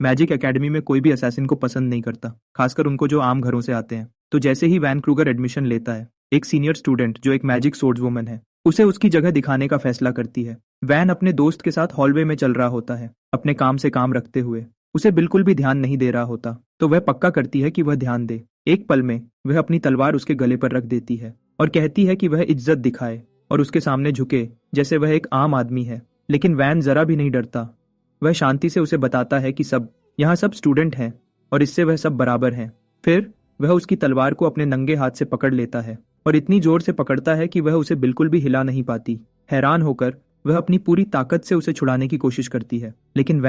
Magic academy में कोई भी असैसिन को पसंद नहीं करता, खासकर उनको जो आम घरों से आते हैं। तो जैसे ही वैन क्रूगर एडमिशन लेता है, एक सीनियर स्टूडेंट जो एक मैजिक सोर्ड्सवुमन है, उसे उसकी जगह दिखाने का फैसला करती है। वैन अपने दोस्त के साथ हॉलवे में चल रहा होता है, अपने काम से काम रखते हुए। उसे बिल्कुल भी ध्यान नहीं दे रहा होता, तो वह पक्का करती है कि वह ध्यान दे। एक पल में वह अपनी तलवार उसके गले पर रख देती है और कहती है कि वह इज्जत दिखाए और उसके सामने झुके जैसे वह एक आम आदमी है। लेकिन वैन जरा भी नहीं डरता। वह शांति से उसे बताता है कि यहाँ सब स्टूडेंट हैं और इससे वह सब बराबर हैं। फिर वह उसकी तलवार को अपने नंगे हाथ से पकड़ लेता है और इतनी जोर से पकड़ता है कि वह उसे बिल्कुल भी हिला नहीं पाती। हैरान होकर वह अपनी पूरी ताकत से उसे छुड़ाने की कोशिश करती है, लेकिन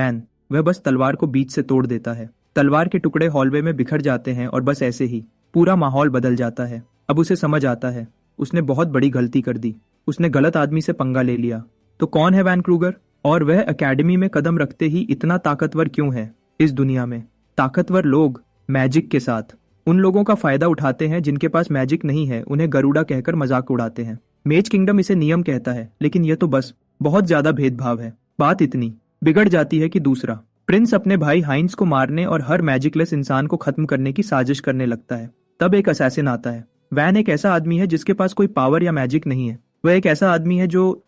वह बस तलवार को बीच से तोड़ देता है। तलवार के टुकड़े हॉलवे में बिखर जाते हैं और बस ऐसे ही पूरा माहौल बदल जाता है। अब उसे समझ आता है, उसने बहुत बड़ी गलती कर दी। उसने गलत आदमी से पंगा ले लिया। तो कौन है वैन क्रूगर, और वह एकेडमी में कदम रखते ही इतना ताकतवर क्यों है? इस दुनिया में ताकतवर लोग मैजिक के साथ उन लोगों का फायदा उठाते हैं जिनके पास मैजिक नहीं है, उन्हें गरुड़ा कहकर मजाक उड़ाते हैं। मेज किंगडम इसे नियम कहता है, लेकिन यह तो बस बहुत ज्यादा भेदभाव है। बात इतनी बिगड़ जाती है कि दूसरा प्रिंस अपने भाई हाइंस को मारने और हर मैजिकलेस इंसान को खत्म करने की साजिश करने लगता है। तब एक असैसिन आता है। वैन एक ऐसा आदमी है जिसके पास कोई पावर या मैजिक नहीं है। वह एक ऐसा आदमी है जो,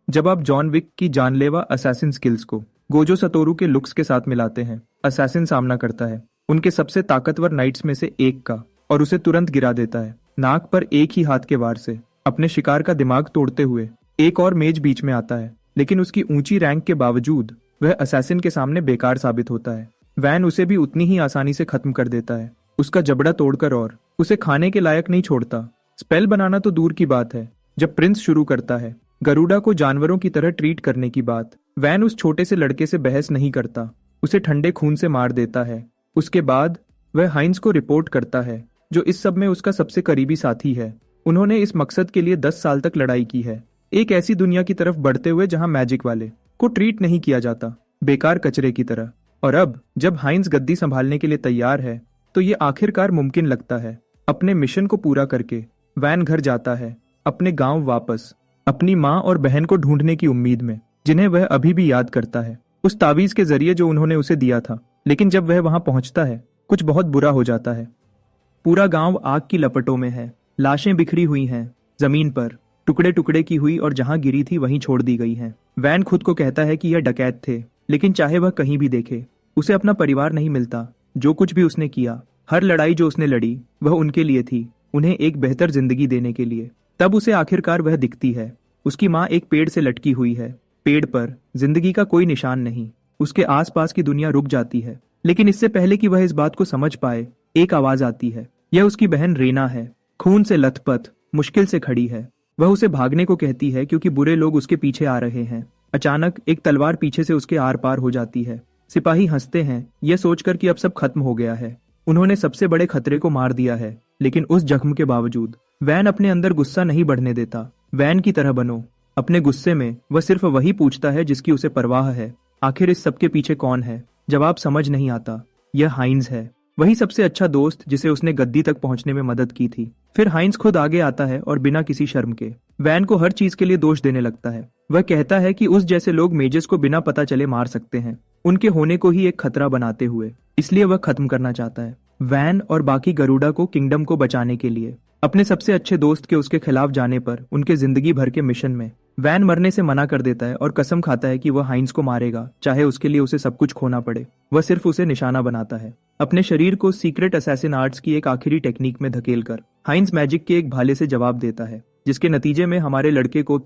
जब आप जॉन विक की जानलेवा असैसिन स्किल्स को गोजो सतोरू के लुक्स के साथ मिलाते हैं, असैसिन सामना करता है उनके सबसे ताकतवर नाइट्स में से एक का और उसे तुरंत गिरा देता है, नाक पर एक ही हाथ के वार से। अपने शिकार का दिमाग तोड़ते हुए एक और मेज बीच में आता है, लेकिन उसकी ऊंची रैंक के बावजूद वह असैसिन के सामने बेकार साबित होता है। वैन उसे भी उतनी ही आसानी से खत्म कर देता है, उसका जबड़ा तोड़कर, और उसे खाने के लायक नहीं छोड़ता। स्पेल बनाना तो दूर की बात है, जब प्रिंस शुरू करता है गरुड़ा को जानवरों की तरह ट्रीट करने की बात, वैन उस छोटे से लड़के से बहस नहीं करता, उसे ठंडे खून से मार देता है। उसके बाद वह हाइंस को रिपोर्ट करता है, जो इस सब में उसका सबसे करीबी साथी है। उन्होंने इस मकसद के लिए 10 साल तक लड़ाई की है, एक ऐसी दुनिया की तरफ बढ़ते हुए जहां मैजिक वाले को ट्रीट नहीं किया जाता, बेकार कचरे की तरह। और अब जब हाइंस गद्दी संभालने के लिए तैयार है, तो ये आखिरकार मुमकिन लगता है। अपने मिशन को पूरा करके वैन घर जाता है, अपने गांव वापस, अपनी माँ और बहन को ढूंढने की उम्मीद में, जिन्हें वह अभी भी याद करता है, उस तावीज के जरिए जो उन्होंने उसे दिया था। लेकिन जब वह वहां पहुंचता है, कुछ बहुत बुरा हो जाता है। पूरा गांव आग की लपटों में है, लाशें बिखरी हुई हैं जमीन पर, टुकड़े टुकड़े की हुई और जहां गिरी थी वहीं छोड़ दी गई हैं। वैन खुद को कहता है कि यह डकैत थे, लेकिन चाहे वह कहीं भी देखे, उसे अपना परिवार नहीं मिलता। जो कुछ भी उसने किया, हर लड़ाई जो उसने लड़ी, वह उनके लिए थी, उन्हें एक बेहतर जिंदगी देने के लिए। तब उसे आखिरकार वह दिखती है। उसकी माँ एक पेड़ से लटकी हुई है, पेड़ पर जिंदगी का कोई निशान नहीं। उसके आसपास की दुनिया रुक जाती है, लेकिन इससे पहले कि वह इस बात को समझ पाए, एक आवाज आती है। यह उसकी बहन रेना है, खून से लथपथ, मुश्किल से खड़ी है। वह उसे भागने को कहती है क्योंकि बुरे लोग उसके पीछे आ रहे हैं। अचानक एक तलवार पीछे से उसके आर पार हो जाती है। सिपाही हंसते हैं, यह सोचकर कि अब सब खत्म हो गया है, उन्होंने सबसे बड़े खतरे को मार दिया है। लेकिन उस जख्म के बावजूद वैन अपने अंदर गुस्सा नहीं बढ़ने देता। वैन की तरह बनो। अपने गुस्से में वह सिर्फ वही पूछता है जिसकी उसे परवाह है। आखिर इस सबके पीछे कौन है? जवाब समझ नहीं आता। यह हाइंस है, वही सबसे अच्छा दोस्त जिसे उसने गद्दी तक पहुंचने में मदद की थी। फिर हाइंस खुद आगे आता है और बिना किसी शर्म के वैन को हर चीज के लिए दोष देने लगता है। वह कहता है कि उस जैसे लोग मेजेस को बिना पता चले मार सकते हैं, उनके होने को ही एक खतरा बनाते हुए, इसलिए वह खत्म करना चाहता है वैन और बाकी गरुड़ा को किंगडम को बचाने के लिए। अपने सबसे अच्छे दोस्त के उसके खिलाफ जाने पर उनके जिंदगी भर के मिशन में वैन मरने से मना कर देता है और कसम खाता है कि वह हाइंस को मारेगा, चाहे उसके लिए उसे सब कुछ खोना पड़े। वह सिर्फ उसे निशाना बनाता है, अपने शरीर को सीक्रेट असैसिन आर्ट्स की एक आखिरी टेक्निक में धकेलकर हाइंस मैजिक के एक भाले से जवाब देता है, जिसके नतीजे में हमारे लड़के को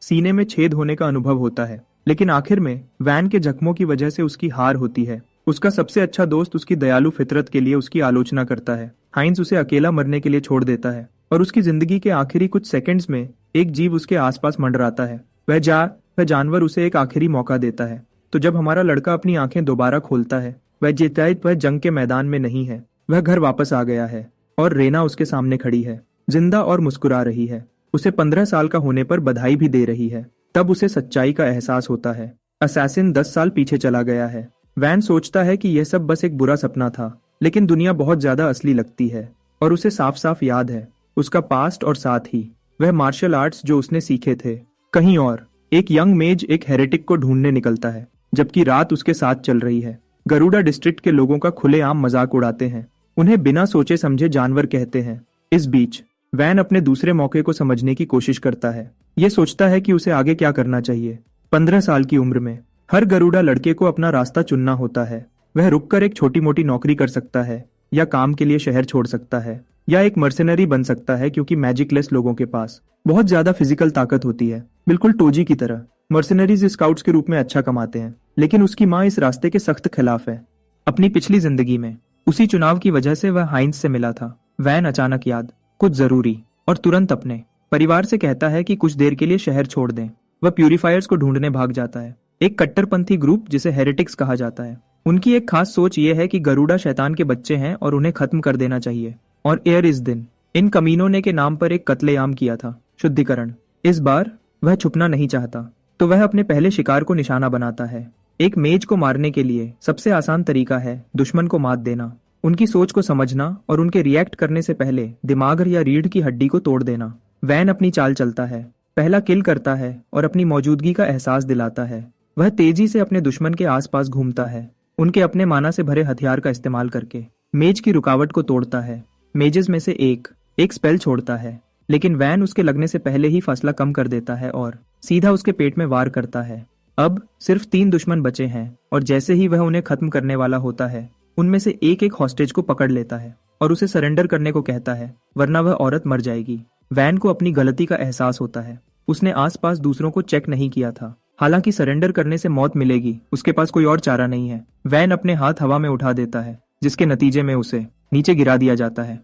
सीने में छेद होने का अनुभव होता है। लेकिन आखिर में वैन के जख्मों की वजह से उसकी हार होती है। उसका सबसे अच्छा दोस्त उसकी दयालु फितरत के लिए उसकी आलोचना करता है। हाइंस उसे अकेला मरने के लिए छोड़ देता है और उसकी जिंदगी के आखिरी कुछ सेकंड्स में एक जीव उसके आसपास मंडराता है। वह जानवर उसे एक आखिरी मौका देता है। तो जब हमारा लड़का अपनी आंखें दोबारा खोलता है, वह जंग के मैदान में नहीं है, वह घर वापस आ गया है और रेना उसके सामने खड़ी है, जिंदा और मुस्कुरा रही है। उसे 15 साल का होने पर बधाई भी दे रही है। तब उसे सच्चाई का एहसास होता है, असैसिन 10 साल पीछे चला गया है। वैन सोचता है कि यह सब बस एक बुरा सपना था, लेकिन दुनिया बहुत ज्यादा असली लगती है और उसे साफ साफ याद है उसका पास्ट और साथ ही वह मार्शल आर्ट्स जो उसने सीखे थे कहीं और। एक यंग मेज एक हेरेटिक को ढूंढने निकलता है, जबकि रात उसके साथ चल रही है। गरुड़ा डिस्ट्रिक्ट के लोगों का खुलेआम मजाक उड़ाते हैं, उन्हें बिना सोचे समझे जानवर कहते हैं। इस बीच वैन अपने दूसरे मौके को समझने की कोशिश करता है। ये सोचता है कि उसे आगे क्या करना चाहिए। 15 साल की उम्र में हर गरुड़ा लड़के को अपना रास्ता चुनना होता है। वह रुककर एक छोटी मोटी नौकरी कर सकता है, या काम के लिए शहर छोड़ सकता है, या एक मर्सेनरी बन सकता है, क्योंकि मैजिकलेस लोगों के पास बहुत ज्यादा फिजिकल ताकत होती है, बिल्कुल टोजी की तरह। मर्सेनरीज स्काउट्स के रूप में अच्छा कमाते हैं, लेकिन उसकी माँ इस रास्ते के सख्त खिलाफ है। अपनी पिछली जिंदगी में उसी चुनाव की वजह से वह हाइंस से मिला था। वैन अचानक याद, कुछ जरूरी और तुरंत अपने परिवार से कहता है कि कुछ देर के लिए शहर छोड़ दें। वह प्यूरिफायर्स को ढूंढने भाग जाता है, एक कट्टरपंथी ग्रुप जिसे हेरेटिक्स कहा जाता है। उनकी एक खास सोच ये है कि गरुड़ा शैतान के बच्चे हैं और उन्हें खत्म कर देना चाहिए। और एयर इस दिन इन कमीनों ने के नाम पर एक कत्लेआम किया था, शुद्धिकरण। इस बार वह छुपना नहीं चाहता, तो वह अपने पहले शिकार को निशाना बनाता है। एक मेज को मारने के लिए सबसे आसान तरीका है दुश्मन को मात देना, उनकी सोच को समझना और उनके रिएक्ट करने से पहले दिमाग या रीढ़ की हड्डी को तोड़ देना। वैन अपनी चाल चलता है, पहला किल करता है और अपनी मौजूदगी का एहसास दिलाता है। वह तेजी से अपने दुश्मन के आसपास घूमता है, उनके अपने माना से भरे हथियार का इस्तेमाल करके मेज की रुकावट को तोड़ता है। मेजेस में से एक स्पेल छोड़ता है, लेकिन वैन उसके लगने से पहले ही फासला कम कर देता है और सीधा उसके पेट में वार करता है। अब सिर्फ 3 दुश्मन बचे हैं, और जैसे ही वह उन्हें खत्म करने वाला होता है, उनमें से एक हॉस्टेज को पकड़ लेता है और उसे सरेंडर करने को कहता है, वरना वह औरत मर जाएगी। वैन को अपनी गलती का एहसास होता है। उसने आसपास दूसरों को चेक नहीं किया था। हालांकि सरेंडर करने से मौत मिलेगी, उसके पास कोई और चारा नहीं है। वैन अपने हाथ हवा में उठा देता है, जिसके नतीजे में उसे नीचे गिरा दिया जाता है।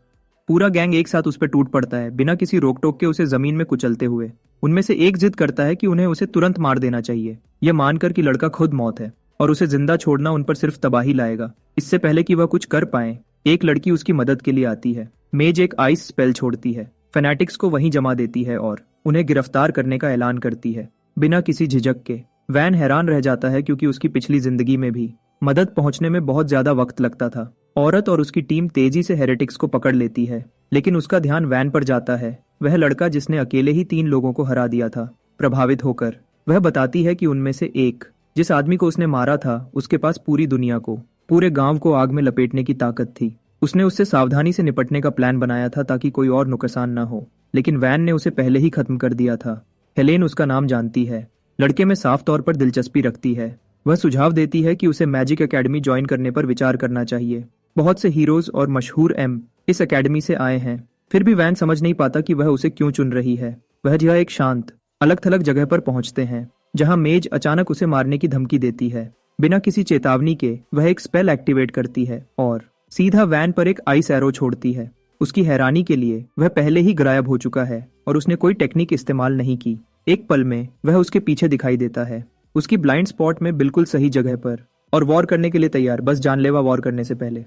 पूरा गैंग एक साथ उस पर टूट पड़ता है, बिना किसी रोक टोक के उसे जमीन में कुचलते हुए। उनमें से एक जिद करता है कि उन्हें उसे तुरंत मार देना चाहिए, यह मानकर कि लड़का खुद मौत है और उसे जिंदा छोड़ना उन पर सिर्फ तबाही लाएगा। इससे पहले कि वह कुछ कर पाए, एक लड़की उसकी मदद के लिए आती है। मेज एक आइस स्पेल छोड़ती है, फैनेटिक्स को वहीं जमा देती है और उन्हें गिरफ्तार करने का ऐलान करती है, बिना किसी झिझक के। वैन हैरान रह जाता है, क्योंकि उसकी पिछली जिंदगी में भी मदद पहुंचने में बहुत ज्यादा वक्त लगता था। औरत और उसकी टीम तेजी से हेरेटिक्स को पकड़ लेती है, लेकिन उसका ध्यान वैन पर जाता है, वह लड़का जिसने अकेले ही 3 लोगों को हरा दिया था। प्रभावित होकर वह बताती है कि उनमें से एक, जिस आदमी को उसने मारा था, उसके पास पूरी दुनिया को, पूरे गांव को आग में लपेटने की ताकत थी। उसने उससे सावधानी से निपटने का प्लान बनाया था ताकि कोई और नुकसान न हो, लेकिन वैन ने उसे पहले ही खत्म कर दिया था। हेलेन उसका नाम जानती है, लड़के में साफ तौर पर दिलचस्पी रखती है। वह सुझाव देती है कि उसे मैजिक एकेडमी ज्वाइन करने पर विचार करना चाहिए। बहुत से हीरोज और मशहूर इस एकेडमी से आए हैं। फिर भी वैन समझ नहीं पाता कि वह उसे क्यों चुन रही है। वह यह एक शांत, अलग थलग जगह पर पहुंचते हैं, जहां मेज अचानक उसे मारने की धमकी देती है। बिना किसी चेतावनी के वह एक स्पेल एक्टिवेट करती है और सीधा वैन पर एक आइस एरो छोड़ती है। उसकी हैरानी के लिए वह पहले ही गायब हो चुका है और उसने कोई टेक्निक इस्तेमाल नहीं की। एक पल में वह उसके पीछे दिखाई देता है, उसकी ब्लाइंड स्पॉट में बिल्कुल सही जगह पर, और वॉर करने के लिए तैयार, बस जानलेवा वॉर करने से पहले।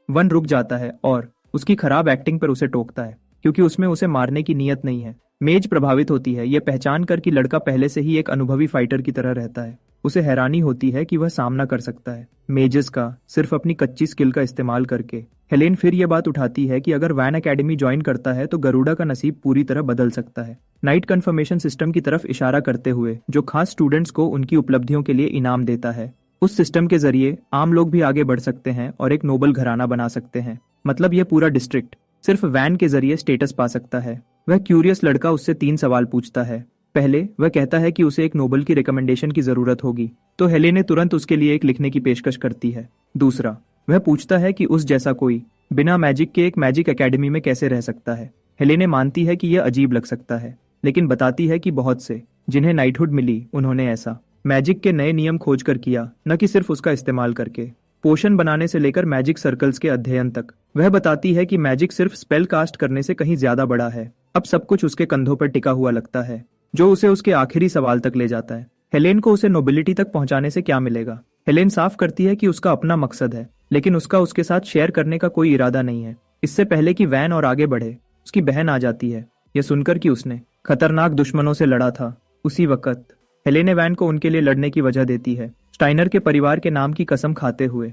वन रुक जाता है और उसकी खराब एक्टिंग पर उसे टोकता है, क्योंकि उसमें उसे मारने की नीयत नहीं है। मेज प्रभावित होती है, यह पहचान कर कि लड़का पहले से ही एक अनुभवी फाइटर की तरह रहता है। उसे हैरानी होती है कि वह सामना कर सकता है मेजेस का, सिर्फ अपनी कच्ची स्किल का इस्तेमाल करके। हेलेन फिर यह बात उठाती है कि अगर वैन एकेडमी ज्वाइन करता है तो गरुड़ा का नसीब पूरी तरह बदल सकता है। नाइट कन्फर्मेशन सिस्टम की तरफ इशारा करते हुए, जो खास स्टूडेंट्स को उनकी उपलब्धियों के लिए इनाम देता है। उस सिस्टम के जरिए आम लोग भी आगे बढ़ सकते हैं और एक नोबल घराना बना सकते हैं। मतलब यह पूरा डिस्ट्रिक्ट सिर्फ वैन के जरिए स्टेटस पा सकता है। वह क्यूरियस लड़का उससे 3 सवाल पूछता है। पहले वह कहता है कि उसे एक नोबल की रिकमेंडेशन की जरूरत होगी, तो हेलेन तुरंत उसके लिए एक लिखने की पेशकश करती है। दूसरा, वह पूछता है कि उस जैसा कोई बिना मैजिक के एक मैजिक एकेडमी में कैसे रह सकता है। हेलेन मानती है कि यह अजीब लग सकता है, लेकिन बताती है कि बहुत से जिन्हें नाइटहुड मिली, उन्होंने ऐसा मैजिक के नए नियम खोज कर किया, न कि सिर्फ उसका इस्तेमाल करके। पोशन बनाने से लेकर मैजिक सर्कल्स के अध्ययन तक। वह बताती है कि मैजिक सिर्फ स्पेल कास्ट करने से कहीं ज्यादा बड़ा है। अब सब कुछ उसके कंधों पर टिका हुआ लगता है, जो उसे उसके आखिरी सवाल तक ले जाता है। हेलेन को उसे नोबिलिटी तक पहुंचाने से क्या मिलेगा? हेलेन साफ करती है कि उसका अपना मकसद है, लेकिन उसका उसके साथ शेयर करने का कोई इरादा नहीं है। इससे पहले कि वैन और आगे बढ़े, उसकी बहन आ जाती है, यह सुनकर कि उसने खतरनाक दुश्मनों से लड़ा था। उसी वक्त हेलेन वैन को उनके लिए लड़ने की वजह देती है, स्टाइनर के परिवार के नाम की कसम खाते हुए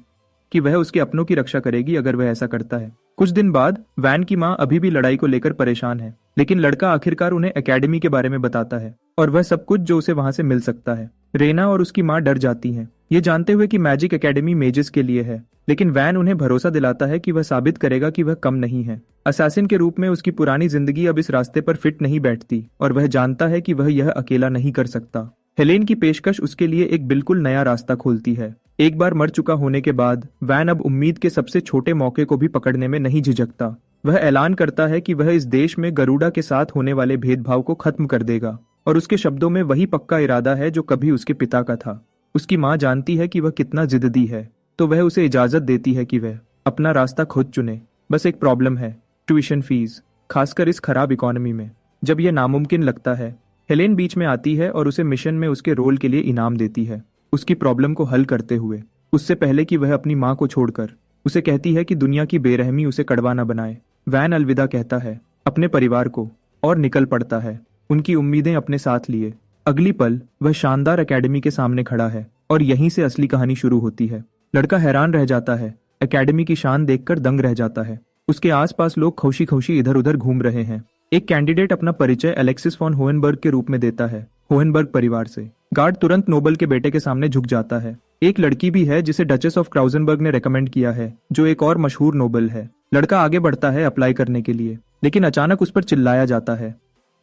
कि वह उसके अपनों की रक्षा करेगी अगर वह ऐसा करता है। कुछ दिन बाद वैन की माँ अभी भी लड़ाई को लेकर परेशान है, लेकिन लड़का आखिरकार उन्हें एकेडमी के बारे में बताता है और वह सब कुछ जो उसे वहां से मिल सकता है। रेना और उसकी माँ डर जाती हैं, ये जानते हुए कि मैजिक एकेडमी मेजेस के लिए है, लेकिन वैन उन्हें भरोसा दिलाता है कि वह साबित करेगा कि वह कम नहीं है। असैसिन के रूप में उसकी पुरानी जिंदगी अब इस रास्ते पर फिट नहीं बैठती और वह जानता है कि वह यह अकेला नहीं कर सकता। हेलेन की पेशकश उसके लिए एक बिल्कुल नया रास्ता खोलती है। एक बार मर चुका होने के बाद वैन अब उम्मीद के सबसे छोटे मौके को भी पकड़ने में नहीं झिझकता। वह ऐलान करता है कि वह इस देश में गरुड़ा के साथ होने वाले भेदभाव को खत्म कर देगा और उसके शब्दों में वही पक्का इरादा है जो कभी उसके पिता का था। उसकी माँ जानती है कि वह कितना जिद्दी है, तो वह उसे इजाजत देती है कि वह अपना रास्ता खुद चुने। बस एक प्रॉब्लम है, ट्यूशन फीस, खासकर इस खराब इकोनॉमी में। जब यह नामुमकिन लगता है, हेलेन बीच में आती है और उसे मिशन में उसके रोल के लिए इनाम देती है, उसकी प्रॉब्लम को हल करते हुए। उससे पहले कि वह अपनी माँ को छोड़कर उसे कहती है कि दुनिया की बेरहमी उसे कड़वा न बनाए। वैन अलविदा कहता है अपने परिवार को और निकल पड़ता है, उनकी उम्मीदें अपने साथ लिए। अगली पल वह शानदार एकेडमी के सामने खड़ा है और यहीं से असली कहानी शुरू होती है। लड़का हैरान रह जाता है, एकेडमी की शान देखकर दंग रह जाता है। उसके आसपास लोग खुशी खुशी इधर उधर घूम रहे हैं। एक कैंडिडेट अपना परिचय एलेक्सिस फॉन होहेनबर्ग के रूप में देता है, होहेनबर्ग परिवार से। गार्ड तुरंत नोबल के बेटे के सामने झुक जाता है। एक लड़की भी है जिसे डचेस ऑफ क्राउजनबर्ग ने रेकमेंड किया है, जो एक और मशहूर नोबल है। लड़का आगे बढ़ता है अप्लाई करने के लिए, लेकिन अचानक उस पर चिल्लाया जाता है।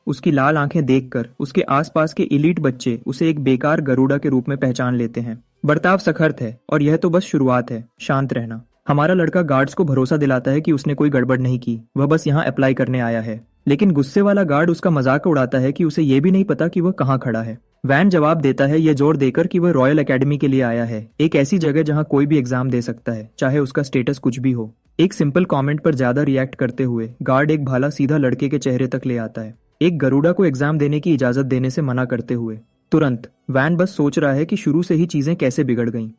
उसकी लाल आंखें देखकर उसके आसपास के इलीट बच्चे उसे एक बेकार गरुड़ा के रूप में पहचान लेते हैं। बर्ताव सखत है और यह तो बस शुरुआत है, शांत रहना। हमारा लड़का गार्ड्स को भरोसा दिलाता है कि उसने कोई गड़बड़ नहीं की, वह बस यहाँ अप्लाई करने आया है। लेकिन गुस्से वाला गार्ड उसका मजाक उड़ाता है कि उसे ये भी नहीं पता कि वह कहाँ खड़ा है। वैन जवाब देता है यह जोर देकर कि वह रॉयल एकेडमी के लिए आया है, एक ऐसी जगह जहाँ कोई भी एग्जाम दे सकता है, चाहे उसका स्टेटस कुछ भी हो। एक सिंपल कमेंट पर ज्यादा रिएक्ट करते हुए गार्ड एक भाला सीधा लड़के के चेहरे तक ले आता है, एक गरुड़ा को एग्जाम देने की इजाजत देने से मना करते हुए। तुरंत वैन बस सोच रहा है कि शुरू से ही चीजें कैसे बिगड़ गईं।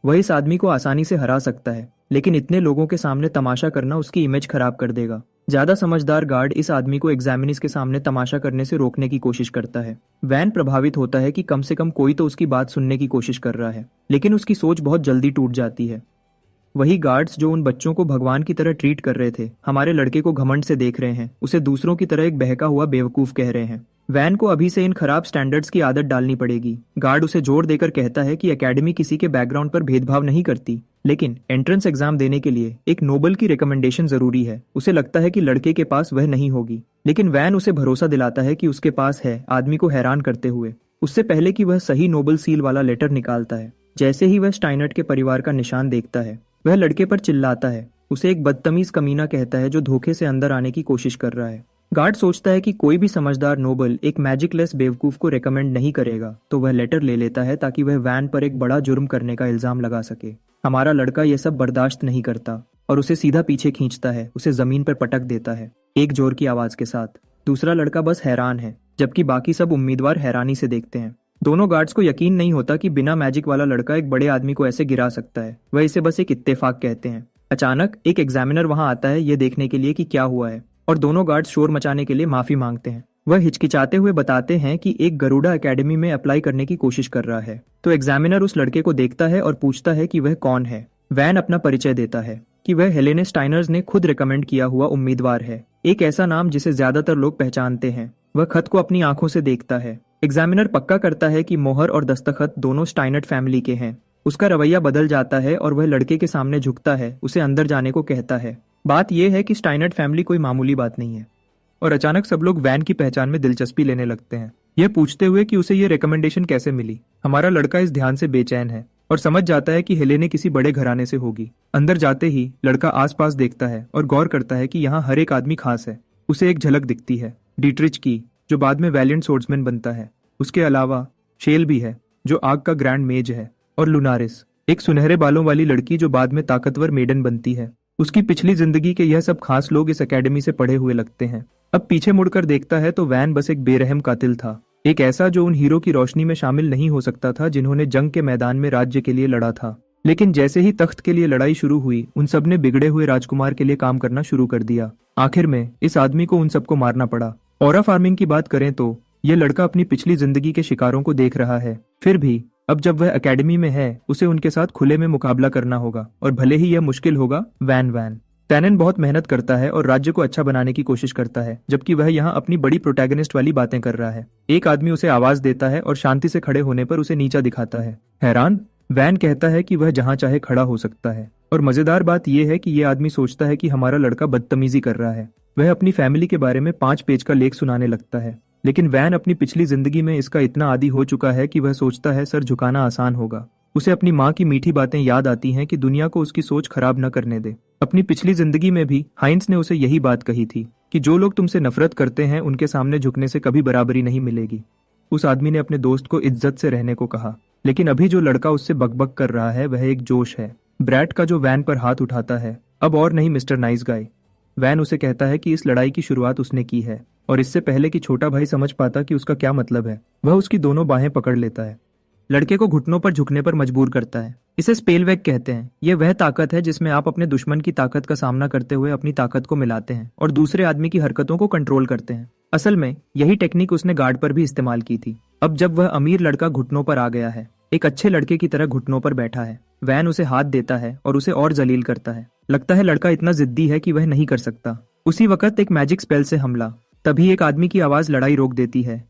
वह इस आदमी को आसानी से हरा सकता है, लेकिन इतने लोगों के सामने तमाशा करना उसकी इमेज खराब कर देगा। ज्यादा समझदार गार्ड इस आदमी को एग्जामिनीज के सामने तमाशा करने से रोकने की कोशिश करता है। वैन प्रभावित होता है कि कम से कम कोई तो उसकी बात सुनने की कोशिश कर रहा है, लेकिन उसकी सोच बहुत जल्दी टूट जाती है। वही गार्ड्स जो उन बच्चों को भगवान की तरह ट्रीट कर रहे थे, हमारे लड़के को घमंड से देख रहे हैं, उसे दूसरों की तरह एक बहका हुआ बेवकूफ कह रहे हैं। वैन को अभी से इन खराब स्टैंडर्ड्स की आदत डालनी पड़ेगी। गार्ड उसे जोर देकर कहता है कि एकेडमी किसी के बैकग्राउंड पर भेदभाव नहीं करती, लेकिन एंट्रेंस एग्जाम देने के लिए एक नोबल की रिकमेंडेशन जरूरी है। उसे लगता है कि लड़के के पास वह नहीं होगी, लेकिन वैन उसे भरोसा दिलाता है कि उसके पास है, आदमी को हैरान करते हुए। उससे पहले कि वह सही नोबल सील वाला लेटर निकालता है, जैसे ही वह स्टाइनर्ट के परिवार का निशान देखता है, वह लड़के पर चिल्लाता है, उसे एक बदतमीज कमीना कहता है जो धोखे से अंदर आने की कोशिश कर रहा है। गार्ड सोचता है कि कोई भी समझदार नोबल एक मैजिकलेस बेवकूफ को रेकमेंड नहीं करेगा, तो वह लेटर ले लेता है ताकि वह वैन पर एक बड़ा जुर्म करने का इल्जाम लगा सके। हमारा लड़का यह सब बर्दाश्त नहीं करता और उसे सीधा पीछे खींचता है, उसे जमीन पर पटक देता है एक जोर की आवाज के साथ। दूसरा लड़का बस हैरान है, जबकि बाकी सब उम्मीदवार हैरानी से देखते हैं। दोनों गार्ड्स को यकीन नहीं होता कि बिना मैजिक वाला लड़का एक बड़े आदमी को ऐसे गिरा सकता है। वह इसे बस एक इत्तेफाक कहते हैं। अचानक एक एग्जामिनर वहां आता है ये देखने के लिए कि क्या हुआ है, और दोनों गार्ड्स शोर मचाने के लिए माफी मांगते हैं। वह हिचकिचाते हुए बताते हैं कि एक गरुड़ा एकेडमी में अप्लाई करने की कोशिश कर रहा है। तो एग्जामिनर उस लड़के को देखता है और पूछता है कि वह कौन है। वैन अपना परिचय देता है कि वह हेलेन स्टाइनर्स ने खुद रिकमेंड किया हुआ उम्मीदवार है, एक ऐसा नाम जिसे ज्यादातर लोग पहचानते हैं। वह खत को अपनी आंखों से देखता है। एग्जामिनर पक्का करता है कि मोहर और दस्तखत दोनों स्टाइनर्ट फैमिली के हैं। उसका रवैया बदल जाता है और वह लड़के के सामने झुकता है, उसे अंदर जाने को कहता है। बात यह है कि स्टाइनर्ट फैमिली कोई मामूली बात नहीं है। और अचानक सब लोग वैन की पहचान में दिलचस्पी लेने लगते हैं, यह पूछते हुए कि उसे ये रिकमेंडेशन कैसे मिली। हमारा लड़का इस ध्यान से बेचैन है और समझ जाता है कि हेलेने किसी बड़े घराने से होगी। अंदर जाते ही लड़का आसपास देखता है और गौर करता है कि यहाँ हर एक आदमी खास है। उसे एक झलक दिखती है डीट्रिच की, जो बाद में वैलियंट सोर्ड्समैन बनता है। उसके अलावा शेल भी है, जो आग का ग्रैंड मेज है, और लुनारिस, एक सुनहरे बालों वाली लड़की जो बाद में ताकतवर मेडन बनती है। उसकी पिछली जिंदगी के यह सब खास लोग इस एकेडमी से पढ़े हुए लगते हैं। अब पीछे मुड़कर देखता है तो वैन बस एक बेरहम कातिल था, एक ऐसा जो उन हीरो की रोशनी में शामिल नहीं हो सकता था जिन्होंने जंग के मैदान में राज्य के लिए लड़ा था। लेकिन जैसे ही तख्त के लिए लड़ाई शुरू हुई, उन सब ने बिगड़े हुए राजकुमार के लिए काम करना शुरू कर दिया। आखिर में इस आदमी को उन सबको मारना पड़ा। ऑरा फार्मिंग की बात करें तो यह लड़का अपनी पिछली जिंदगी के शिकारों को देख रहा है, फिर भी अब जब वह एकेडमी में है उसे उनके साथ खुले में मुकाबला करना होगा, और भले ही यह मुश्किल होगा। वैन टैनन बहुत मेहनत करता है और राज्य को अच्छा बनाने की कोशिश करता है, जबकि वह यहाँ अपनी बड़ी प्रोटैगनिस्ट वाली बातें कर रहा है। एक आदमी उसे आवाज देता है और शांति से खड़े होने पर उसे नीचा दिखाता है। हैरान, वैन कहता है कि वह जहाँ चाहे खड़ा हो सकता है, और मजेदार बात यह है कि यह आदमी सोचता है कि हमारा लड़का बदतमीजी कर रहा है। वह अपनी फैमिली के बारे में 5 पेज का लेख सुनाने लगता है, लेकिन वैन अपनी पिछली जिंदगी में इसका इतना आदी हो चुका है कि वह सोचता है सर झुकाना आसान होगा। उसे अपनी माँ की मीठी बातें याद आती हैं कि दुनिया को उसकी सोच खराब न करने दे। अपनी पिछली जिंदगी में भी हाइंस ने उसे यही बात कही थी कि जो लोग तुमसे नफरत करते हैं उनके सामने झुकने से कभी बराबरी नहीं मिलेगी। उस आदमी ने अपने दोस्त को इज्जत से रहने को कहा, लेकिन अभी जो लड़का उससे बकबक कर रहा है वह एक जोश है। ब्रैट का जो वैन पर हाथ उठाता है, अब और नहीं मिस्टर नाइस गाय। वैन उसे कहता है कि इस लड़ाई की शुरुआत उसने की है, और इससे पहले कि छोटा भाई समझ पाता कि उसका क्या मतलब है, वह उसकी दोनों बाहें पकड़ लेता है। लड़के को घुटनों पर झुकने पर मजबूर करता है। इसे स्पेलवेग कहते हैं। यह वह ताकत है जिसमें आप अपने दुश्मन की ताकत का सामना करते हुए अपनी ताकत को मिलाते हैं और दूसरे आदमी की हरकतों को कंट्रोल करते हैं। असल में यही टेक्निक उसने गार्ड पर भी इस्तेमाल की थी। अब जब वह अमीर लड़का घुटनों पर आ गया है, एक अच्छे लड़के की तरह घुटनों पर बैठा है, वैन उसे हाथ देता है और उसे और जलील करता है। लगता है लड़का इतना जिद्दी है कि वह नहीं कर सकता। उसी वक्त एक मैजिक स्पेल से हमला। तभी एक आदमी की आवाज लड़ाई रोक देती है।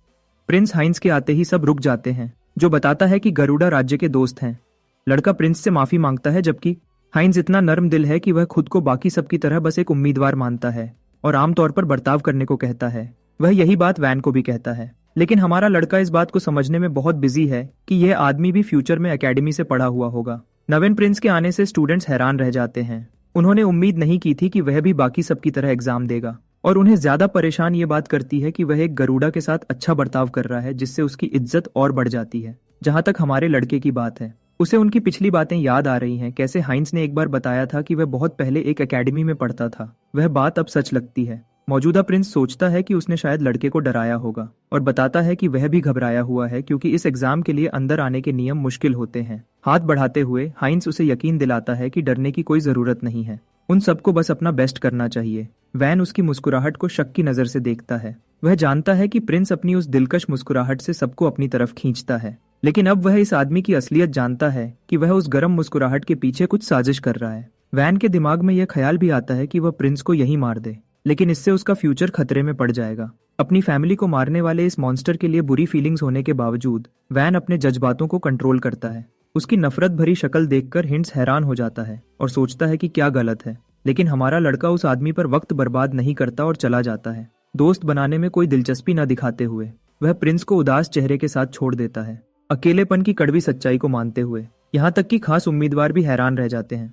प्रिंस हाइंस के आते ही सब रुक जाते हैं, जो बताता है कि गरुड़ा राज्य के दोस्त हैं। लड़का प्रिंस से माफी मांगता है, जबकि हाइंस इतना नर्म दिल है कि वह खुद को बाकी सबकी तरह बस एक उम्मीदवार मानता है और आमतौर पर बर्ताव करने को कहता है। वह यही बात वैन को भी कहता है, लेकिन हमारा लड़का इस बात को समझने में बहुत बिजी है कि यह आदमी भी फ्यूचर में एकेडमी से पढ़ा हुआ होगा। नवीन प्रिंस के आने से स्टूडेंट्स हैरान रह जाते हैं। उन्होंने उम्मीद नहीं की थी कि वह भी बाकी सबकी तरह एग्जाम देगा, और उन्हें ज्यादा परेशान ये बात करती है कि वह एक गरुड़ा के साथ अच्छा बर्ताव कर रहा है, जिससे उसकी इज्जत और बढ़ जाती है। जहां तक हमारे लड़के की बात है, उसे उनकी पिछली बातें याद आ रही हैं। कैसे हाइंस ने एक बार बताया था कि वह बहुत पहले एक एकेडमी में पढ़ता था। वह बात अब सच लगती है। मौजूदा प्रिंस सोचता है कि उसने शायद लड़के को डराया होगा, और बताता है कि वह भी घबराया हुआ है क्योंकि इस एग्जाम के लिए अंदर आने के नियम मुश्किल होते हैं। हाथ बढ़ाते हुए हाइंस उसे यकीन दिलाता है कि डरने की कोई जरूरत नहीं है, उन सबको बस अपना बेस्ट करना चाहिए। वैन उसकी मुस्कुराहट को शक की नजर से देखता है। वह जानता है कि प्रिंस अपनी उस दिलकश मुस्कुराहट से सबको अपनी तरफ खींचता है, लेकिन अब वह इस आदमी की असलियत जानता है कि वह उस गर्म मुस्कुराहट के पीछे कुछ साजिश कर रहा है। वैन के दिमाग में यह ख्याल भी आता है कि वह प्रिंस को यही मार दे, लेकिन इससे उसका फ्यूचर खतरे में पड़ जाएगा। अपनी फैमिली को मारने वाले इस मॉन्स्टर के लिए बुरी फीलिंग्स होने के बावजूद वैन अपने जज्बातों को कंट्रोल करता है। उसकी नफरत भरी शक्ल देखकर हिंट्स हैरान हो जाता है और सोचता है कि क्या गलत है, लेकिन हमारा लड़का उस आदमी पर वक्त बर्बाद नहीं करता और चला जाता है। दोस्त बनाने में कोई दिलचस्पी न दिखाते हुए वह प्रिंस को उदास चेहरे के साथ छोड़ देता है, अकेलेपन की कड़वी सच्चाई को मानते हुए। यहाँ तक कि खास उम्मीदवार भी हैरान रह जाते हैं,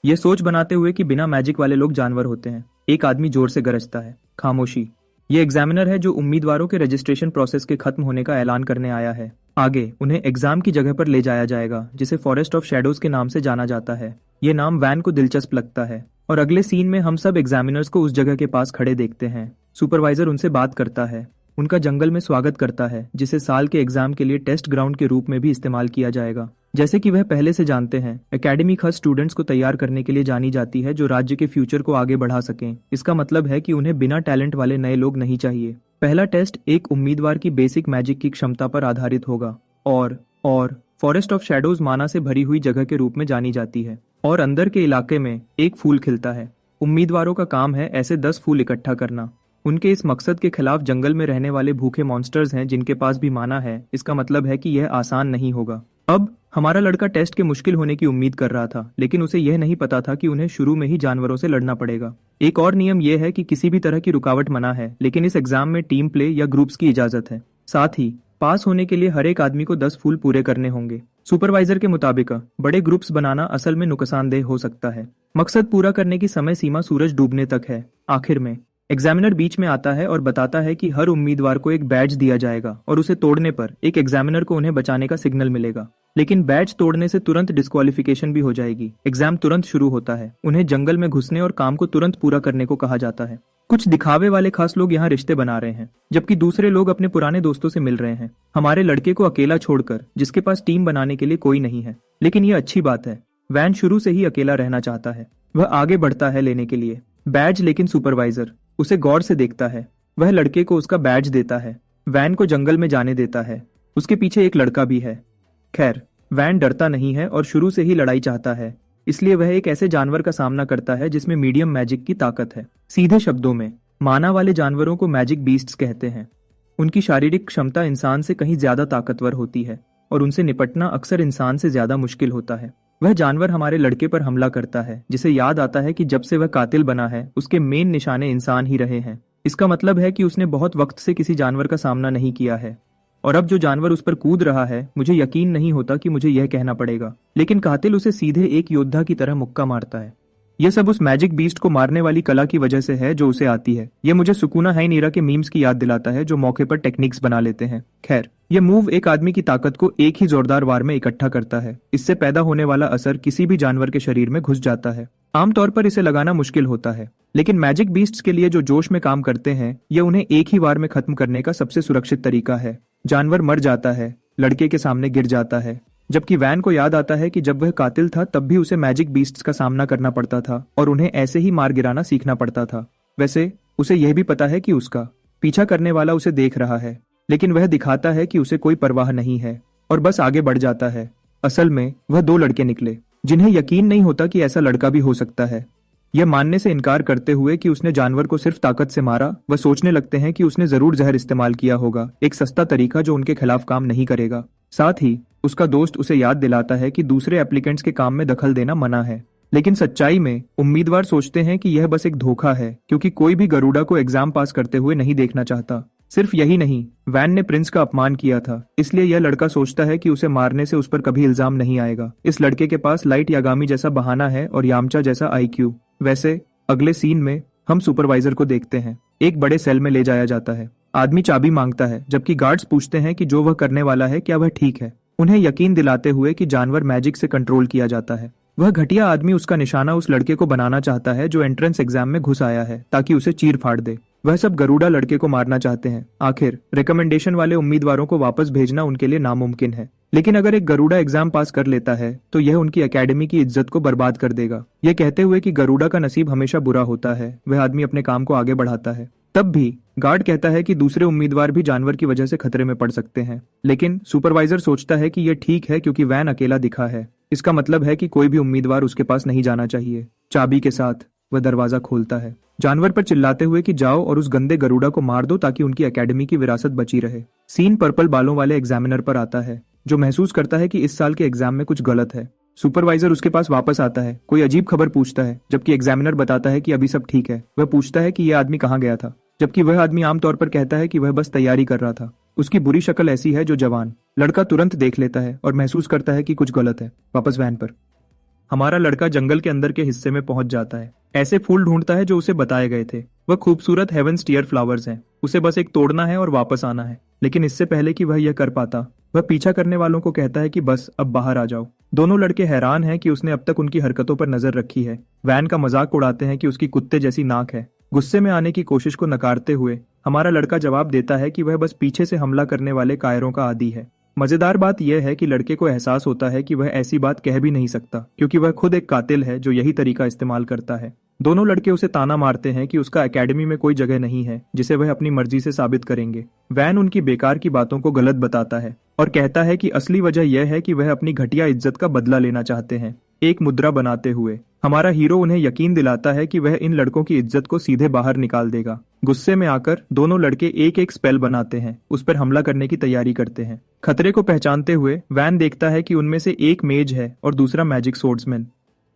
ये सोच बनाते हुए कि बिना मैजिक वाले लोग जानवर होते हैं। एक आदमी जोर से गरजता है, खामोशी। ये एग्जामिनर है जो उम्मीदवारों के रजिस्ट्रेशन प्रोसेस के खत्म होने का ऐलान करने आया है। आगे उन्हें एग्जाम की जगह पर ले जाया जाएगा, जिसे फॉरेस्ट ऑफ शैडोज के नाम से जाना जाता है। ये नाम वैन को दिलचस्प लगता है, और अगले सीन में हम सब एग्जामिनर्स को उस जगह के पास खड़े देखते हैं। सुपरवाइजर उनसे बात करता है, उनका जंगल में स्वागत करता है, जिसे साल के एग्जाम के लिए टेस्ट ग्राउंड के रूप में भी इस्तेमाल किया जाएगा। जैसे कि वह पहले से जानते हैं, एकेडमी खास स्टूडेंट्स को तैयार करने के लिए जानी जाती है जो राज्य के फ्यूचर को आगे बढ़ा सकें। इसका मतलब है कि उन्हें बिना टैलेंट वाले नए लोग नहीं चाहिए। पहला टेस्ट एक उम्मीदवार की बेसिक मैजिक की क्षमता पर आधारित होगा, और फॉरेस्ट ऑफ शैडोज माना से भरी हुई जगह के रूप में जानी जाती है, और अंदर के इलाके में एक फूल खिलता है। उम्मीदवारों का काम है ऐसे 10 फूल इकट्ठा करना। उनके इस मकसद के खिलाफ जंगल में रहने वाले भूखे मॉन्स्टर्स हैं जिनके पास भी माना है। इसका मतलब है कि यह आसान नहीं होगा। अब हमारा लड़का टेस्ट के मुश्किल होने की उम्मीद कर रहा था, लेकिन उसे यह नहीं पता था कि उन्हें शुरू में ही जानवरों से लड़ना पड़ेगा। एक और नियम यह है कि किसी भी तरह की रुकावट मना है, लेकिन इस एग्जाम में टीम प्ले या ग्रुप्स की इजाजत है। साथ ही पास होने के लिए हर एक आदमी को 10 फूल पूरे करने होंगे। सुपरवाइजर के मुताबिक बड़े ग्रुप्स बनाना असल में नुकसानदेह हो सकता है। मकसद पूरा करने की समय सीमा सूरज डूबने तक है। आखिर में एग्जामिनर बीच में आता है और बताता है कि हर उम्मीदवार को एक बैज दिया जाएगा, और उसे तोड़ने पर एक एग्जामिनर को उन्हें बचाने का सिग्नल मिलेगा। लेकिन बैज तोड़ने से तुरंत डिस्क्वालिफिकेशन भी हो जाएगी। एग्जाम तुरंत शुरू होता है। उन्हें जंगल में घुसने और काम को तुरंत पूरा करने को कहा जाता है। कुछ दिखावे वाले खास लोग यहाँ रिश्ते बना रहे हैं, जबकि दूसरे लोग अपने पुराने दोस्तों से मिल रहे हैं। हमारे लड़के को अकेला छोड़कर, जिसके पास टीम बनाने के लिए कोई नहीं है। लेकिन यह अच्छी बात है, वैन शुरू से ही अकेला रहना चाहता है। वह आगे बढ़ता है लेने के लिए बैज, लेकिन सुपरवाइजर उसे गौर से देखता है। वह लड़के को उसका बैज देता है, वैन को जंगल में जाने देता है। उसके पीछे एक लड़का भी है। खैर, वैन डरता नहीं है और शुरू से ही लड़ाई चाहता है, इसलिए वह एक ऐसे जानवर का सामना करता है जिसमें मीडियम मैजिक की ताकत है। सीधे शब्दों में, माना वाले जानवरों को मैजिक बीस्ट्स कहते हैं। उनकी शारीरिक क्षमता इंसान से कहीं ज्यादा ताकतवर होती है और उनसे निपटना अक्सर इंसान से ज्यादा मुश्किल होता है। वह जानवर हमारे लड़के पर हमला करता है, जिसे याद आता है कि जब से वह कातिल बना है उसके मेन निशाने इंसान ही रहे हैं। इसका मतलब है कि उसने बहुत वक्त से किसी जानवर का सामना नहीं किया है, और अब जो जानवर उस पर कूद रहा है, मुझे यकीन नहीं होता कि मुझे यह कहना पड़ेगा, लेकिन कातिल उसे सीधे एक योद्धा की तरह मुक्का मारता है। यह सब उस मैजिक बीस्ट को मारने वाली कला की वजह से है जो उसे आती है। यह मुझे सुकूना हाइनीरा के मीम्स की याद दिलाता है जो मौके पर टेक्निक्स बना लेते हैं। खैर, यह मूव एक आदमी की ताकत को एक ही जोरदार वार में इकट्ठा करता है। इससे पैदा होने वाला असर किसी भी जानवर के शरीर में घुस जाता है। आमतौर पर इसे लगाना मुश्किल होता है, लेकिन मैजिक बीस्ट्स के लिए जो जोश में काम करते हैं, यह उन्हें एक ही वार में खत्म करने का सबसे सुरक्षित तरीका है। जानवर मर जाता है, लड़के के सामने गिर जाता है, जबकि वैन को याद आता है कि जब वह कातिल था तब भी उसे मैजिक बीस्ट्स का सामना करना पड़ता था और उन्हें ऐसे ही मार गिराना सीखना पड़ता था। वैसे उसे यह भी पता है कि उसका पीछा करने वाला उसे देख रहा है, लेकिन वह दिखाता है कि उसे कोई परवाह नहीं है और बस आगे बढ़ जाता है। असल में वह दो लड़के निकले जिन्हें यकीन नहीं होता कि ऐसा लड़का भी हो सकता है। यह मानने से इनकार करते हुए कि उसने जानवर को सिर्फ ताकत से मारा, वह सोचने लगते हैं कि उसने जरूर जहर इस्तेमाल किया होगा, एक सस्ता तरीका जो उनके खिलाफ काम नहीं करेगा। साथ ही उसका दोस्त उसे याद दिलाता है कि दूसरे एप्लीकेंट्स के काम में दखल देना मना है। लेकिन सच्चाई में उम्मीदवार सोचते हैं कि यह बस एक धोखा है, क्योंकि कोई भी गरुड़ा को एग्जाम पास करते हुए नहीं देखना चाहता। सिर्फ यही नहीं, वैन ने प्रिंस का अपमान किया था, इसलिए यह लड़का सोचता है कि उसे मारने से उस पर कभी इल्जाम नहीं आएगा। इस लड़के के पास लाइट यागामी जैसा बहाना है और यामचा जैसा IQ। वैसे अगले सीन में हम सुपरवाइजर को देखते हैं। एक बड़े सेल में ले जाया जाता है। आदमी चाबी मांगता है, जबकि गार्ड्स पूछते हैं कि जो वह करने वाला है क्या वह ठीक है, उन्हें यकीन दिलाते हुए कि जानवर मैजिक से कंट्रोल किया जाता है। वह घटिया आदमी उसका निशाना उस लड़के को बनाना चाहता है जो एंट्रेंस एग्जाम में घुस आया है, ताकि उसे चीर फाड़ दे। वह सब गरुड़ा लड़के को मारना चाहते हैं। आखिर रिकमेंडेशन वाले उम्मीदवारों को वापस भेजना उनके लिए नामुमकिन है, लेकिन अगर एक गरुड़ा एग्जाम पास कर लेता है तो यह उनकी एकेडमी की इज्जत को बर्बाद कर देगा। यह कहते हुए कि गरुड़ा का नसीब हमेशा बुरा होता है, वह आदमी अपने काम को आगे बढ़ाता है। तब भी गार्ड कहता है कि दूसरे उम्मीदवार भी जानवर की वजह से खतरे में पड़ सकते हैं, लेकिन सुपरवाइजर सोचता है कि यह ठीक है क्योंकि वैन अकेला दिखा है। इसका मतलब है कि कोई भी उम्मीदवार उसके पास नहीं जाना चाहिए। चाबी के साथ वह दरवाजा खोलता है, जानवर पर चिल्लाते हुए कि जाओ और उस गंदे गरुड़ा को मार दो ताकि उनकी एकेडमी की विरासत बची रहे। सीन पर्पल बालों वाले एग्जामिनर पर आता है, जो महसूस करता है कि इस साल के एग्जाम में कुछ गलत है। सुपरवाइजर उसके पास वापस आता है, कोई अजीब खबर पूछता है, जबकि एग्जामिनर बताता है कि अभी सब ठीक है। वह पूछता है कि यह आदमी कहाँ गया था, जबकि वह आदमी आमतौर पर कहता है कि वह बस तैयारी कर रहा था। उसकी बुरी शक्ल ऐसी है जो जवान लड़का तुरंत देख लेता है और महसूस करता है कि कुछ गलत है। वापस वैन पर हमारा लड़का जंगल के अंदर के हिस्से में पहुंच जाता है। ऐसे फूल ढूंढता है जो उसे बताए गए थे। वह खूबसूरत हेवंस टीयर फ्लावर्स हैं। उसे बस एक तोड़ना है और वापस आना है, लेकिन इससे पहले कि वह यह कर पाता, वह पीछा करने वालों को कहता है कि बस अब बाहर आ जाओ। दोनों लड़के हैरान हैं कि उसने अब तक उनकी हरकतों पर नजर रखी है। वैन का मजाक उड़ाते हैं कि उसकी कुत्ते जैसी नाक है। गुस्से में आने की कोशिश को नकारते हुए हमारा लड़का जवाब देता है कि वह बस पीछे से हमला करने वाले कायरों का आदी है। मजेदार बात यह है कि लड़के को एहसास होता है कि वह ऐसी बात कह भी नहीं सकता, क्योंकि वह खुद एक कातिल है जो यही तरीका इस्तेमाल करता है। दोनों लड़के उसे ताना मारते हैं कि उसका एकेडमी में कोई जगह नहीं है जिसे वह अपनी मर्जी से साबित करेंगे। वैन उनकी बेकार की बातों को गलत बताता है और कहता है कि असली वजह यह है कि वह अपनी घटिया इज्जत का बदला लेना चाहते हैं। एक मुद्रा बनाते हुए हमारा हीरो उन्हें यकीन दिलाता है कि वह इन लड़कों की इज्जत को सीधे बाहर निकाल देगा। गुस्से में आकर दोनों लड़के एक एक स्पेल बनाते हैं, उस पर हमला करने की तैयारी करते हैं। खतरे को पहचानते हुए वैन देखता है कि उनमें से एक मेज है और दूसरा मैजिक सोर्ड्समैन।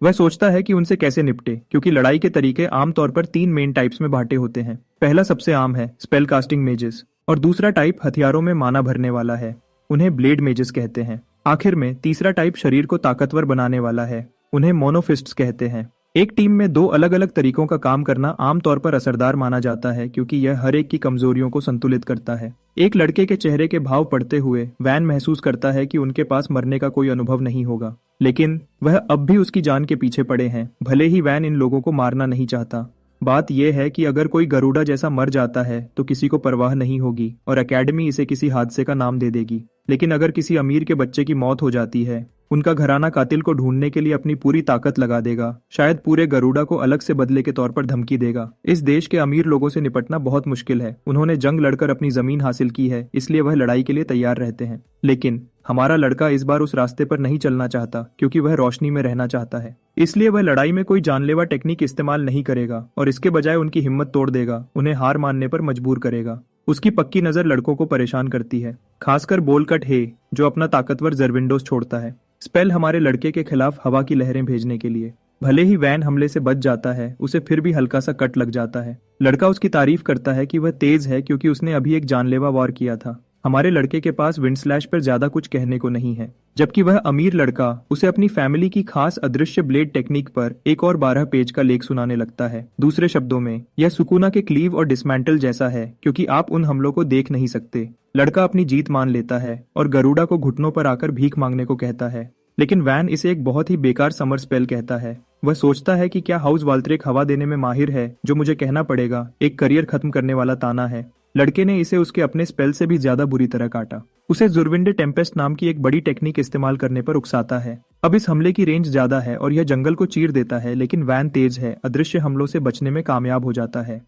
वह सोचता है कि उनसे कैसे निपटे, क्योंकि लड़ाई के तरीके आमतौर पर 3 मेन टाइप्स में बांटे होते हैं। पहला सबसे आम है स्पेल कास्टिंग मेजेस, और दूसरा टाइप हथियारों में माना भरने वाला है, उन्हें ब्लेड मेजेस कहते हैं। आखिर में तीसरा टाइप शरीर को ताकतवर बनाने वाला है, उन्हें मोनोफिस्ट्स कहते हैं। एक टीम में 2 अलग अलग तरीकों का काम करना आमतौर पर असरदार माना जाता है, क्योंकि यह हर एक की कमजोरियों को संतुलित करता है। एक लड़के के चेहरे के भाव पढ़ते हुए वैन महसूस करता है कि उनके पास मरने का कोई अनुभव नहीं होगा, लेकिन वह अब भी उसकी जान के पीछे पड़े हैं। भले ही वैन इन लोगों को मारना नहीं चाहता। बात यह है कि अगर कोई गरुड़ा जैसा मर जाता है तो किसी को परवाह नहीं होगी और एकेडमी इसे किसी हादसे का नाम दे देगी, लेकिन अगर किसी अमीर के बच्चे की मौत हो जाती है, उनका घराना कातिल को ढूंढने के लिए अपनी पूरी ताकत लगा देगा, शायद पूरे गरुड़ा को अलग से बदले के तौर पर धमकी देगा। इस देश के अमीर लोगों से निपटना बहुत मुश्किल है। उन्होंने जंग लड़कर अपनी जमीन हासिल की है, इसलिए वह लड़ाई के लिए तैयार रहते हैं। लेकिन हमारा लड़का इस बार उस रास्ते पर नहीं चलना चाहता, क्योंकि वह रोशनी में रहना चाहता है। इसलिए वह लड़ाई में कोई जानलेवा टेक्निक इस्तेमाल नहीं करेगा और इसके बजाय उनकी हिम्मत तोड़ देगा, उन्हें हार मानने पर मजबूर करेगा। उसकी पक्की नजर लड़कों को परेशान करती है, खासकर बोलकट हे, जो अपना ताकतवर जरविंडोस छोड़ता है, स्पेल हमारे लड़के के खिलाफ हवा की लहरें भेजने के लिए। भले ही वैन हमले से बच जाता है, उसे फिर भी हल्का सा कट लग जाता है। लड़का उसकी तारीफ करता है कि वह तेज है क्योंकि उसने अभी एक जानलेवा वार किया था। हमारे लड़के के पास विंड स्लैश पर ज्यादा कुछ कहने को नहीं है, जबकि वह अमीर लड़का उसे अपनी फैमिली की खास अदृश्य ब्लेड टेक्निक पर एक और 12 पेज का लेख सुनाने लगता है। दूसरे शब्दों में, यह सुकुना के क्लीव और डिसमेंटल जैसा है, क्योंकि आप उन हमलों को देख नहीं सकते। लड़का अपनी जीत मान लेता है और गरुड़ा को घुटनों पर आकर भीख मांगने को कहता है, लेकिन वैन इसे एक बहुत ही बेकार समर स्पेल कहता है। वह सोचता है कि क्या हाउस वाल्ट्रेक हवा देने में माहिर है, जो मुझे कहना पड़ेगा एक करियर खत्म करने वाला ताना है। लड़के ने इसे उसके अपने स्पेल से भी ज्यादा बुरी तरह काटा। उसे जुरविंडे टेम्पेस्ट नाम की एक बड़ी टेक्निक इस्तेमाल करने पर उकसाता है। अब इस हमले की रेंज ज्यादा है और यह जंगल को चीर देता है, लेकिन वैन तेज है, अदृश्य हमलों से बचने में कामयाब हो जाता है।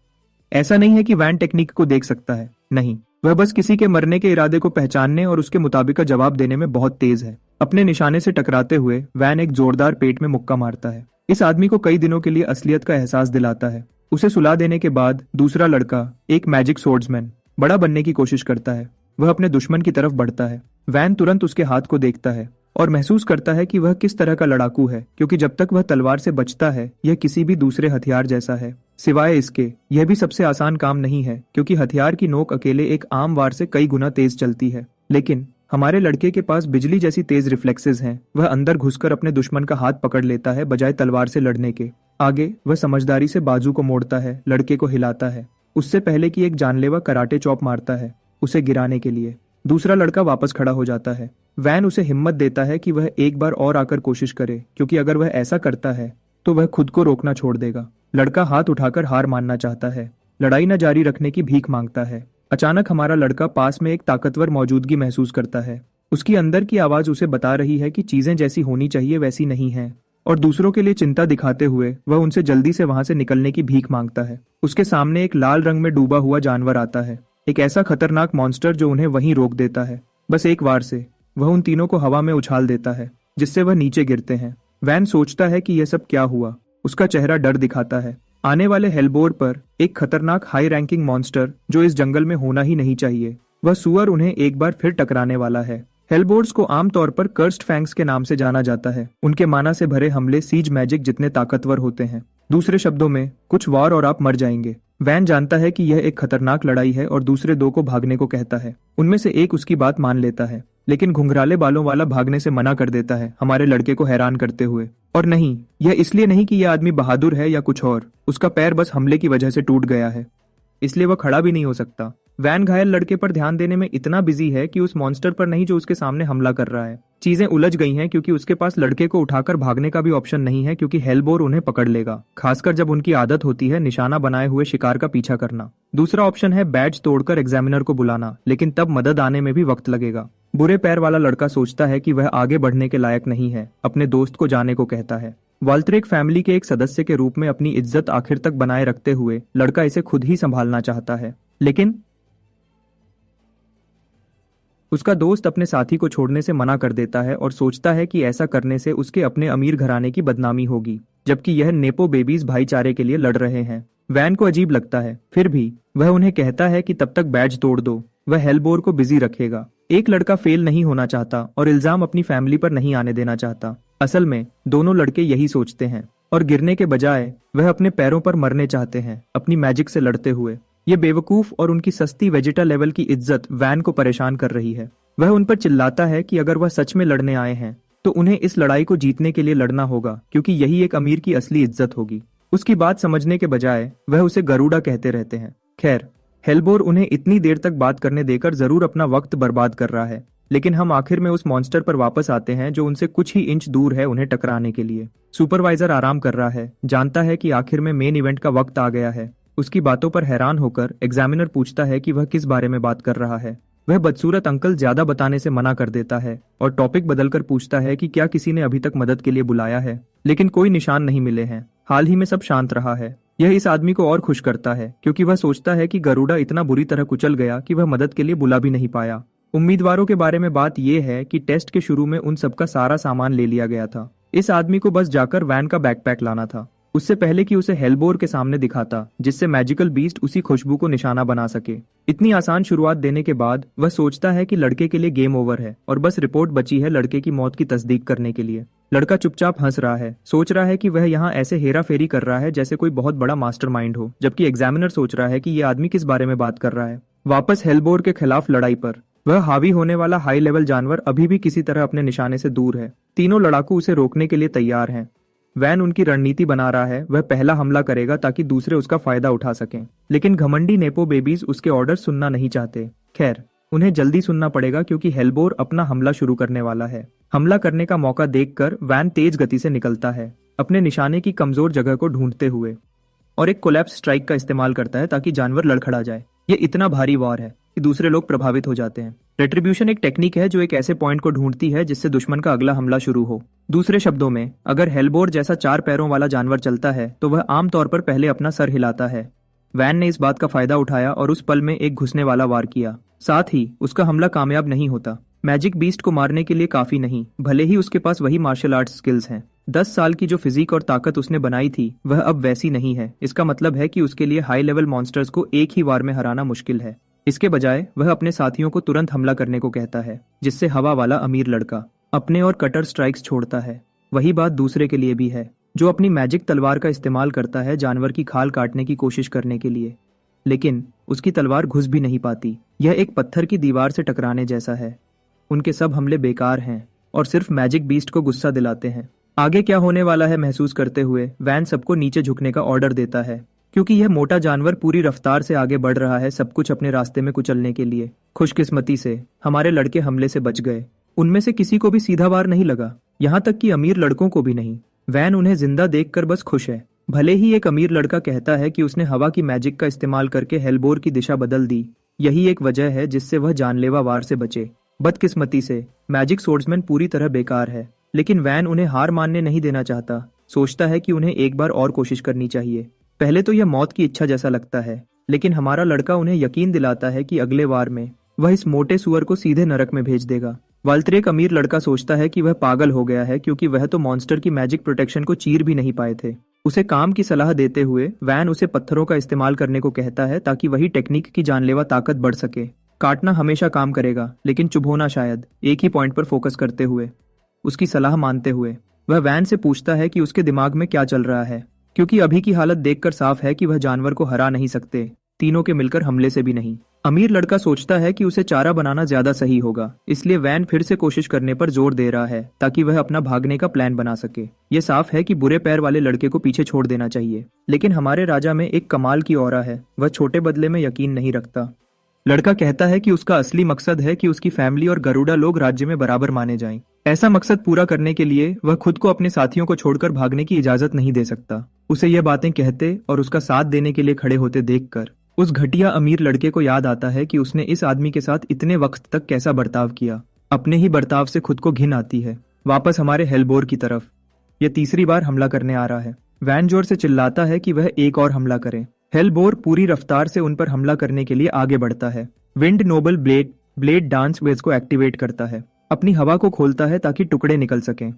ऐसा नहीं है कि वैन टेक्निक को देख सकता है, नहीं, वह बस किसी के मरने के इरादे को पहचानने और उसके मुताबिक का जवाब देने में बहुत तेज है। अपने निशाने से टकराते हुए वैन एक जोरदार पेट में मुक्का मारता है। इस आदमी को कई दिनों के लिए असलियत का एहसास दिलाता है। उसे सुला देने के बाद दूसरा लड़का, एक मैजिक सोर्ड्समैन, बड़ा बनने की कोशिश करता है। वह अपने दुश्मन की तरफ बढ़ता है। वैन तुरंत उसके हाथ को देखता है और महसूस करता है कि वह किस तरह का लड़ाकू है, क्योंकि जब तक वह तलवार से बचता है, यह किसी भी दूसरे हथियार जैसा है। सिवाय इसके, यह भी सबसे आसान काम नहीं है, क्योंकि हथियार की नोक अकेले एक आम वार से कई गुना तेज चलती है। लेकिन हमारे लड़के के पास बिजली जैसी तेज रिफ्लेक्सेस हैं। वह अंदर घुसकर अपने दुश्मन का हाथ पकड़ लेता है, बजाय तलवार से लड़ने के। आगे वह समझदारी से बाजू को मोड़ता है, लड़के को हिलाता है, उससे पहले कि एक जानलेवा कराटे चॉप मारता है, उसे गिराने के लिए। दूसरा लड़का वापस खड़ा हो जाता है। वैन उसे हिम्मत देता है कि वह एक बार और आकर कोशिश करे, क्योंकि अगर वह ऐसा करता है तो वह खुद को रोकना छोड़ देगा। लड़का हाथ उठाकर हार मानना चाहता है, लड़ाई न जारी रखने की भीख मांगता है। अचानक हमारा लड़का पास में एक ताकतवर मौजूदगी महसूस करता है। उसकी अंदर की आवाज उसे बता रही है कि चीजें जैसी होनी चाहिए वैसी नहीं है, और दूसरों के लिए चिंता दिखाते हुए वह उनसे जल्दी से वहां से निकलने की भीख मांगता है। उसके सामने एक लाल रंग में डूबा हुआ जानवर आता है, एक ऐसा खतरनाक मॉन्स्टर जो उन्हें वहीं रोक देता है। बस एक वार से वह उन तीनों को हवा में उछाल देता है, जिससे वह नीचे गिरते हैं। वैन सोचता है कि यह सब क्या हुआ। उसका चेहरा डर दिखाता है। आने वाले हेलबोर पर एक खतरनाक हाई रैंकिंग मॉन्स्टर जो इस जंगल में होना ही नहीं चाहिए, वह सुअर उन्हें एक बार फिर टकराने वाला है। हेलबोर्ड्स को आमतौर पर कर्स्ड फैंग्स के नाम से जाना जाता है। उनके माना से भरे हमले सीज मैजिक जितने ताकतवर होते हैं। दूसरे शब्दों में, कुछ वार और आप मर जाएंगे। वैन जानता है कि यह एक खतरनाक लड़ाई है और दूसरे दो को भागने को कहता है। उनमें से एक उसकी बात मान लेता है, लेकिन घुंघराले बालों वाला भागने से मना कर देता है, हमारे लड़के को हैरान करते हुए। और नहीं, यह इसलिए नहीं कि यह आदमी बहादुर है या कुछ और, उसका पैर बस हमले की वजह से टूट गया है, इसलिए वह खड़ा भी नहीं हो सकता। वैन घायल लड़के पर ध्यान देने में इतना बिजी है कि उस मॉन्स्टर पर नहीं जो उसके सामने हमला कर रहा है। चीजें उलझ गई हैं क्योंकि उसके पास लड़के को उठाकर भागने का भी ऑप्शन नहीं है, क्योंकि हेलबोर उन्हें पकड़ लेगा, खासकर जब उनकी आदत होती है निशाना बनाए हुए शिकार का पीछा करना। दूसरा ऑप्शन है बैज तोड़कर एग्जामिनर को बुलाना, लेकिन तब मदद आने में भी वक्त लगेगा। बुरे पैर वाला लड़का सोचता है कि वह आगे बढ़ने के लायक नहीं है, अपने दोस्त को जाने को कहता है। वाल्ट्रेक फैमिली के एक सदस्य के रूप में अपनी इज्जत आखिर तक बनाए रखते हुए लड़का इसे खुद ही संभालना चाहता है, लेकिन उसका दोस्त अपने साथी को छोड़ने से मना कर देता है और सोचता है कि ऐसा करने से उसके अपने अमीर घराने की बदनामी होगी, जबकि यह नेपो बेबीज भाईचारे के लिए लड़ रहे हैं। वैन को अजीब लगता है, फिर भी वह उन्हें कहता है कि तब तक बैज तोड़ दो, वह हेलबोर को बिजी रखेगा। एक लड़का फेल नहीं होना चाहता और इल्जाम अपनी फैमिली पर नहीं आने देना चाहता। असल में दोनों लड़के यही सोचते हैं, और गिरने के बजाय वह अपने पैरों पर मरने चाहते हैं, अपनी मैजिक से लड़ते हुए। ये बेवकूफ और उनकी सस्ती वेजिटा लेवल की इज्जत वैन को परेशान कर रही है। वह उन पर चिल्लाता है कि अगर वह सच में लड़ने आए हैं तो उन्हें इस लड़ाई को जीतने के लिए लड़ना होगा, क्योंकि यही एक अमीर की असली इज्जत होगी। उसकी बात समझने के बजाय वह उसे गरुड़ा कहते रहते हैं। खैर, हेलबोर उन्हें इतनी देर तक बात करने देकर जरूर अपना वक्त बर्बाद कर रहा है, लेकिन हम आखिर में उस मॉन्स्टर पर वापस आते हैं जो उनसे कुछ ही इंच दूर है उन्हें टकराने के लिए। सुपरवाइजर आराम कर रहा है, जानता है कि आखिर में मेन इवेंट का वक्त आ गया है। उसकी बातों पर हैरान होकर एग्जामिनर पूछता है कि वह किस बारे में बात कर रहा है। वह बदसूरत अंकल ज्यादा बताने से मना कर देता है और टॉपिक बदलकर पूछता है कि क्या किसी ने अभी तक मदद के लिए बुलाया है, लेकिन कोई निशान नहीं मिले हैं। हाल ही में सब शांत रहा है। यह इस आदमी को और खुश करता है क्योंकि वह सोचता है कि गरुड़ा इतना बुरी तरह कुचल गया कि वह मदद के लिए बुला भी नहीं पाया। उम्मीदवारों के बारे में बात यह है कि टेस्ट के शुरू में उन सबका सारा सामान ले लिया गया था। इस आदमी को बस जाकर वैन का बैकपैक लाना था, उससे पहले कि उसे हेलबोर के सामने दिखाता, जिससे मैजिकल बीस्ट उसी खुशबू को निशाना बना सके। इतनी आसान शुरुआत देने के बाद वह सोचता है कि लड़के के लिए गेम ओवर है और बस रिपोर्ट बची है लड़के की मौत की तस्दीक करने के लिए। लड़का चुपचाप हंस रहा है, सोच रहा है कि वह यहाँ ऐसे हेरा फेरी कर रहा है जैसे कोई बहुत बड़ा मास्टरमाइंड हो, जबकि एग्जामिनर सोच रहा है कि ये आदमी किस बारे में बात कर रहा है। वापस हेलबोर के खिलाफ लड़ाई पर वह हावी होने वाला हाई लेवल जानवर अभी भी किसी तरह अपने निशाने से दूर है। तीनों लड़ाकू उसे रोकने के लिए तैयार हैं। वैन उनकी रणनीति बना रहा है, वह पहला हमला करेगा ताकि दूसरे उसका फायदा उठा सकें। लेकिन घमंडी नेपो बेबीज उसके ऑर्डर सुनना नहीं चाहते। खैर, उन्हें जल्दी सुनना पड़ेगा क्योंकि हेलबोर अपना हमला शुरू करने वाला है। हमला करने का मौका देखकर वैन तेज गति से निकलता है, अपने निशाने की कमजोर जगह को ढूंढते हुए, और एक कोलैप्स स्ट्राइक का इस्तेमाल करता है ताकि जानवर लड़खड़ा जाए। ये इतना भारी वार है कि दूसरे लोग प्रभावित हो जाते हैं। रेट्रीब्यूशन एक टेक्निक है जो एक ऐसे पॉइंट को ढूंढती है जिससे दुश्मन का अगला हमला शुरू हो। दूसरे शब्दों में, अगर हेलबोर जैसा 4 पैरों वाला जानवर चलता है तो वह आमतौर पर पहले अपना सर हिलाता है। वैन ने इस बात का फायदा उठाया और उस पल में एक घुसने वाला वार किया। साथ ही उसका हमला कामयाब नहीं होता। मैजिक बीस्ट को मारने के लिए काफी नहीं, भले ही उसके पास वही मार्शल आर्ट्स स्किल्स हैं। 10 साल की जो फिजिक और ताकत उसने बनाई थी वह अब वैसी नहीं है। इसका मतलब है कि उसके लिए हाई लेवल मॉन्स्टर्स को एक ही वार में हराना मुश्किल है। इसके बजाय वह अपने साथियों को तुरंत हमला करने को कहता है, जिससे हवा वाला अमीर लड़का अपने और कटर स्ट्राइक्स छोड़ता है। वही बात दूसरे के लिए भी है, जो अपनी मैजिक तलवार का इस्तेमाल करता है जानवर की खाल काटने की कोशिश करने के लिए, लेकिन उसकी तलवार घुस भी नहीं पाती। यह एक पत्थर की दीवार से टकराने जैसा है। उनके सब हमले बेकार हैं और सिर्फ मैजिक बीस्ट को गुस्सा दिलाते हैं। आगे क्या होने वाला है महसूस करते हुए वैन सबको नीचे झुकने का ऑर्डर देता है, क्योंकि यह मोटा जानवर पूरी रफ्तार से आगे बढ़ रहा है, सब कुछ अपने रास्ते में कुचलने के लिए। खुशकिस्मती से हमारे लड़के हमले से बच गए। उनमें से किसी को भी सीधा वार नहीं लगा, यहाँ तक कि अमीर लड़कों को भी नहीं। वैन उन्हें जिंदा देखकर बस खुश है। भले ही एक अमीर लड़का कहता है कि उसने हवा की मैजिक का इस्तेमाल करके हेलबोर की दिशा बदल दी, यही एक वजह है जिससे वह जानलेवा वार से बचे। बदकिस्मती से मैजिक सोर्ड्समैन पूरी तरह बेकार है, लेकिन वैन उन्हें हार मानने नहीं देना चाहता। सोचता है कि उन्हें एक बार और कोशिश करनी चाहिए। पहले तो यह मौत की इच्छा जैसा लगता है, लेकिन हमारा लड़का उन्हें यकीन दिलाता है कि अगले वार में वह इस मोटे सुअर को सीधे नरक में भेज देगा। वाल्टर एक अमीर लड़का सोचता है कि वह पागल हो गया है क्योंकि वह तो मॉन्स्टर की मैजिक प्रोटेक्शन को चीर भी नहीं पाए थे। उसे काम की सलाह देते हुए वैन उसे पत्थरों का इस्तेमाल करने को कहता है ताकि वही टेक्निक की जानलेवा ताकत बढ़ सके। काटना हमेशा काम करेगा, लेकिन चुभोना शायद। एक ही पॉइंट पर फोकस करते हुए, उसकी सलाह मानते हुए, वह वैन से पूछता है कि उसके दिमाग में क्या चल रहा है, क्योंकि अभी की हालत देखकर साफ है कि वह जानवर को हरा नहीं सकते, तीनों के मिलकर हमले से भी नहीं। अमीर लड़का सोचता है कि उसे चारा बनाना ज्यादा सही होगा, इसलिए वैन फिर से कोशिश करने पर जोर दे रहा है ताकि वह अपना भागने का प्लान बना सके। ये साफ है कि बुरे पैर वाले लड़के को पीछे छोड़ देना चाहिए, लेकिन हमारे राजा में एक कमाल की औरा है, वह छोटे बदले में यकीन नहीं रखता। लड़का कहता है कि उसका असली मकसद है कि उसकी फैमिली और गरुड़ा लोग राज्य में बराबर माने जाएं। ऐसा मकसद पूरा करने के लिए वह खुद को अपने साथियों को छोड़कर भागने की इजाजत नहीं दे सकता। उसे यह बातें कहते और उसका साथ देने के लिए खड़े होते देखकर उस घटिया अमीर लड़के को याद आता है कि उसने इस आदमी के साथ इतने वक्त तक कैसा बर्ताव किया। अपने ही बर्ताव से खुद को घिन आती है। वापस हमारे हेलबोर की तरफ यह तीसरी बार हमला करने आ रहा है। वैन जोर से चिल्लाता है कि वह एक और हमला करे। हेलबोर पूरी रफ्तार से उन पर हमला करने के लिए आगे बढ़ता है। विंड नोबल ब्लेड डांस वेज को एक्टिवेट करता है, अपनी हवा को खोलता है ताकि टुकड़े निकल सकें।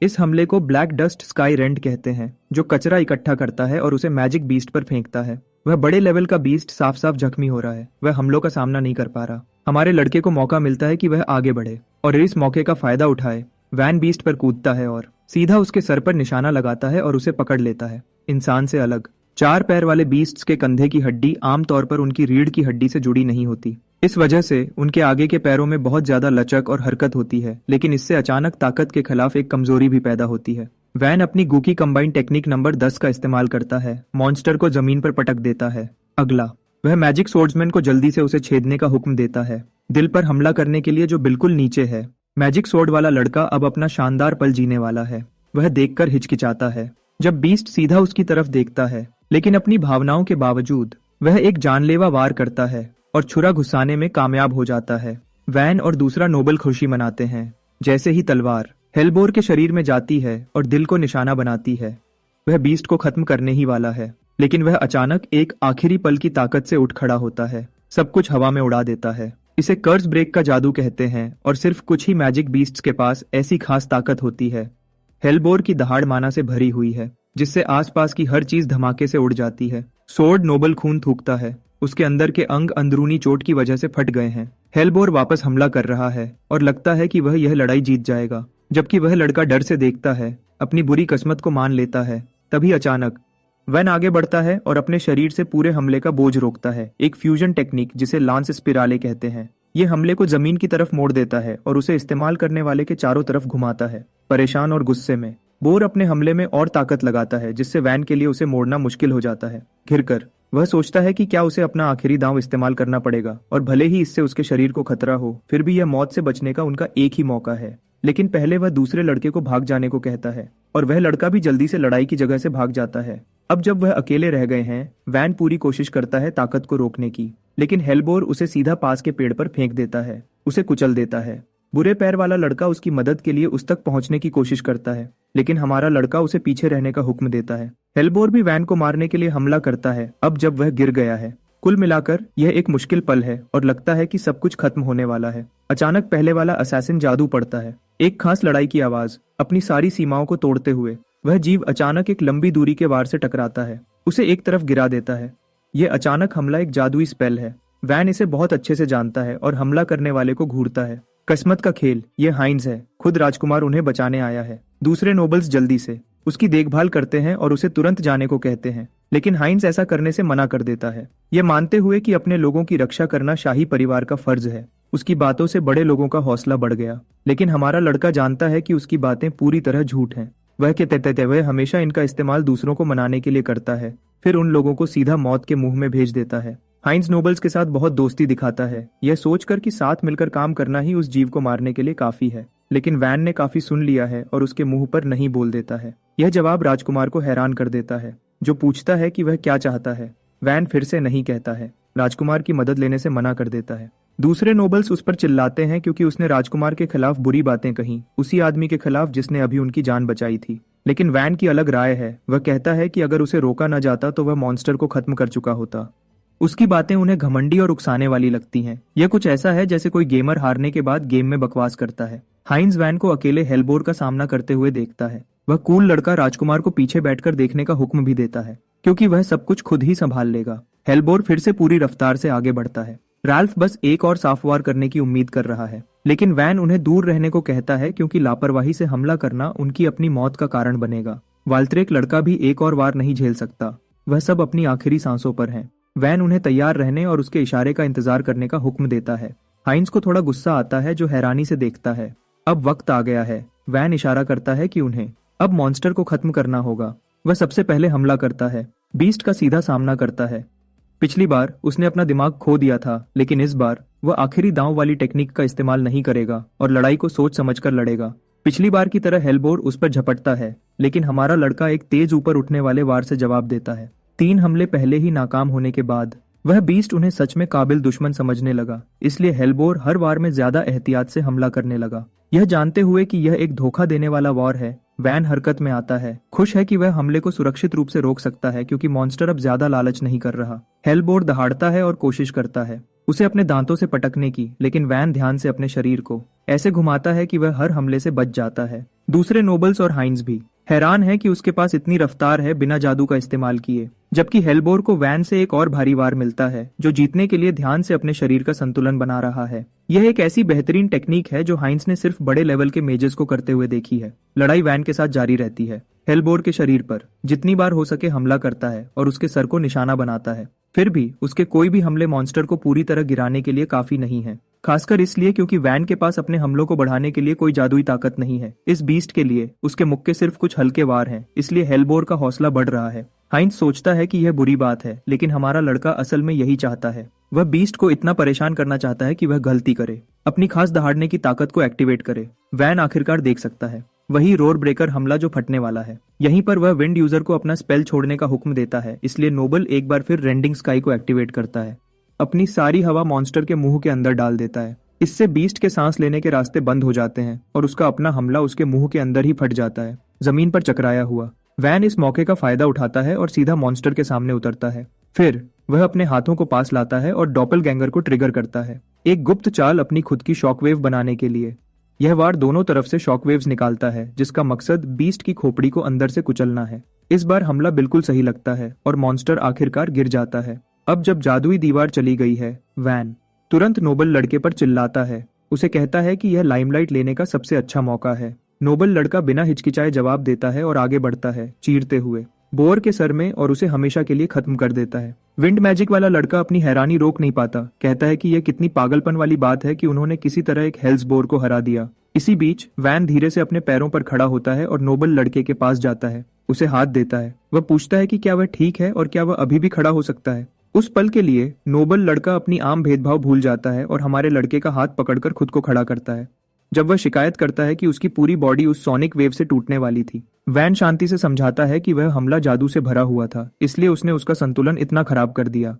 इस हमले को ब्लैक डस्ट स्काई रेंट कहते हैं, जो कचरा इकट्ठा करता है और उसे मैजिक बीस्ट पर फेंकता है। वह बड़े लेवल का बीस्ट साफ साफ जख्मी हो रहा है, वह हमलों का सामना नहीं कर पा रहा। हमारे लड़के को मौका मिलता है कि वह आगे बढ़े और इस मौके का फायदा उठाए। वैन बीस्ट पर कूदता है और सीधा उसके सर पर निशाना लगाता है और उसे पकड़ लेता है। इंसान से अलग 4 पैर वाले बीस्ट्स के कंधे की हड्डी आमतौर पर उनकी रीढ़ की हड्डी से जुड़ी नहीं होती। इस वजह से उनके आगे के पैरों में बहुत ज्यादा लचक और हरकत होती है, लेकिन इससे अचानक ताकत के खिलाफ एक कमजोरी भी पैदा होती है। वैन अपनी गूकी कंबाइन टेक्निक नंबर 10 का इस्तेमाल करता है, मॉन्स्टर को जमीन पर पटक देता है। अगला, वह मैजिक सोर्ड्समैन को जल्दी से उसे छेदने का हुक्म देता है, दिल पर हमला करने के लिए जो बिल्कुल नीचे है। मैजिक सोर्ड वाला लड़का अब अपना शानदार पल जीने वाला है। वह देखकर हिचकिचाता है जब बीस्ट सीधा उसकी तरफ देखता है, लेकिन अपनी भावनाओं के बावजूद वह एक जानलेवा वार करता है। और छुरा घुसाने में कामयाब हो जाता है। वैन और दूसरा नोबल खुशी मनाते हैं। जैसे ही तलवार हेलबोर के शरीर में जाती है और दिल को निशाना बनाती है, वह बीस्ट को खत्म करने ही वाला है, लेकिन वह अचानक एक आखिरी पल की ताकत से उठ खड़ा होता है, सब कुछ हवा में उड़ा देता है। इसे कर्स ब्रेक का जादू कहते हैं और सिर्फ कुछ ही मैजिक बीस्ट्स के पास ऐसी खास ताकत होती है। हेलबोर की दहाड़ माना से भरी हुई है, जिससे आसपास की हर चीज धमाके से उड़ जाती है। सोर्ड नोबल खून थूकता है, उसके अंदर के अंग अंदरूनी चोट की वजह से फट गए हैं। हेलबोर वापस हमला कर रहा है और लगता है कि वह यह लड़ाई जीत जाएगा, जबकि वह लड़का डर से देखता है, अपनी बुरी किस्मत को मान लेता है। तभी अचानक वैन आगे बढ़ता है और अपने शरीर से पूरे हमले का बोझ रोकता है, एक फ्यूजन टेक्निक जिसे लांस स्पिराले कहते हैं। ये हमले को जमीन की तरफ मोड़ देता है और उसे इस्तेमाल करने वाले के चारों तरफ घुमाता है। परेशान और गुस्से में बोर अपने हमले में और ताकत लगाता है, जिससे वैन के लिए उसे मोड़ना मुश्किल हो जाता है। घिरकर वह सोचता है कि क्या उसे अपना आखिरी दांव इस्तेमाल करना पड़ेगा, और भले ही इससे उसके शरीर को खतरा हो, फिर भी यह मौत से बचने का उनका एक ही मौका है। लेकिन पहले वह दूसरे लड़के को भाग जाने को कहता है और वह लड़का भी जल्दी से लड़ाई की जगह से भाग जाता है। अब जब वह अकेले रह गए हैं, वैन पूरी कोशिश करता है ताकत को रोकने की, लेकिन हेलबोर उसे सीधा पास के पेड़ पर फेंक देता है, उसे कुचल देता है। बुरे पैर वाला लड़का उसकी मदद के लिए उस तक पहुंचने की कोशिश करता है, लेकिन हमारा लड़का उसे पीछे रहने का हुक्म देता है। हेलबोर भी वैन को मारने के लिए हमला करता है, अब जब वह गिर गया है। कुल मिलाकर यह एक मुश्किल पल है और लगता है कि सब कुछ खत्म होने वाला है। अचानक पहले वाला असैसिन जादू पड़ता है, एक खास लड़ाई की आवाज। अपनी सारी सीमाओं को तोड़ते हुए वह जीव अचानक एक लंबी दूरी के वार से टकराता है, उसे एक तरफ गिरा देता है। यह अचानक हमला एक जादुई स्पेल है। वैन इसे बहुत अच्छे से जानता है और हमला करने वाले को घूरता है। किस्मत का खेल, ये हाइंस है, खुद राजकुमार उन्हें बचाने आया है। दूसरे नोबल्स जल्दी से उसकी देखभाल करते हैं और उसे तुरंत जाने को कहते हैं, लेकिन हाइंस ऐसा करने से मना कर देता है, ये मानते हुए कि अपने लोगों की रक्षा करना शाही परिवार का फर्ज है। उसकी बातों से बड़े लोगों का हौसला बढ़ गया, लेकिन हमारा लड़का जानता है कि उसकी बातें पूरी तरह झूठ हैं। वह कहते वह हमेशा इनका इस्तेमाल दूसरों को मनाने के लिए करता है, फिर उन लोगों को सीधा मौत के मुंह में भेज देता है। हाइंस नोबल्स के साथ बहुत दोस्ती दिखाता है, यह सोचकर कि साथ मिलकर काम करना ही उस जीव को मारने के लिए काफी है। लेकिन वैन ने काफी सुन लिया है और उसके मुंह पर नहीं बोल देता है। यह जवाब राजकुमार को हैरान कर देता है, जो पूछता है कि वह क्या चाहता है। वैन फिर से नहीं कहता है, राजकुमार की मदद लेने से मना कर देता है। दूसरे नोबल्स उस पर चिल्लाते हैं क्योंकि उसने राजकुमार के खिलाफ बुरी बातें कही, उसी आदमी के खिलाफ जिसने अभी उनकी जान बचाई थी। लेकिन वैन की अलग राय है, वह कहता है कि अगर उसे रोका न जाता तो वह मॉन्स्टर को खत्म कर चुका होता। उसकी बातें उन्हें घमंडी और उकसाने वाली लगती हैं। यह कुछ ऐसा है जैसे कोई गेमर हारने के बाद गेम में बकवास करता है। हाइंस वैन को अकेले हेलबोर का सामना करते हुए देखता है। वह कूल लड़का राजकुमार को पीछे बैठकर देखने का हुक्म भी देता है, क्योंकि वह सब कुछ खुद ही संभाल लेगा। हेलबोर फिर से पूरी रफ्तार से आगे बढ़ता है। राल्फ बस एक और साफ वार करने की उम्मीद कर रहा है, लेकिन वैन उन्हें दूर रहने को कहता है क्योंकि लापरवाही से हमला करना उनकी अपनी मौत का कारण बनेगा। वाल्ट्रेक लड़का भी एक और वार नहीं झेल सकता, वह सब अपनी आखिरी सांसों पर हैं। वैन उन्हें तैयार रहने और उसके इशारे का इंतजार करने का हुक्म देता है। हाइंस को थोड़ा गुस्सा आता है, जो हैरानी से देखता है। अब वक्त आ गया है। वैन इशारा करता है कि उन्हें अब मॉन्स्टर को खत्म करना होगा। वह सबसे पहले हमला करता है, बीस्ट का सीधा सामना करता है। पिछली बार उसने अपना दिमाग खो दिया था, लेकिन इस बार वह आखिरी दांव वाली टेक्निक का इस्तेमाल नहीं करेगा और लड़ाई को सोच समझकर लड़ेगा। पिछली बार की तरह हेलबोर उस पर झपटता है, लेकिन हमारा लड़का एक तेज ऊपर उठने वाले वार से जवाब देता है। 3 हमले पहले ही नाकाम होने के बाद वह बीस्ट उन्हें सच में काबिल दुश्मन समझने लगा, इसलिए हेलबोर हर वार में ज्यादा एहतियात से हमला करने लगा। यह जानते हुए कि यह एक धोखा देने वाला वार है, वैन हरकत में आता है। खुश है कि वह हमले को सुरक्षित रूप से रोक सकता है क्योंकि मॉन्स्टर अब ज्यादा लालच नहीं कर रहा। हेलबोर दहाड़ता है और कोशिश करता है उसे अपने दांतों से पटकने की, लेकिन वैन ध्यान से अपने शरीर को ऐसे घुमाता है कि वह हर हमले से बच जाता है। दूसरे नोबल्स और हाइंस भी हैरान है कि उसके पास इतनी रफ्तार है बिना जादू का इस्तेमाल किए, जबकि हेलबोर को वैन से एक और भारी वार मिलता है, जो जीतने के लिए ध्यान से अपने शरीर का संतुलन बना रहा है। यह एक ऐसी बेहतरीन टेक्निक है जो हाइंस ने सिर्फ बड़े लेवल के मेजेस को करते हुए देखी है। लड़ाई वैन के साथ जारी रहती है। हेलबोर के शरीर पर जितनी बार हो सके हमला करता है और उसके सर को निशाना बनाता है। फिर भी उसके कोई भी हमले मॉन्स्टर को पूरी तरह गिराने के लिए काफी नहीं है, खासकर इसलिए क्योंकि वैन के पास अपने हमलों को बढ़ाने के लिए कोई जादुई ताकत नहीं है। इस बीस्ट के लिए उसके मुक्के सिर्फ कुछ हल्के वार हैं, इसलिए हेलबोर का हौसला बढ़ रहा है। हाइंस सोचता है कि यह बुरी बात है, लेकिन हमारा लड़का असल में यही चाहता है। वह बीस्ट को इतना परेशान करना चाहता है कि वह गलती करे, अपनी खास दहाड़ने की ताकत को एक्टिवेट करे। वैन आखिरकार देख सकता है वही रोर ब्रेकर हमला जो फटने वाला है। यहीं पर वह विंड यूजर को अपना स्पेल छोड़ने का हुक्म देता है, इसलिए नोबल एक बार फिर रेंडिंग स्काई को एक्टिवेट करता है। अपनी सारी हवा मॉन्स्टर के मुंह के अंदर डाल देता है। इससे बीस्ट के सांस लेने के रास्ते बंद हो जाते हैं और उसका अपना हमला उसके मुंह के अंदर ही फट जाता है, जमीन पर चकराया हुआ। वैन इस मौके का फायदा उठाता है और सीधा मॉन्स्टर के सामने उतरता है। फिर वह अपने हाथों को पास लाता है और डॉपलगैंगर को ट्रिगर करता है, एक गुप्त चाल अपनी खुद की शॉकवेव बनाने के लिए। यह वार दोनों तरफ से शॉकवेव्स निकालता है, जिसका मकसद बीस्ट की खोपड़ी को अंदर से कुचलना है। इस बार हमला बिल्कुल सही लगता है और मॉन्स्टर आखिरकार गिर जाता है। अब जब जादुई दीवार चली गई है, वैन तुरंत नोबल लड़के पर चिल्लाता है। उसे कहता है कि यह लाइमलाइट लेने का सबसे अच्छा मौका है। नोबल लड़का बिना हिचकिचाए जवाब देता है और आगे बढ़ता है, चीरते हुए बोर के सर में, और उसे हमेशा के लिए खत्म कर देता है। विंड मैजिक वाला लड़का अपनी हैरानी रोक नहीं पाता, कहता है कि यह कितनी पागलपन वाली बात है कि उन्होंने किसी तरह एक हेल्स बोर को हरा दिया। इसी बीच वैन धीरे से अपने पैरों पर खड़ा होता है और नोबल लड़के के पास जाता है, उसे हाथ देता है। वह पूछता है कि क्या वह ठीक है और क्या वह अभी भी खड़ा हो सकता है। उस पल के लिए नोबल लड़का अपनी आम भेदभाव भूल जाता है और हमारे लड़के का हाथ पकड़कर खुद को खड़ा करता है। जब वह शिकायत करता है कि उसकी पूरी बॉडी उस सोनिक वेव से टूटने वाली थी, वैन शांति से समझाता है कि वह हमला जादू से भरा हुआ था, इसलिए उसने उसका संतुलन इतना खराब कर दिया।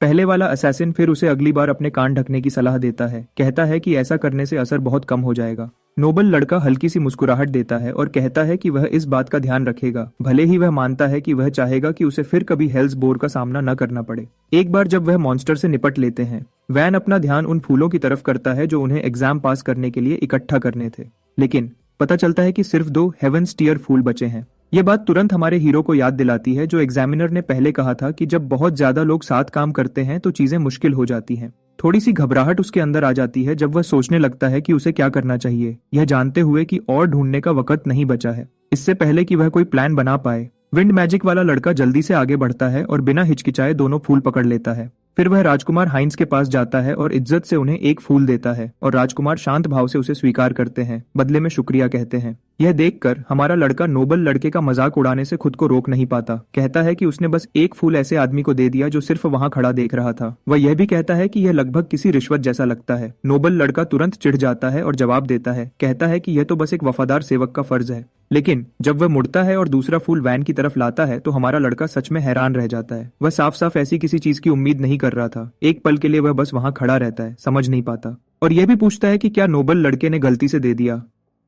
पहले वाला असैसिन फिर उसे अगली बार अपने कान ढकने की सलाह देता है, कहता है कि ऐसा करने से असर बहुत कम हो जाएगा। नोबल लड़का हल्की सी मुस्कुराहट देता है और कहता है कि वह इस बात का ध्यान रखेगा, भले ही वह मानता है कि वह चाहेगा कि उसे फिर कभी हेल्स बोर का सामना न करना पड़े। एक बार जब वह मॉन्स्टर से निपट लेते हैं, वैन अपना ध्यान उन फूलों की तरफ करता है जो उन्हें एग्जाम पास करने के लिए इकट्ठा करने थे, लेकिन पता चलता है कि सिर्फ 2 हेवंस टीयर फूल बचे हैं। यह बात तुरंत हमारे हीरो को याद दिलाती है जो एग्जामिनर ने पहले कहा था कि जब बहुत ज्यादा लोग साथ काम करते हैं तो चीजें मुश्किल हो जाती हैं। थोड़ी सी घबराहट उसके अंदर आ जाती है जब वह सोचने लगता है कि उसे क्या करना चाहिए, यह जानते हुए कि और ढूंढने का वक्त नहीं बचा है, इससे पहले कि वह कोई प्लान बना पाए। विंड मैजिक वाला लड़का जल्दी से आगे बढ़ता है और बिना हिचकिचाए दोनों फूल पकड़ लेता है। फिर वह राजकुमार हाइंस के पास जाता है और इज्जत से उन्हें एक फूल देता है और राजकुमार शांत भाव से उसे स्वीकार करते हैं, बदले में शुक्रिया कहते हैं। यह देखकर हमारा लड़का नोबल लड़के का मजाक उड़ाने से खुद को रोक नहीं पाता, कहता है कि उसने बस एक फूल ऐसे आदमी को दे दिया जो सिर्फ वहां खड़ा देख रहा था। वह यह भी कहता है कि यह लगभग किसी रिश्वत जैसा लगता है। नोबल लड़का तुरंत चिढ़ जाता है और जवाब देता है, कहता है कि यह तो बस एक वफादार सेवक का फर्ज है। लेकिन जब वह मुड़ता है और दूसरा फूल वैन की तरफ लाता है तो हमारा लड़का सच में हैरान रह जाता है। वह साफ साफ ऐसी किसी चीज की उम्मीद नहीं कर रहा था। एक पल के लिए वह बस वहां खड़ा रहता है, समझ नहीं पाता, और यह भी पूछता है कि क्या नोबल लड़के ने गलती से दे दिया।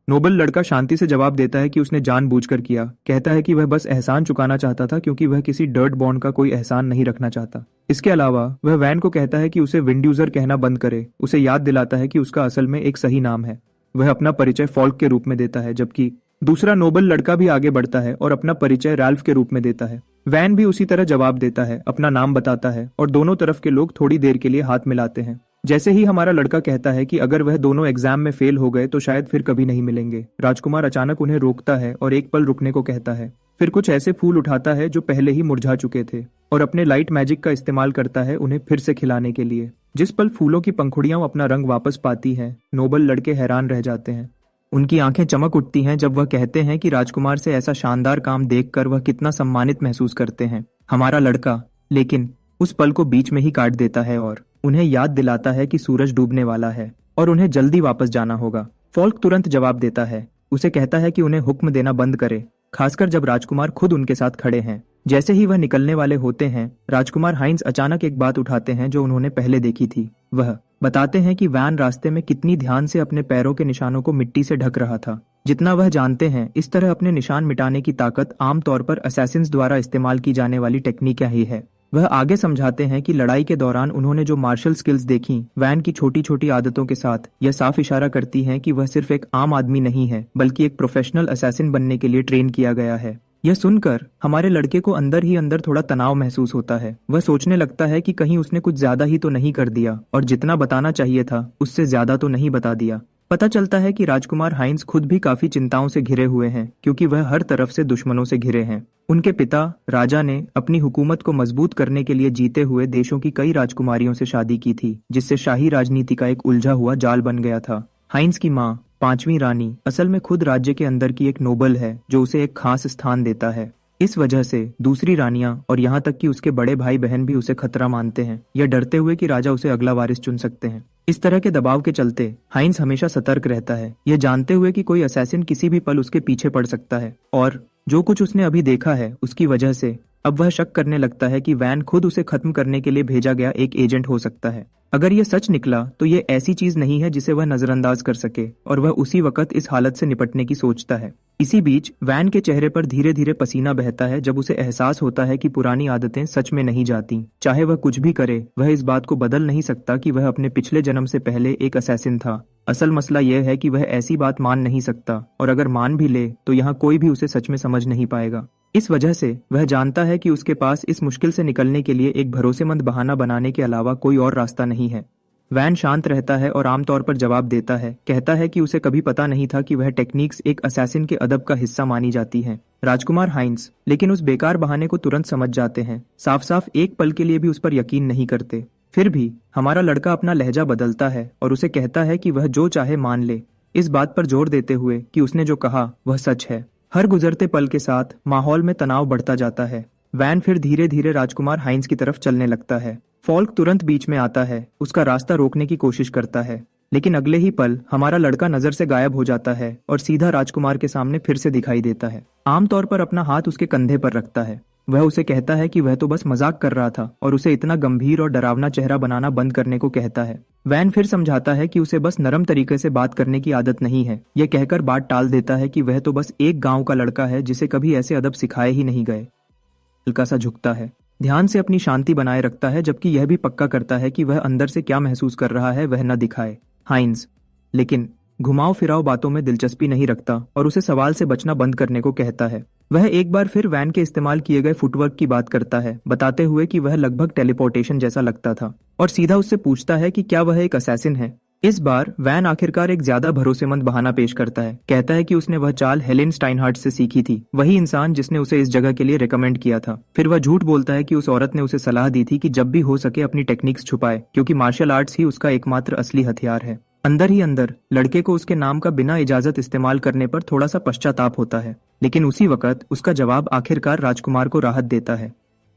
नोबल लड़का शांति से जवाब देता है कि उसने जानबूझकर किया, कहता है कि वह बस एहसान चुकाना चाहता था क्योंकि वह किसी डर्ट बॉन्ड का कोई एहसान नहीं रखना चाहता। इसके अलावा वह वैन को कहता है कि उसे विंड्यूजर कहना बंद करे, उसे याद दिलाता है कि उसका असल में एक सही नाम है। वह अपना परिचय फॉल्क के रूप में देता है, जबकि दूसरा नोबल लड़का भी आगे बढ़ता है और अपना परिचय रैल्फ के रूप में देता है। वैन भी उसी तरह जवाब देता है, अपना नाम बताता है और दोनों तरफ के लोग थोड़ी देर के लिए हाथ मिलाते हैं। जैसे ही हमारा लड़का कहता है कि अगर वह दोनों एग्जाम में फेल हो गए तो शायद फिर कभी नहीं मिलेंगे, राजकुमार अचानक उन्हें रोकता है और एक पल रुकने को कहता है। फिर कुछ ऐसे फूल उठाता है जो पहले ही मुरझा चुके थे और अपने लाइट मैजिक का इस्तेमाल करता है उन्हें फिर से खिलाने के लिए। जिस पल फूलों की पंखुड़ियां अपना रंग वापस पाती हैं, नोबल लड़के हैरान रह जाते हैं। उनकी आंखें चमक उठती हैं जब वह कहते हैं कि राजकुमार से ऐसा शानदार काम देखकर वह कितना सम्मानित महसूस करते हैं। हमारा लड़का लेकिन उस पल को बीच में ही काट देता है और उन्हें याद दिलाता है कि सूरज डूबने वाला है और उन्हें जल्दी वापस जाना होगा। फॉल्क तुरंत जवाब देता है, उसे कहता है कि उन्हें हुक्म देना बंद करे, खासकर जब राजकुमार खुद उनके साथ खड़े हैं। जैसे ही वह निकलने वाले होते हैं, राजकुमार हाइंस अचानक एक बात उठाते हैं जो उन्होंने पहले देखी थी। वह बताते हैं कि वैन रास्ते में कितनी ध्यान से अपने पैरों के निशानों को मिट्टी से ढक रहा था। जितना वह जानते हैं, इस तरह अपने निशान मिटाने की ताकत आमतौर पर असैसिन्स द्वारा इस्तेमाल की जाने वाली टेक्निक ही है। वह आगे समझाते हैं कि लड़ाई के दौरान उन्होंने जो मार्शल स्किल्स देखी, वैन की छोटी छोटी आदतों के साथ, यह साफ इशारा करती हैं कि वह सिर्फ एक आम आदमी नहीं है, बल्कि एक प्रोफेशनल असैसिन बनने के लिए ट्रेन किया गया है। यह सुनकर हमारे लड़के को अंदर ही अंदर थोड़ा तनाव महसूस होता है। वह सोचने लगता है कि कहीं उसने कुछ ज्यादा ही तो नहीं कर दिया और जितना बताना चाहिए था उससे ज्यादा तो नहीं बता दिया। पता चलता है कि राजकुमार हाइंस खुद भी काफी चिंताओं से घिरे हुए हैं, क्योंकि वह हर तरफ से दुश्मनों से घिरे हैं। उनके पिता राजा ने अपनी हुकूमत को मजबूत करने के लिए जीते हुए देशों की कई राजकुमारियों से शादी की थी, जिससे शाही राजनीति का एक उलझा हुआ जाल बन गया था। हाइंस की माँ 5वीं रानी असल में खुद राज्य के अंदर की एक नोबल है जो उसे एक खास स्थान देता है। इस वजह से दूसरी रानियां और यहाँ तक कि उसके बड़े भाई बहन भी उसे खतरा मानते हैं, यह डरते हुए कि राजा उसे अगला वारिस चुन सकते हैं। इस तरह के दबाव के चलते हाइंस हमेशा सतर्क रहता है, यह जानते हुए कि कोई असैसिन किसी भी पल उसके पीछे पड़ सकता है और जो कुछ उसने अभी देखा है उसकी वजह से अब वह शक करने लगता है कि वैन खुद उसे खत्म करने के लिए भेजा गया एक एजेंट हो सकता है। अगर यह सच निकला तो ये ऐसी चीज नहीं है जिसे वह नजरअंदाज कर सके, और वह उसी वक्त इस हालत से निपटने की सोचता है। इसी बीच वैन के चेहरे पर धीरे धीरे पसीना बहता है जब उसे एहसास होता है कि पुरानी आदतें सच में नहीं जाती। चाहे वह कुछ भी करे, वह इस बात को बदल नहीं सकता कि वह अपने पिछले जन्म से पहले एक असैसिन था। असल मसला यह है कि वह ऐसी बात मान नहीं सकता, और अगर मान भी ले तो यहाँ कोई भी उसे सच में समझ नहीं पाएगा। इस वजह से वह जानता है कि उसके पास इस मुश्किल से निकलने के लिए एक भरोसेमंद बहाना बनाने के अलावा कोई और रास्ता नहीं है। वैन शांत रहता है और आमतौर पर जवाब देता है। कहता है कि उसे कभी पता नहीं था कि वह टेक्निक्स एक असैसिन के अदब का हिस्सा मानी जाती हैं। राजकुमार हाइंस लेकिन उस बेकार बहाने को तुरंत समझ जाते हैं। साफ साफ एक पल के लिए भी उस पर यकीन नहीं करते। फिर भी हमारा लड़का अपना लहजा बदलता है और उसे कहता है कि वह जो चाहे मान ले, इस बात पर जोर देते हुए कि उसने जो कहा वह सच है। हर गुजरते पल के साथ माहौल में तनाव बढ़ता जाता है। वैन फिर धीरे धीरे राजकुमार हाइंस की तरफ चलने लगता है। फॉल्क तुरंत बीच में आता है, उसका रास्ता रोकने की कोशिश करता है, लेकिन अगले ही पल हमारा लड़का नजर से गायब हो जाता है और सीधा राजकुमार के सामने फिर से दिखाई देता है। आमतौर पर अपना हाथ उसके कंधे पर रखता है। वह उसे कहता है कि वह तो बस मजाक कर रहा था और उसे इतना गंभीर और डरावना चेहरा बनाना बंद करने को कहता है। वैन फिर समझाता है कि उसे बस नरम तरीके से बात करने की आदत नहीं है। यह कहकर बात टाल देता है कि वह तो बस एक गांव का लड़का है जिसे कभी ऐसे अदब सिखाए ही नहीं गए। हल्का सा झुकता है, ध्यान से अपनी शांति बनाए रखता है, जबकि यह भी पक्का करता है कि वह अंदर से क्या महसूस कर रहा है वह न दिखाए। हाइंस लेकिन घुमाव फिराव बातों में दिलचस्पी नहीं रखता और उसे सवाल से बचना बंद करने को कहता है। वह एक बार फिर वैन के इस्तेमाल किए गए फुटवर्क की बात करता है, बताते हुए कि वह लगभग टेलीपोर्टेशन जैसा लगता था, और सीधा उससे पूछता है कि क्या वह एक असैसिन है। इस बार वैन आखिरकार एक ज्यादा भरोसेमंद बहाना पेश करता है। कहता है कि उसने वह चाल हेलेन स्टाइनहार्ट से सीखी थी, वही इंसान जिसने उसे इस जगह के लिए रेकमेंड किया था। फिर वह झूठ बोलता है कि उस औरत ने उसे सलाह दी थी कि जब भी हो सके अपनी टेक्निक्स छुपाए, क्योंकि मार्शल आर्ट्स ही उसका एकमात्र असली हथियार है। अंदर ही अंदर लड़के को उसके नाम का बिना इजाजत इस्तेमाल करने पर थोड़ा सा पश्चाताप होता है, लेकिन उसी वक्त उसका जवाब आखिरकार राजकुमार को राहत देता है।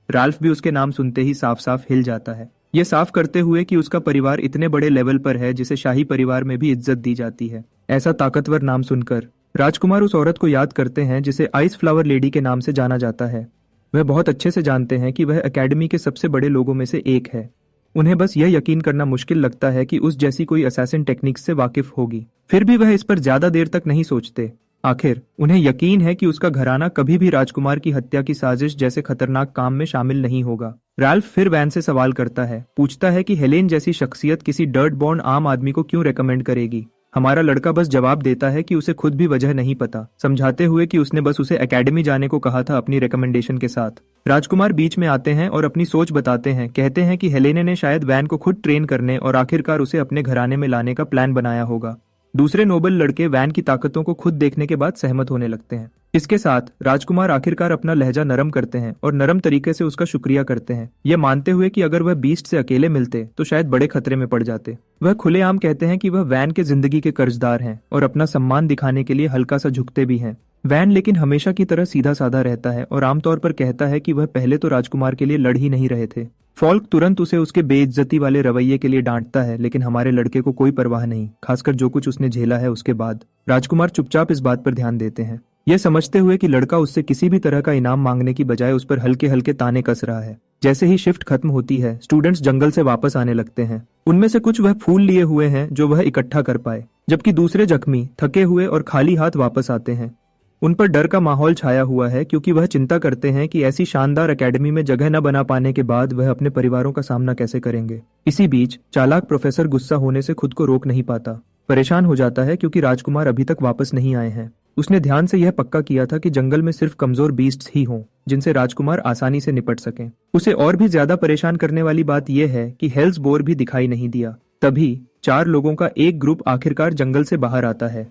राल्फ भी उसके नाम सुनते ही साफ साफ हिल जाता है, यह साफ करते हुए कि उसका परिवार इतने बड़े लेवल पर है जिसे शाही परिवार में भी इज्जत दी जाती है। ऐसा ताकतवर नाम सुनकर राजकुमार उस औरत को याद करते हैं जिसे आइस फ्लावर लेडी के नाम से जाना जाता है। वह बहुत अच्छे से जानते हैं कि वह एकेडमी के सबसे बड़े लोगों में से एक है। उन्हें बस यह यकीन करना मुश्किल लगता है कि उस जैसी कोई असैसिन टेक्निक से वाकिफ होगी। फिर भी वह इस पर ज्यादा देर तक नहीं सोचते। आखिर उन्हें यकीन है कि उसका घराना कभी भी राजकुमार की हत्या की साजिश जैसे खतरनाक काम में शामिल नहीं होगा। राल्फ फिर वैन से सवाल करता है, पूछता है कि हेलेन जैसी शख्सियत किसी डर्ट बॉर्न आम आदमी को क्यों रेकमेंड करेगी। हमारा लड़का बस जवाब देता है कि उसे खुद भी वजह नहीं पता, समझाते हुए कि उसने बस उसे एकेडमी जाने को कहा था अपनी रिकमेंडेशन के साथ। राजकुमार बीच में आते हैं और अपनी सोच बताते हैं। कहते हैं कि हेलेने ने शायद वैन को खुद ट्रेन करने और आखिरकार उसे अपने घराने में लाने का प्लान बनाया होगा। दूसरे नोबल लड़के वैन की ताकतों को खुद देखने के बाद सहमत होने लगते हैं। इसके साथ राजकुमार आखिरकार अपना लहजा नरम करते हैं और नरम तरीके से उसका शुक्रिया करते हैं, यह मानते हुए कि अगर वह बीस्ट से अकेले मिलते तो शायद बड़े खतरे में पड़ जाते। वह खुलेआम कहते हैं कि वह वैन के जिंदगी के कर्जदार हैं और अपना सम्मान दिखाने के लिए हल्का सा झुकते भी हैं। वैन लेकिन हमेशा की तरह सीधा साधा रहता है और आमतौर पर कहता है कि वह पहले तो राजकुमार के लिए लड़ ही नहीं रहे थे। फॉल्क तुरंत उसे उसके बेइज्जती वाले रवैये के लिए डांटता है, लेकिन हमारे लड़के को कोई परवाह नहीं, खासकर जो कुछ उसने झेला है उसके बाद। राजकुमार चुपचाप इस बात पर ध्यान देते हैं, यह समझते हुए कि लड़का उससे किसी भी तरह का इनाम मांगने की बजाय उस पर हल्के हल्के ताने कस रहा है। जैसे ही शिफ्ट खत्म होती है, स्टूडेंट्स जंगल से वापस आने लगते हैं। उनमें से कुछ वह फूल लिए हुए हैं जो वह इकट्ठा कर पाए, जबकि दूसरे जख्मी, थके हुए और खाली हाथ वापस आते हैं। उन पर डर का माहौल छाया हुआ है, क्योंकि वह चिंता करते हैं कि ऐसी शानदार एकेडमी में जगह न बना पाने के बाद वह अपने परिवारों का सामना कैसे करेंगे। इसी बीच चालाक प्रोफेसर गुस्सा होने से खुद को रोक नहीं पाता। परेशान हो जाता है क्योंकि राजकुमार अभी तक वापस नहीं आए हैं। उसने ध्यान से यह पक्का किया था कि जंगल में सिर्फ कमजोर बीस्ट्स ही हों जिनसे राजकुमार आसानी से निपट सकें। उसे और भी ज्यादा परेशान करने वाली बात यह है कि हेल्स बोर भी दिखाई नहीं दिया। तभी 4 लोगों का एक ग्रुप आखिरकार जंगल से बाहर आता है,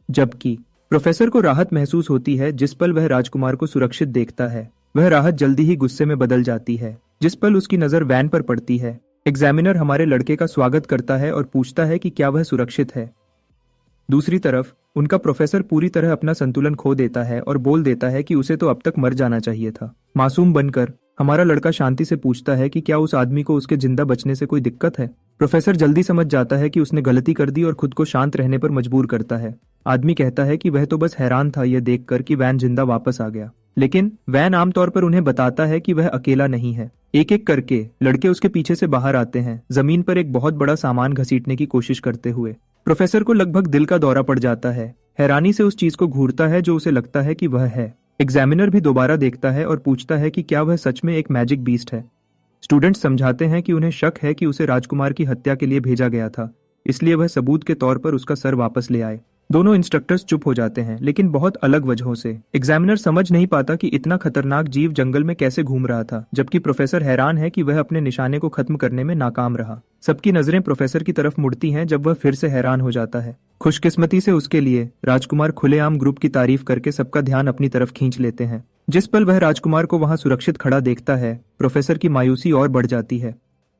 जबकि प्रोफेसर को राहत महसूस होती है। जिस पल वह राजकुमार को सुरक्षित देखता है, वह राहत जल्दी ही गुस्से में बदल जाती है। जिस पल उसकी नजर वैन पर पड़ती है, एग्जामिनर हमारे लड़के का स्वागत करता है और पूछता है कि क्या वह सुरक्षित है। दूसरी तरफ उनका प्रोफेसर पूरी तरह अपना संतुलन खो देता है और बोल देता है कि उसे तो अब तक मर जाना चाहिए था। मासूम बनकर हमारा लड़का शांति से पूछता है कि क्या उस आदमी को उसके जिंदा बचने से कोई दिक्कत है। प्रोफेसर जल्दी समझ जाता है कि उसने गलती कर दी और खुद को शांत रहने पर मजबूर करता है। आदमी कहता है कि वह तो बस हैरान था यह देखकर कि वैन जिंदा वापस आ गया। लेकिन वैन आमतौर पर उन्हें बताता है कि वह अकेला नहीं है। एक एक करके लड़के उसके पीछे से बाहर आते हैं, जमीन पर एक बहुत बड़ा सामान घसीटने की कोशिश करते हुए। प्रोफेसर को लगभग दिल का दौरा पड़ जाता है। हैरानी से उस चीज को घूरता है जो उसे लगता है कि वह है। एग्जामिनर भी दोबारा देखता है और पूछता है कि क्या वह सच में एक मैजिक बीस्ट है। स्टूडेंट्स समझाते हैं कि उन्हें शक है कि उसे राजकुमार की हत्या के लिए भेजा गया था, इसलिए वह सबूत के तौर पर उसका सर वापस ले आए। दोनों इंस्ट्रक्टर्स चुप हो जाते हैं, लेकिन बहुत अलग वजहों से। एग्जामिनर समझ नहीं पाता कि इतना खतरनाक जीव जंगल में कैसे घूम रहा था, जबकि प्रोफेसर हैरान है कि वह अपने निशाने को खत्म करने में नाकाम रहा। सबकी नजरें प्रोफेसर की तरफ मुड़ती हैं जब वह फिर से हैरान हो जाता है। खुशकिस्मती से उसके लिए राजकुमार खुलेआम ग्रुप की तारीफ करके सबका ध्यान अपनी तरफ खींच लेते हैं। जिस पल वह राजकुमार को वहां सुरक्षित खड़ा देखता है, प्रोफेसर की मायूसी और बढ़ जाती है।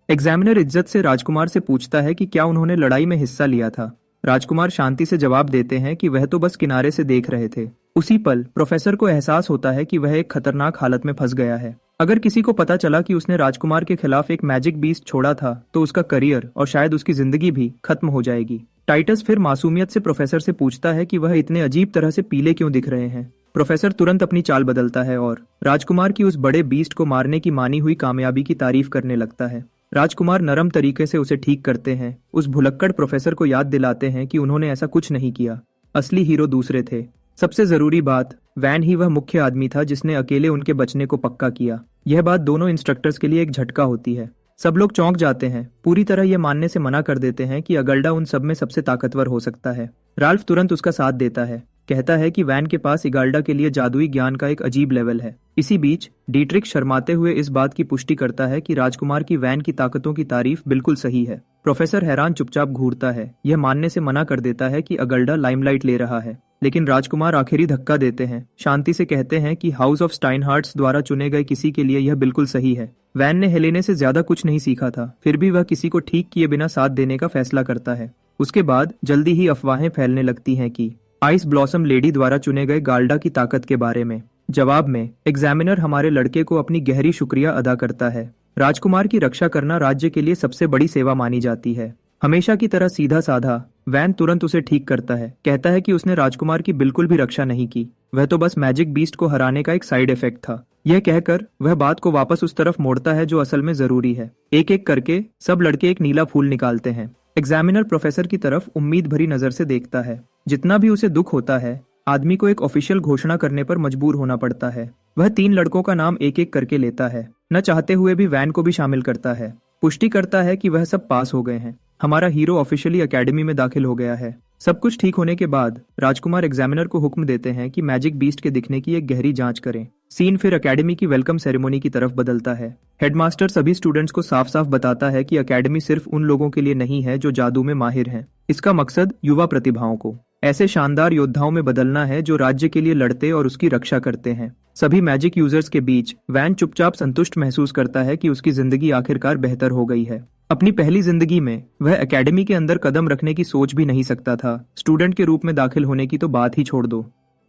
एग्जामिनर इज्जत से राजकुमार से पूछता है कि क्या उन्होंने लड़ाई में हिस्सा लिया था। राजकुमार शांति से जवाब देते हैं कि वह तो बस किनारे से देख रहे थे। उसी पल प्रोफेसर को एहसास होता है कि वह एक खतरनाक हालत में फंस गया है। अगर किसी को पता चला कि उसने राजकुमार के खिलाफ एक मैजिक बीस्ट छोड़ा था, तो उसका करियर और शायद उसकी जिंदगी भी खत्म हो जाएगी। टाइटस फिर मासूमियत से प्रोफेसर से पूछता है कि वह इतने अजीब तरह से पीले क्यों दिख रहे हैं। प्रोफेसर तुरंत अपनी चाल बदलता है और राजकुमार की उस बड़े बीस्ट को मारने की मानी हुई कामयाबी की तारीफ करने लगता है। राजकुमार नरम तरीके से उसे ठीक करते हैं, उस भुलक्कड़ प्रोफेसर को याद दिलाते हैं कि उन्होंने ऐसा कुछ नहीं किया। असली हीरो दूसरे थे। सबसे जरूरी बात, वैन ही वह मुख्य आदमी था जिसने अकेले उनके बचने को पक्का किया। यह बात दोनों इंस्ट्रक्टर्स के लिए एक झटका होती है। सब लोग चौंक जाते हैं, पूरी तरह यह मानने से मना कर देते हैं कि अगल्डा उन सब में सबसे ताकतवर हो सकता है। राल्फ तुरंत उसका साथ देता है, कहता है कि वैन के पास इगाल्डा के लिए जादुई ज्ञान का एक अजीब लेवल है। इसी बीच डीट्रिक शर्माते हुए इस बात की पुष्टि करता है कि राजकुमार की वैन की ताकतों की तारीफ बिल्कुल सही है। प्रोफेसर हैरान चुपचाप घूरता है, यह मानने से मना कर देता है कि अगल्डा लाइमलाइट ले रहा है। लेकिन राजकुमार आखिरी धक्का देते हैं, शांति से कहते हैं कि हाउस ऑफ स्टाइनहार्ट्स द्वारा चुने गए किसी के लिए यह बिल्कुल सही है। वैन ने हेलेने से ज्यादा कुछ नहीं सीखा था, फिर भी वह किसी को ठीक किए बिना साथ देने का फैसला करता है। उसके बाद जल्दी ही अफवाहें फैलने लगती हैं कि आइस ब्लॉसम लेडी द्वारा चुने गए गाल्डा की ताकत के बारे में। जवाब में एग्जामिनर हमारे लड़के को अपनी गहरी शुक्रिया अदा करता है। राजकुमार की रक्षा करना राज्य के लिए सबसे बड़ी सेवा मानी जाती है। हमेशा की तरह सीधा साधा वैन तुरंत उसे ठीक करता है, कहता है कि उसने राजकुमार की बिल्कुल भी रक्षा नहीं की, वह तो बस मैजिक बीस्ट को हराने का एक साइड इफेक्ट था। यह कहकर वह बात को वापस उस तरफ मोड़ता है जो असल में जरूरी है। एक एक करके सब लड़के एक नीला फूल निकालते हैं। एग्जामिनर प्रोफेसर की तरफ उम्मीद भरी नजर से देखता है। जितना भी उसे दुख होता है, आदमी को एक ऑफिशियल घोषणा करने पर मजबूर होना पड़ता है। वह 3 लड़कों का नाम एक एक करके लेता है, न चाहते हुए भी वैन को भी शामिल करता है। पुष्टि करता है कि वह सब पास हो गए हैं। हमारा हीरो ऑफिशियली एकेडमी में दाखिल हो गया है। सब कुछ ठीक होने के बाद राजकुमार एग्जामिनर को हुक्म देते हैं कि मैजिक बीस्ट के दिखने की एक गहरी जांच करें। सीन फिर एकेडमी की वेलकम सेरेमनी की तरफ बदलता है। हेडमास्टर सभी स्टूडेंट्स को साफ साफ बताता है कि एकेडमी सिर्फ उन लोगों के लिए नहीं है जो जादू में माहिर हैं। इसका मकसद युवा प्रतिभाओं को ऐसे शानदार योद्धाओं में बदलना है जो राज्य के लिए लड़ते और उसकी रक्षा करते हैं। सभी मैजिक यूजर्स के बीच वैन चुपचाप संतुष्ट महसूस करता है कि उसकी जिंदगी आखिरकार बेहतर हो गई है। अपनी पहली जिंदगी में वह एकेडमी के अंदर कदम रखने की सोच भी नहीं सकता था। स्टूडेंट के रूप में दाखिल होने की तो बात ही छोड़ दो।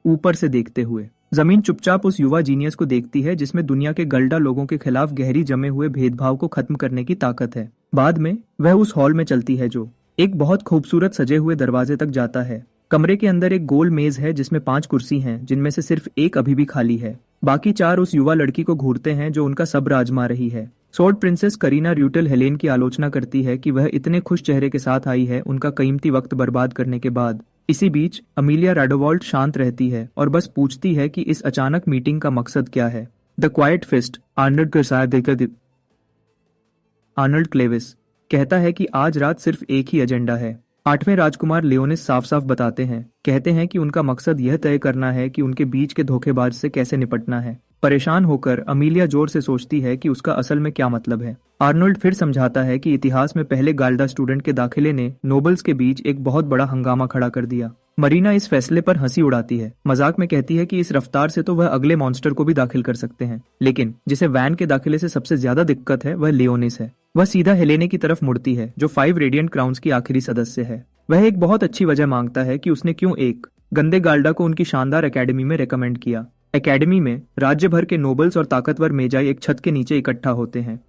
ऊपर से देखते हुए जमीन चुपचाप उस युवा जीनियस को देखती है जिसमें दुनिया के गल्डा लोगों के खिलाफ गहरी जमे हुए भेदभाव को खत्म करने की ताकत है। बाद में वह उस हॉल में चलती है जो एक बहुत खूबसूरत सजे हुए दरवाजे तक जाता है। कमरे के अंदर एक गोल मेज है जिसमें 5 कुर्सी हैं, जिनमें से सिर्फ एक अभी भी खाली है। बाकी 4 उस युवा लड़की को घूरते हैं जो उनका सब्र आजमा रही है। सोर्ड प्रिंसेस करीना र्यूटेल हेलेन की आलोचना करती है कि वह इतने खुश चेहरे के साथ आई है उनका कीमती वक्त बर्बाद करने के बाद। इसी बीच अमीलिया राडोवॉल्ट शांत रहती है और बस पूछती है कि इस अचानक मीटिंग का मकसद क्या है। The quiet fist Arnold Clavis कहता है कि आज रात सिर्फ एक ही एजेंडा है। 8वें राजकुमार लियोनिस साफ साफ बताते हैं, कहते हैं कि उनका मकसद यह तय करना है कि उनके बीच के धोखेबाज से कैसे निपटना है। परेशान होकर अमीलिया जोर से सोचती है कि उसका असल में क्या मतलब है। आर्नोल्ड फिर समझाता है कि इतिहास में पहले गाल्डा स्टूडेंट के दाखिले ने नोबल्स के बीच एक बहुत बड़ा हंगामा खड़ा कर दिया। मरीना इस फैसले पर हंसी उड़ाती है, मजाक में कहती है कि इस रफ्तार से तो वह अगले मॉन्स्टर को भी दाखिल कर सकते हैं। लेकिन जिसे वैन के दाखिले से सबसे ज्यादा दिक्कत है वह लियोनिस है। वह सीधा हेलेने की तरफ मुड़ती है जो 5 रेडिएंट क्राउन्स की आखिरी सदस्य है। वह एक बहुत अच्छी वजह मांगता है कि उसने क्यों एक गंदे गाल्डा को उनकी शानदार एकेडमी में रेकमेंड किया। एकेडमी में राज्य भर के नोबल्स और ताकतवर मेजाई एक छत के नीचे इकट्ठा होते हैं।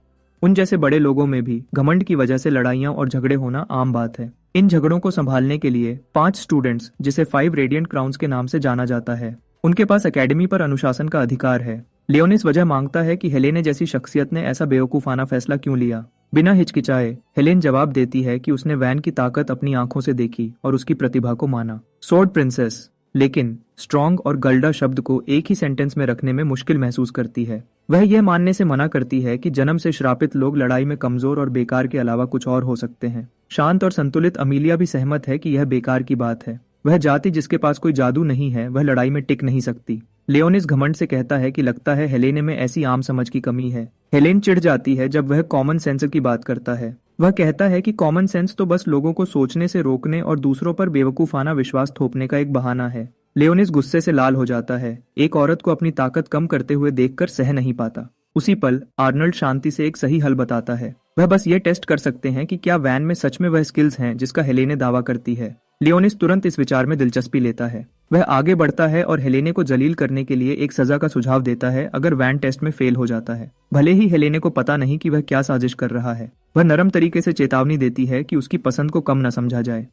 उन जैसे बड़े लोगों में भी घमंड की वजह से लड़ाइयां और झगड़े होना आम बात है। इन झगड़ों को संभालने के लिए 5 स्टूडेंट्स, जिसे 5 रेडिएंट क्राउन्स के नाम से जाना जाता है, उनके पास एकेडमी पर अनुशासन का अधिकार है। लियोनिस वजह मांगता है कि हेलेने जैसी शख्सियत ने ऐसा बेवकूफाना फैसला क्यों लिया। बिना हिचकिचाए हेलेन जवाब देती है कि उसने वैन की ताकत अपनी आंखों से देखी और उसकी प्रतिभा को माना। स्वॉर्ड प्रिंसेस लेकिन स्ट्रॉन्ग और गल्डा शब्द को एक ही सेंटेंस में रखने में मुश्किल महसूस करती है। वह यह मानने से मना करती है कि जन्म से श्रापित लोग लड़ाई में कमजोर और बेकार के अलावा कुछ और हो सकते हैं। शांत और संतुलित अमीलिया भी सहमत है कि यह बेकार की बात है। वह जाति जिसके पास कोई जादू नहीं है वह लड़ाई में टिक नहीं सकती। लियोनिस घमंड से कहता है कि लगता है हेलेने में ऐसी आम समझ की कमी है। हेलेन चिढ़ जाती है जब वह कॉमन सेंस की बात करता है। वह कहता है कि कॉमन सेंस तो बस लोगों को सोचने से रोकने और दूसरों पर बेवकूफाना विश्वास थोपने का एक बहाना है। लियोनिस गुस्से से लाल हो जाता है। एक औरत को अपनी ताकत कम करते हुए देखकर सह नहीं पाता। उसी पल आर्नल्ड शांति से एक सही हल बताता है। वह बस ये टेस्ट कर सकते हैं कि क्या वैन में सच में वह स्किल्स हैं जिसका हेलेने दावा करती है। लियोनिस तुरंत इस विचार में दिलचस्पी लेता है। वह आगे बढ़ता है और हेलेने को जलील करने के लिए एक सजा का सुझाव देता है अगर वैन टेस्ट में फेल हो जाता है। भले ही हेलेने को पता नहीं कि वह क्या साजिश कर रहा है। वह नरम तरीके से चेतावनी देती है कि उसकी पसंद को कम न समझा जाए।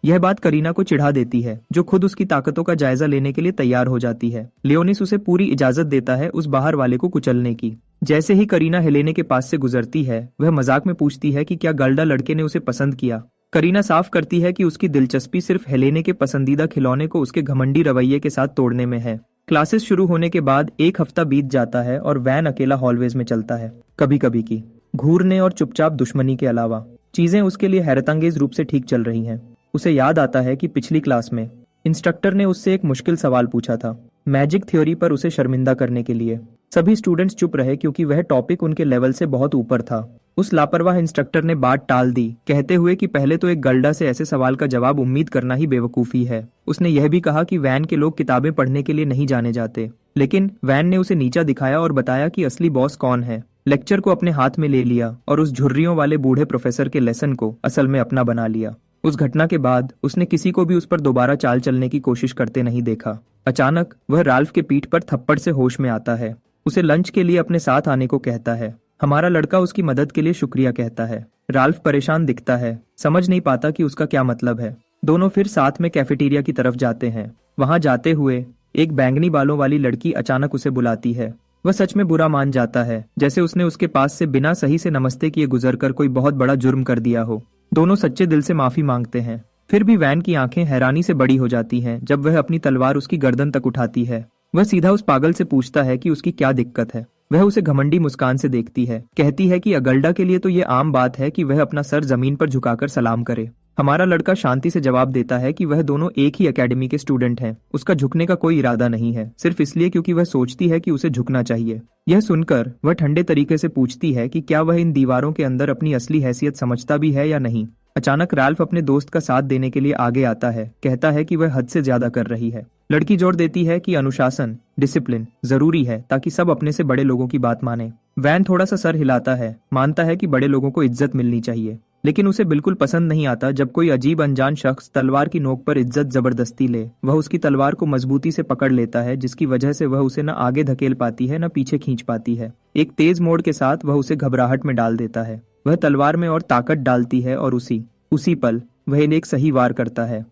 यह बात करीना को चिढ़ा देती है जो खुद उसकी ताकतों का जायजा लेने के लिए तैयार हो जाती है। लियोनिस उसे पूरी इजाजत देता है उस बाहर वाले को कुचलने की। जैसे ही करीना हेलेने के पास से गुजरती है वह मजाक में पूछती है कि क्या गल्डा लड़के ने उसे पसंद किया। करीना साफ करती है कि उसकी दिलचस्पी सिर्फ हेलेने के पसंदीदा खिलौने को उसके घमंडी रवैये के साथ तोड़ने में है। क्लासेस शुरू होने के बाद एक हफ्ता बीत जाता है और वैन अकेला हॉलवेज में चलता है। कभी कभी की घूरने और चुपचाप दुश्मनी के अलावा चीजें उसके लिए हैरतअंगेज रूप से ठीक चल रही हैं। उसे याद आता है कि पिछली क्लास में इंस्ट्रक्टर ने उससे एक मुश्किल सवाल पूछा था, मैजिक थ्योरी पर उसे शर्मिंदा करने के लिए। सभी स्टूडेंट्स चुप रहे क्योंकि वह टॉपिक उनके लेवल से बहुत ऊपर था। उस लापरवाह इंस्ट्रक्टर ने बात टाल दी, कहते हुए कि पहले तो एक गल्डा से ऐसे सवाल का जवाब उम्मीद करना ही बेवकूफी है। उसने यह भी कहा कि वैन के लोग किताबें पढ़ने के लिए नहीं जाने जाते। लेकिन वैन ने उसे नीचा दिखाया और बताया कि असली बॉस कौन है। लेक्चर को अपने हाथ में ले लिया और उस झुर्रियों वाले बूढ़े प्रोफेसर के लेसन को असल में अपना बना लिया। उस घटना के बाद उसने किसी को भी उस पर दोबारा चाल चलने की कोशिश करते नहीं देखा। अचानक वह राल्फ के पीठ पर थप्पड़ से होश में आता है। उसे लंच के लिए अपने साथ आने को कहता है। हमारा लड़का उसकी मदद के लिए शुक्रिया कहता है। राल्फ परेशान दिखता है, समझ नहीं पाता कि उसका क्या मतलब है। दोनों फिर साथ में कैफेटेरिया की तरफ जाते हैं। वहां जाते हुए एक बैंगनी बालों वाली लड़की अचानक उसे बुलाती है। वह सच में बुरा मान जाता है, जैसे उसने उसके पास से बिना सही से नमस्ते किए गुजरकर कोई बहुत बड़ा जुर्म कर दिया हो। दोनों सच्चे दिल से माफी मांगते हैं। फिर भी वैन की आंखें हैरानी से बड़ी हो जाती हैं जब वह अपनी तलवार उसकी गर्दन तक उठाती है। वह सीधा उस पागल से पूछता है कि उसकी क्या दिक्कत है। वह उसे घमंडी मुस्कान से देखती है, कहती है कि अगल्डा के लिए तो ये आम बात है कि वह अपना सर जमीन पर झुकाकर सलाम करे। हमारा लड़का शांति से जवाब देता है कि वह दोनों एक ही एकेडमी के स्टूडेंट हैं। उसका झुकने का कोई इरादा नहीं है, सिर्फ इसलिए क्योंकि वह सोचती है कि उसे झुकना चाहिए। यह सुनकर वह ठंडे तरीके से पूछती है कि क्या वह इन दीवारों के अंदर अपनी असली हैसियत समझता भी है या नहीं। अचानक राल्फ अपने दोस्त का साथ देने के लिए आगे आता है, कहता है कि वह हद से ज्यादा कर रही है। लड़की जोर देती है कि अनुशासन, डिसिप्लिन जरूरी है ताकि सब अपने से बड़े लोगों की बात माने। वैन थोड़ा सा सर हिलाता है, मानता है कि बड़े लोगों को इज्जत मिलनी चाहिए, लेकिन उसे बिल्कुल पसंद नहीं आता जब कोई अजीब अनजान शख्स तलवार की नोक पर इज्जत जबरदस्ती ले। वह उसकी तलवार को मजबूती से पकड़ लेता है, जिसकी वजह से वह उसे न आगे धकेल पाती है न पीछे खींच पाती है। एक तेज मोड़ के साथ वह उसे घबराहट में डाल देता है। वह तलवार में और ताकत डालती है और उसी पल वह एक सही वार करता है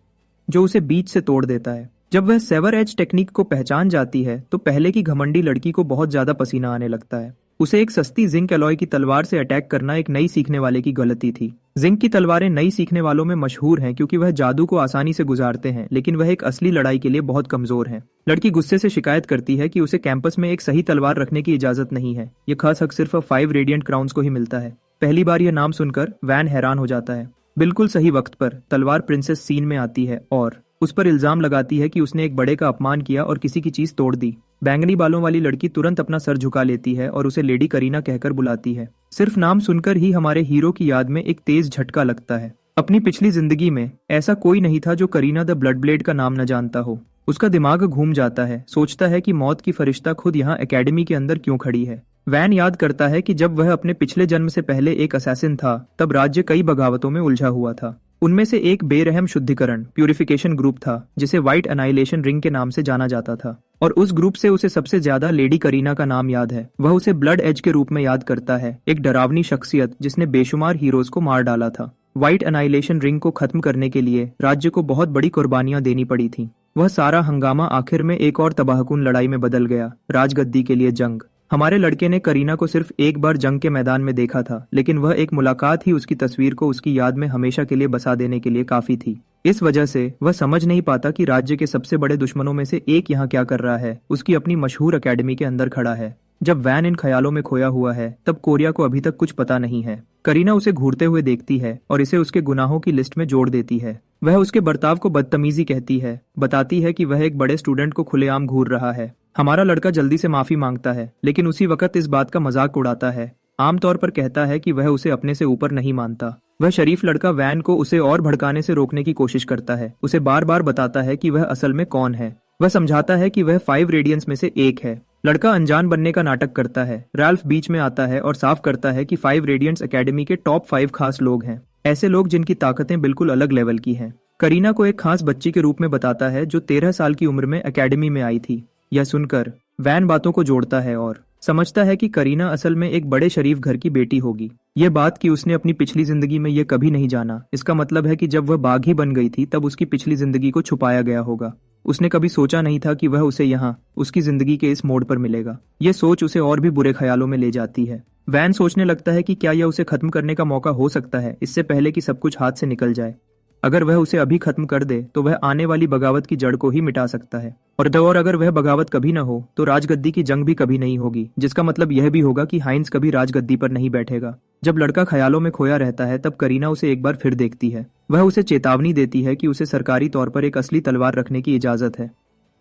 जो उसे बीच से तोड़ देता है। जब वह सेवर एज टेक्निक को पहचान जाती है तो पहले की घमंडी लड़की को बहुत ज्यादा पसीना आने लगता है। उसे एक सस्ती जिंक एलॉय की तलवार से अटैक करना एक नई सीखने वाले की गलती थी। जिंक की तलवारें नई सीखने वालों में मशहूर हैं क्योंकि वह जादू को आसानी से गुजारते हैं, लेकिन वह एक असली लड़ाई के लिए बहुत कमजोर हैं। लड़की गुस्से से शिकायत करती है कि उसे कैंपस में एक सही तलवार रखने की इजाजत नहीं है। यह खास हक सिर्फ 5 रेडिएंट क्राउन्स को ही मिलता है। पहली बार यह नाम सुनकर वैन हैरान हो जाता है। बिल्कुल सही वक्त पर तलवार प्रिंसेस सीन में आती है और उस पर इल्जाम लगाती है कि उसने एक बड़े का अपमान किया और किसी की चीज तोड़ दी। बैंगनी बालों वाली लड़की तुरंत अपना सर झुका लेती है और उसे लेडी करीना कहकर बुलाती है। सिर्फ नाम सुनकर ही हमारे हीरो की याद में एक तेज झटका लगता है। अपनी पिछली जिंदगी में ऐसा कोई नहीं था जो करीना द ब्लड ब्लेड का नाम न जानता हो। उसका दिमाग घूम जाता है, सोचता है कि मौत की फरिश्ता खुद यहाँ एकेडमी के अंदर क्यों खड़ी है। वैन याद करता है कि जब वह अपने पिछले जन्म से पहले एक असैसिन था तब राज्य कई बगावतों में उलझा हुआ था। उनमें से एक बेरहम शुद्धिकरण प्यूरिफिकेशन ग्रुप था जिसे व्हाइट एनाइलेशन रिंग के नाम से जाना जाता था, और उस ग्रुप से उसे सबसे ज्यादा लेडी करीना का नाम याद है। वह उसे ब्लड एज के रूप में याद करता है, एक डरावनी शख्सियत जिसने बेशुमार हीरोज को मार डाला था। व्हाइट एनाइलेशन रिंग को खत्म करने के लिए राज्य को बहुत बड़ी कुर्बानियां देनी पड़ी थी। वह सारा हंगामा आखिर में एक और तबाहकुन लड़ाई में बदल गया, राजगद्दी के लिए जंग। हमारे लड़के ने करीना को सिर्फ एक बार जंग के मैदान में देखा था, लेकिन वह एक मुलाकात ही उसकी तस्वीर को उसकी याद में हमेशा के लिए बसा देने के लिए काफी थी। इस वजह से वह समझ नहीं पाता कि राज्य के सबसे बड़े दुश्मनों में से एक यहाँ क्या कर रहा है, उसकी अपनी मशहूर एकेडमी के अंदर खड़ा है। जब वैन इन ख्यालों में खोया हुआ है, तब कोरिया को अभी तक कुछ पता नहीं है। करीना उसे घूरते हुए देखती है और इसे उसके गुनाहों की लिस्ट में जोड़ देती है। वह उसके बर्ताव को बदतमीजी कहती है, बताती है कि वह एक बड़े स्टूडेंट को खुलेआम घूर रहा है। हमारा लड़का जल्दी से माफी मांगता है, लेकिन उसी वक्त इस बात का मजाक उड़ाता है। आमतौर पर कहता है कि वह उसे अपने से ऊपर नहीं मानता। वह शरीफ लड़का वैन को उसे और भड़काने से रोकने की कोशिश करता है, उसे बार बार बताता है कि वह असल में कौन है। वह समझाता है कि वह 5 रेडियंस में से एक है। लड़का अनजान बनने का नाटक करता है। राल्फ बीच में आता है और साफ करता है कि 5 रेडियंट्स एकेडमी के टॉप 5 खास लोग हैं, ऐसे लोग जिनकी ताकतें बिल्कुल अलग लेवल की हैं। करीना को एक खास बच्ची के रूप में बताता है जो 13 साल की उम्र में एकेडमी में आई थी। यह सुनकर वैन बातों को जोड़ता है और समझता है कि करीना असल में एक बड़े शरीफ घर की बेटी होगी। यह बात कि उसने अपनी पिछली जिंदगी में यह कभी नहीं जाना, इसका मतलब है कि जब वह बाघी बन गई थी तब उसकी पिछली जिंदगी को छुपाया गया होगा। उसने कभी सोचा नहीं था कि वह उसे यहाँ उसकी जिंदगी के इस मोड़ पर मिलेगा। यह सोच उसे और भी बुरे ख्यालों में ले जाती है। वैन सोचने लगता है कि क्या यह उसे खत्म करने का मौका हो सकता है, इससे पहले कि सब कुछ हाथ से निकल जाए। अगर वह उसे अभी खत्म कर दे तो वह आने वाली बगावत की जड़ को ही मिटा सकता है। और अगर वह बगावत कभी न हो तो राजगद्दी की जंग भी कभी नहीं होगी, जिसका मतलब यह भी होगा कि हाइंस कभी राजगद्दी पर नहीं बैठेगा। जब लड़का ख्यालों में खोया रहता है तब करीना उसे एक बार फिर देखती है। वह उसे चेतावनी देती है कि उसे सरकारी तौर पर एक असली तलवार रखने की इजाजत है,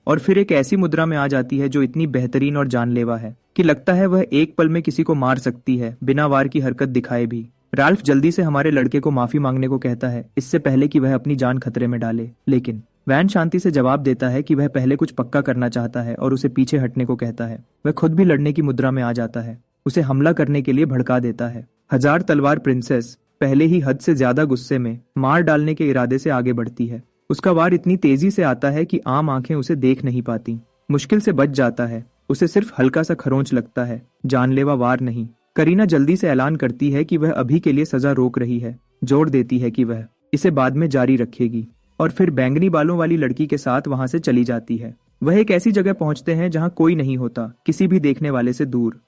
और फिर एक ऐसी मुद्रा में आ जाती है जो इतनी बेहतरीन और जानलेवा है कि लगता है वह एक पल में किसी को मार सकती है, बिना वार की हरकत दिखाए भी। राल्फ जल्दी से हमारे लड़के को माफी मांगने को कहता है, इससे पहले कि वह अपनी जान खतरे में डाले, लेकिन वैन शांति से जवाब देता है कि वह पहले कुछ पक्का करना चाहता है और उसे पीछे हटने को कहता है। वह खुद भी लड़ने की मुद्रा में आ जाता है, उसे हमला करने के लिए भड़का देता है। 1000 तलवार प्रिंसेस पहले ही हद से ज्यादा गुस्से में मार डालने के इरादे से आगे बढ़ती है। उसका वार इतनी तेजी से आता है कि आम आंखें उसे देख नहीं पाती। मुश्किल से बच जाता है, उसे सिर्फ हल्का सा खरोंच लगता है, जानलेवा वार नहीं। करीना जल्दी से ऐलान करती है कि वह अभी के लिए सजा रोक रही है, जोर देती है कि वह इसे बाद में जारी रखेगी, और फिर बैंगनी बालों वाली लड़की के साथ वहां से चली जाती है। वह एक ऐसी जगह पहुंचते हैं जहां कोई नहीं होता, किसी भी देखने वाले से दूर।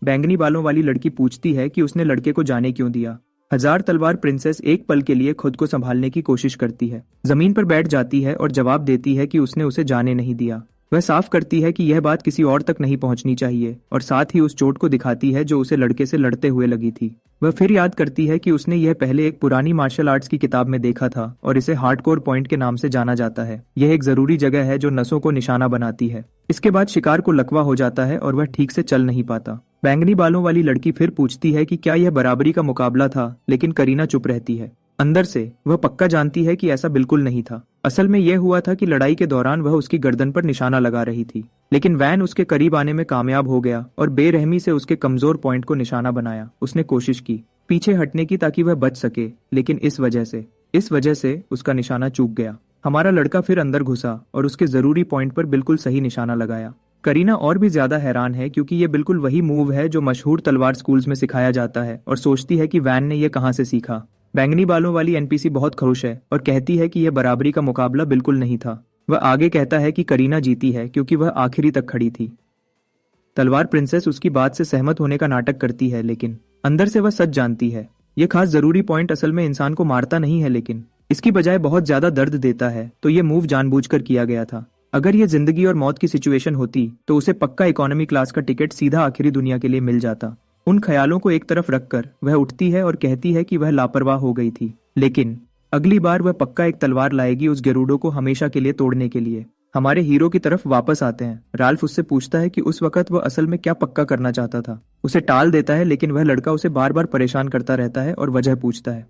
बैंगनी बालों वाली लड़की पूछती है कि उसने लड़के को जाने क्यों दिया। 1000 तलवार प्रिंसेस एक पल के लिए खुद को संभालने की कोशिश करती है, जमीन पर बैठ जाती है और जवाब देती है कि उसने उसे जाने नहीं दिया। वह साफ करती है कि यह बात किसी और तक नहीं पहुंचनी चाहिए, और साथ ही उस चोट को दिखाती है जो उसे लड़के से लड़ते हुए लगी थी। वह फिर याद करती है कि उसने यह पहले एक पुरानी मार्शल आर्ट्स की किताब में देखा था और इसे हार्डकोर पॉइंट के नाम से जाना जाता है। यह एक जरूरी जगह है जो नसों को निशाना बनाती है। इसके बाद शिकार को लकवा हो जाता है और वह ठीक से चल नहीं पाता। बैंगनी बालों वाली लड़की फिर पूछती है कि क्या यह बराबरी का मुकाबला था, लेकिन करीना चुप रहती है। अंदर से वह पक्का जानती है कि ऐसा बिल्कुल नहीं था। असल में यह हुआ था कि लड़ाई के दौरान वह उसकी गर्दन पर निशाना लगा रही थी, लेकिन वैन उसके करीब आने में कामयाब हो गया और बेरहमी से उसके कमजोर पॉइंट को निशाना बनाया। उसने कोशिश की पीछे हटने की ताकि वह बच सके, लेकिन इस वजह से उसका निशाना चूक गया। हमारा लड़का फिर अंदर घुसा और उसके जरूरी पॉइंट पर बिल्कुल सही निशाना लगाया। करीना और भी ज्यादा हैरान है क्योंकि ये बिल्कुल वही मूव है जो मशहूर तलवार स्कूल्स में सिखाया जाता है, और सोचती है कि वैन ने यह कहां से सीखा। बैंगनी बालों वाली एनपीसी बहुत खुश है और कहती है कि यह बराबरी का मुकाबला बिल्कुल नहीं था। वह आगे कहता है कि करीना जीती है क्योंकि वह आखिरी तक खड़ी थी। तलवार प्रिंसेस उसकी बात से सहमत होने का नाटक करती है, लेकिन अंदर से वह सच जानती है। यह खास जरूरी पॉइंट असल में इंसान को मारता नहीं है, लेकिन इसकी बजाय बहुत ज्यादा दर्द देता है, तो यह मूव जानबूझकर किया गया था। अगर यह जिंदगी और मौत की सिचुएशन होती तो उसे पक्का इकोनॉमी क्लास का टिकट सीधा आखिरी दुनिया के लिए मिल जाता। उन ख्यालों को एक तरफ रखकर वह उठती है और कहती है कि वह लापरवाह हो गई थी, लेकिन अगली बार वह पक्का एक तलवार लाएगी उस गेरुडो को हमेशा के लिए तोड़ने के लिए। हमारे हीरो की तरफ वापस आते हैं। राल्फ उससे पूछता है कि उस वक्त वह असल में क्या पक्का करना चाहता था। उसे टाल देता है, लेकिन वह लड़का उसे बार बार परेशान करता रहता है और वजह पूछता है।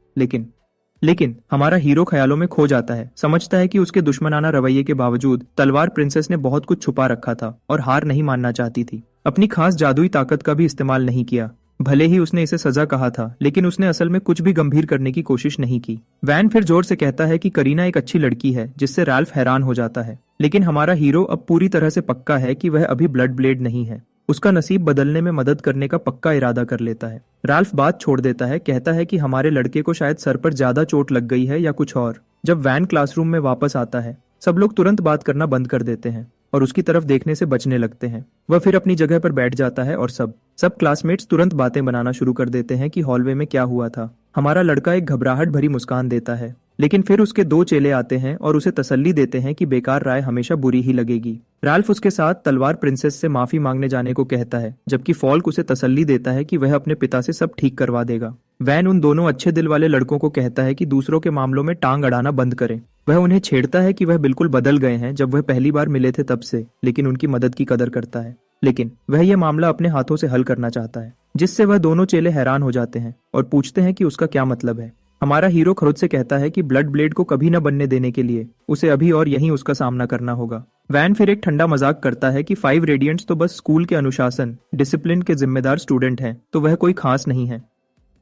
लेकिन हमारा हीरो ख्यालों में खो जाता है। समझता है कि उसके दुश्मनाना रवैये के बावजूद तलवार प्रिंसेस ने बहुत कुछ छुपा रखा था और हार नहीं मानना चाहती थी। अपनी खास जादुई ताकत का भी इस्तेमाल नहीं किया। भले ही उसने इसे सजा कहा था, लेकिन उसने असल में कुछ भी गंभीर करने की कोशिश नहीं की। वैन फिर जोर से कहता है कि करीना एक अच्छी लड़की है, जिससे राल्फ हैरान हो जाता है। लेकिन हमारा हीरो अब पूरी तरह से पक्का है कि वह अभी ब्लड ब्लेड नहीं है। उसका नसीब बदलने में मदद करने का पक्का इरादा कर लेता है। राल्फ बात छोड़ देता है, कहता है कि हमारे लड़के को शायद सर पर ज्यादा चोट लग गई है या कुछ और। जब वैन क्लासरूम में वापस आता है सब लोग तुरंत बात करना बंद कर देते हैं और उसकी तरफ देखने से बचने लगते हैं। वह फिर अपनी जगह पर बैठ जाता है और सब क्लासमेट्स तुरंत बातें बनाना शुरू कर देते हैं कि हॉलवे में क्या हुआ था। हमारा लड़का एक घबराहट भरी मुस्कान देता है, लेकिन फिर उसके दो चेले आते हैं और उसे तसल्ली देते हैं कि बेकार राय हमेशा बुरी ही लगेगी। राल्फ उसके साथ तलवार प्रिंसेस से माफी मांगने जाने को कहता है, जबकि फॉल्क उसे तसल्ली देता है कि वह अपने पिता से सब ठीक करवा देगा। वैन उन दोनों अच्छे दिल वाले लड़कों को कहता है कि दूसरों के मामलों में टांग अड़ाना बंद करें। वह उन्हें छेड़ता है कि वह बिल्कुल बदल गए हैं जब वह पहली बार मिले थे तब से, लेकिन उनकी मदद की कदर करता है। लेकिन वह यह मामला अपने हाथों से हल करना चाहता है, जिससे वह दोनों चेले हैरान हो जाते हैं और पूछते हैं कि उसका क्या मतलब है। हमारा हीरो खुद से कहता है कि ब्लड ब्लेड को कभी न बनने देने के लिए उसे अभी और यहीं उसका सामना करना होगा। वैन फिर एक ठंडा मजाक करता है कि 5 रेडियंट्स तो बस स्कूल के अनुशासन डिसिप्लिन के जिम्मेदार स्टूडेंट हैं, तो वह कोई खास नहीं है।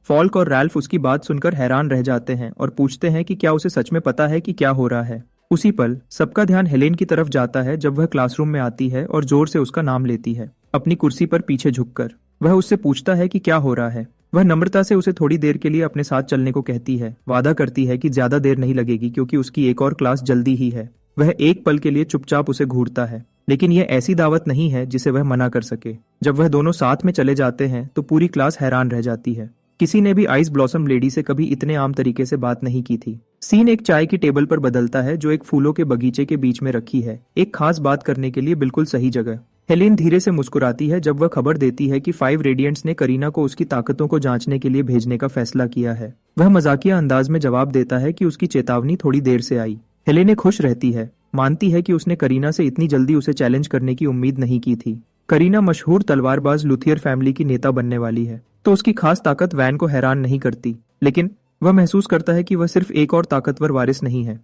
फॉल्क और रैल्फ उसकी बात सुनकर हैरान रह जाते हैं और पूछते हैं कि क्या उसे सच में पता है कि क्या हो रहा है। उसी पल सबका ध्यान हेलेन की तरफ जाता है जब वह क्लासरूम में आती है और जोर से उसका नाम लेती है, अपनी कुर्सी पर पीछे झुककर। वह उससे पूछता है कि क्या हो रहा है। वह नम्रता से उसे थोड़ी देर के लिए अपने साथ चलने को कहती है, वादा करती है कि ज्यादा देर नहीं लगेगी क्योंकि उसकी एक और क्लास जल्दी ही है। वह एक पल के लिए चुपचाप उसे घूरता है, लेकिन यह ऐसी दावत नहीं है जिसे वह मना कर सके। जब वह दोनों साथ में चले जाते हैं तो पूरी क्लास हैरान रह जाती है। किसी ने भी आइस ब्लॉसम लेडी से कभी इतने आम तरीके से बात नहीं की थी। सीन एक चाय की टेबल पर बदलता है जो एक फूलों के बगीचे के बीच में रखी है, एक खास बात करने के लिए बिल्कुल सही जगह। हेलेन धीरे से मुस्कुराती है जब वह खबर देती है कि 5 रेडियंट्स ने करीना को उसकी ताकतों को जांचने के लिए भेजने का फैसला किया है। वह मजाकिया अंदाज में जवाब देता है कि उसकी चेतावनी थोड़ी देर से आई। हेलेन खुश रहती है, मानती है कि उसने करीना से इतनी जल्दी उसे चैलेंज करने की उम्मीद नहीं की थी। करीना मशहूर तलवारबाज लुथियर फैमिली की नेता बनने वाली है, तो उसकी खास ताकत वैन को हैरान नहीं करती, लेकिन वह महसूस करता है कि वह सिर्फ एक और ताकतवर वारिस नहीं है,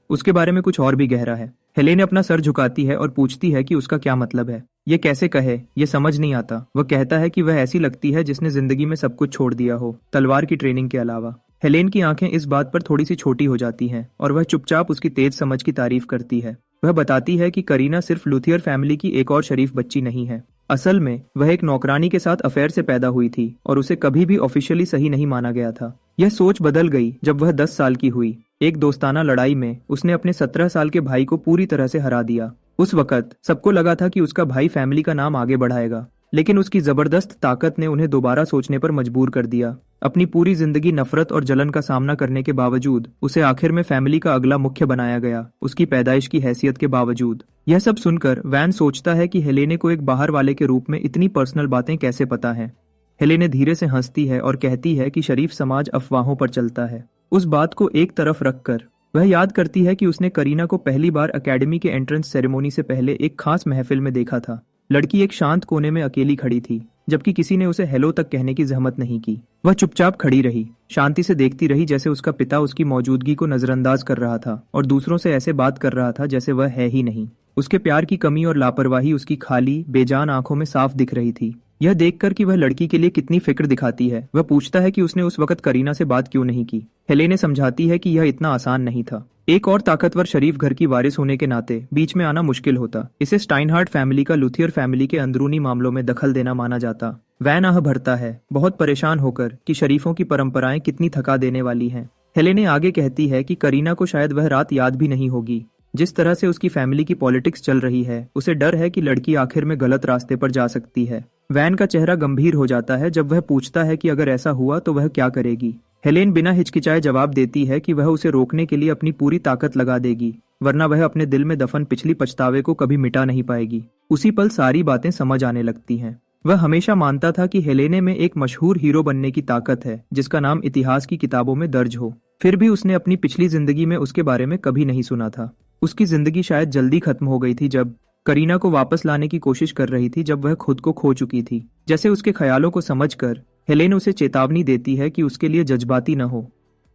उसके बारे में कुछ और भी गहरा है। हेलेन अपना सर झुकाती है और पूछती है कि उसका क्या मतलब है। ये कैसे कहे, ये समझ नहीं आता। वह कहता है कि वह ऐसी लगती है जिसने जिंदगी में सब कुछ छोड़ दिया हो, तलवार की ट्रेनिंग के अलावा। हेलेन की आंखें इस बात पर थोड़ी सी छोटी हो जाती हैं और वह चुपचाप उसकी तेज समझ की तारीफ करती है। वह बताती है कि करीना सिर्फ लुथियर फैमिली की एक और शरीफ बच्ची नहीं है। असल में वह एक नौकरानी के साथ अफेयर से पैदा हुई थी और उसे कभी भी ऑफिशियली सही नहीं माना गया था। यह सोच बदल गई जब वह 10 साल की हुई। एक दोस्ताना लड़ाई में उसने अपने 17 साल के भाई को पूरी तरह से हरा दिया। उस वक्त सबको लगा था कि उसका भाई फैमिली का नाम आगे बढ़ाएगा, लेकिन उसकी जबरदस्त ताकत ने उन्हें दोबारा सोचने पर मजबूर कर दिया। अपनी पूरी जिंदगी नफरत और जलन का सामना करने के बावजूद उसे आखिर में फैमिली का अगला मुख्य बनाया गया, उसकी पैदाइश की हैसियत के बावजूद। यह सब सुनकर वैन सोचता है कि हेलेने को एक बाहर वाले के रूप में इतनी पर्सनल बातें कैसे पता है। हेलेने धीरे से हंसती है और कहती है कि शरीफ समाज अफवाहों पर चलता है। उस बात को एक तरफ रखकर वह याद करती है कि उसने करीना को पहली बार एकेडमी के एंट्रेंस सेरेमनी से पहले एक खास महफिल में देखा था। लड़की एक शांत कोने में अकेली खड़ी थी, जबकि किसी ने उसे हेलो तक कहने की जहमत नहीं की। वह चुपचाप खड़ी रही, शांति से देखती रही, जैसे उसका पिता उसकी मौजूदगी को नजरअंदाज कर रहा था और दूसरों से ऐसे बात कर रहा था जैसे वह है ही नहीं। उसके प्यार की कमी और लापरवाही उसकी खाली बेजान आंखों में साफ दिख रही थी। यह देखकर कि वह लड़की के लिए कितनी फिक्र दिखाती है, वह पूछता है कि उसने उस वक्त करीना से बात क्यों नहीं की। हेलेने समझाती है कि यह इतना आसान नहीं था। एक और ताकतवर शरीफ घर की वारिस होने के नाते बीच में आना मुश्किल होता। इसे स्टाइनहार्ट फैमिली का लुथियर फैमिली के अंदरूनी मामलों में दखल देना माना जाता। वैन आह भरता है, बहुत परेशान होकर कि शरीफों की परंपराएं कितनी थका देने वाली हैं। हेलेने आगे कहती है कि करीना को शायद वह रात याद भी नहीं होगी। जिस तरह से उसकी फैमिली की पॉलिटिक्स चल रही है, उसे डर है कि लड़की आखिर में गलत रास्ते पर जा सकती है। वैन का चेहरा गंभीर हो जाता है जब वह पूछता है कि अगर ऐसा हुआ तो वह क्या करेगी। हेलेन बिना हिचकिचाए जवाब देती है कि वह उसे रोकने के लिए अपनी पूरी ताकत लगा देगी, वरना वह अपने दिल में दफन पिछली पछतावे को कभी मिटा नहीं पाएगी। उसी पल सारी बातें समझ आने लगती हैं। वह हमेशा मानता था कि हेलेने में एक मशहूर हीरो बनने की ताकत है, जिसका नाम इतिहास की किताबों में दर्ज हो। फिर भी उसने अपनी पिछली जिंदगी में उसके बारे में कभी नहीं सुना था। उसकी जिंदगी शायद जल्दी खत्म हो गई थी जब करीना को वापस लाने की कोशिश कर रही थी, जब वह खुद को खो चुकी थी। जैसे उसके ख्यालों को समझकर हेलेन उसे चेतावनी देती है कि उसके लिए जज्बाती न हो।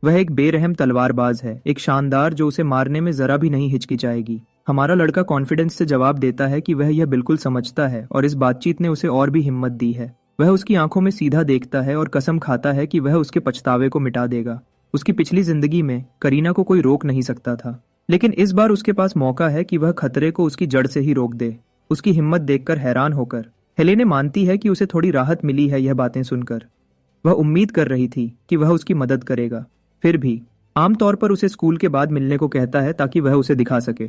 वह एक बेरहम तलवारबाज है, एक शानदार जो उसे मारने में जरा भी नहीं हिचकिचाएगी। हमारा लड़का कॉन्फिडेंस से जवाब देता है कि वह यह बिल्कुल समझता है और इस बातचीत ने उसे और भी हिम्मत दी है। वह उसकी आंखों में सीधा देखता है और कसम खाता है कि वह उसके पछतावे को मिटा देगा। उसकी पिछली जिंदगी में करीना को कोई रोक नहीं सकता था, लेकिन इस बार उसके पास मौका है कि वह खतरे को उसकी जड़ से ही रोक दे। उसकी हिम्मत देखकर हैरान होकर हेलेने मानती है कि उसे थोड़ी राहत मिली है यह बातें सुनकर। वह उम्मीद कर रही थी कि वह उसकी मदद करेगा। फिर भी आमतौर पर उसे स्कूल के बाद मिलने को कहता है ताकि वह उसे दिखा सके।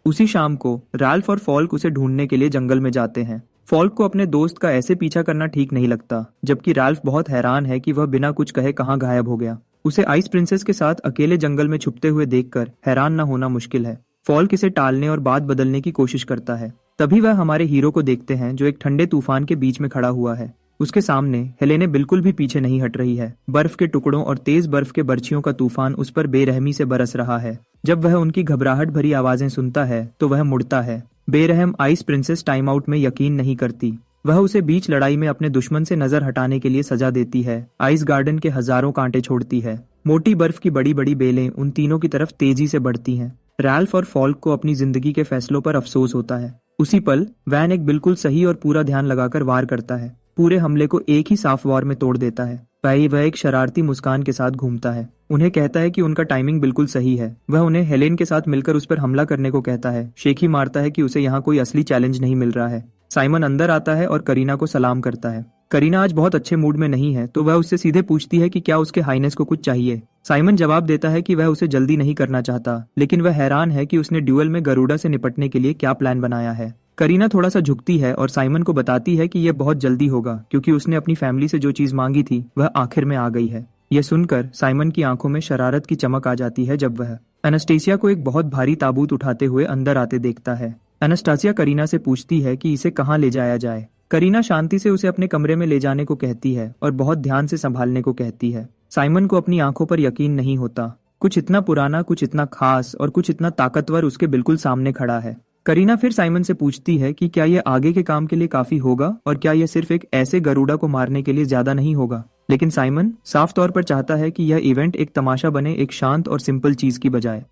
उसी शाम को राल्फ और फॉल्क उसे ढूंढने के लिए जंगल में जाते हैं। फॉल्क को अपने दोस्त का ऐसे पीछा करना ठीक नहीं लगता, जबकि राल्फ बहुत हैरान है कि वह बिना कुछ कहे कहाँ गायब हो गया। उसे आइस प्रिंसेस के साथ अकेले जंगल में छुपते हुए देखकर हैरान न होना मुश्किल है। फॉल्क इसे टालने और बात बदलने की कोशिश करता है। तभी वह हमारे हीरो को देखते हैं जो एक ठंडे तूफान के बीच में खड़ा हुआ है। उसके सामने हेलेने बिल्कुल भी पीछे नहीं हट रही है। बर्फ के टुकड़ों और तेज बर्फ के बर्छियों का तूफान उस पर बेरहमी से बरस रहा है। जब वह उनकी घबराहट भरी आवाजें सुनता है तो वह मुड़ता है। बेरहम आइस प्रिंसेस टाइम आउट में यकीन नहीं करती। वह उसे बीच लड़ाई में अपने दुश्मन से नजर हटाने के लिए सजा देती है। आइस गार्डन के हजारों कांटे छोड़ती है। मोटी बर्फ की बड़ी बड़ी बेलें उन तीनों की तरफ तेजी से बढ़ती हैं। रैल्फ और फॉल्क को अपनी जिंदगी के फैसलों पर अफसोस होता है। उसी पल वैन एक बिल्कुल सही और पूरा ध्यान लगाकर वार करता है। पूरे हमले को एक ही साफ वार में तोड़ देता है। वह एक शरारती मुस्कान के साथ घूमता है। उन्हें कहता है कि उनका टाइमिंग बिल्कुल सही है। वह उन्हें हेलेन के साथ मिलकर उस पर हमला करने को कहता है। शेखी मारता है कि उसे यहाँ कोई असली चैलेंज नहीं मिल रहा है। साइमन अंदर आता है और करीना को सलाम करता है। करीना आज बहुत अच्छे मूड में नहीं है, तो वह उससे सीधे पूछती है कि क्या उसके हाईनेस को कुछ चाहिए। साइमन जवाब देता है कि वह उसे जल्दी नहीं करना चाहता, लेकिन वह हैरान है कि उसने ड्यूअल में गरुड़ा से निपटने के लिए क्या प्लान बनाया है। करीना थोड़ा सा झुकती है और साइमन को बताती है कि यह बहुत जल्दी होगा, क्योंकि उसने अपनी फैमिली से जो चीज मांगी थी वह आखिर में आ गई है। यह सुनकर साइमन की आंखों में शरारत की चमक आ जाती है जब वह एनास्टेसिया को एक बहुत भारी ताबूत उठाते हुए अंदर आते देखता है। एनास्टेसिया करीना से पूछती है कि इसे कहाँ ले जाया जाए। करीना शांति से उसे अपने कमरे में ले जाने को कहती है और बहुत ध्यान से संभालने को कहती है। साइमन को अपनी आंखों पर यकीन नहीं होता। कुछ इतना पुराना, कुछ इतना खास और कुछ इतना ताकतवर उसके बिल्कुल सामने खड़ा है। करीना फिर साइमन से पूछती है कि क्या यह आगे के काम के लिए काफी होगा और क्या यह सिर्फ एक ऐसे गरुड़ा को मारने के लिए ज्यादा नहीं होगा। लेकिन साइमन साफ तौर पर चाहता है कि यह इवेंट एक तमाशा बने, एक शांत और सिंपल चीज की बजाय।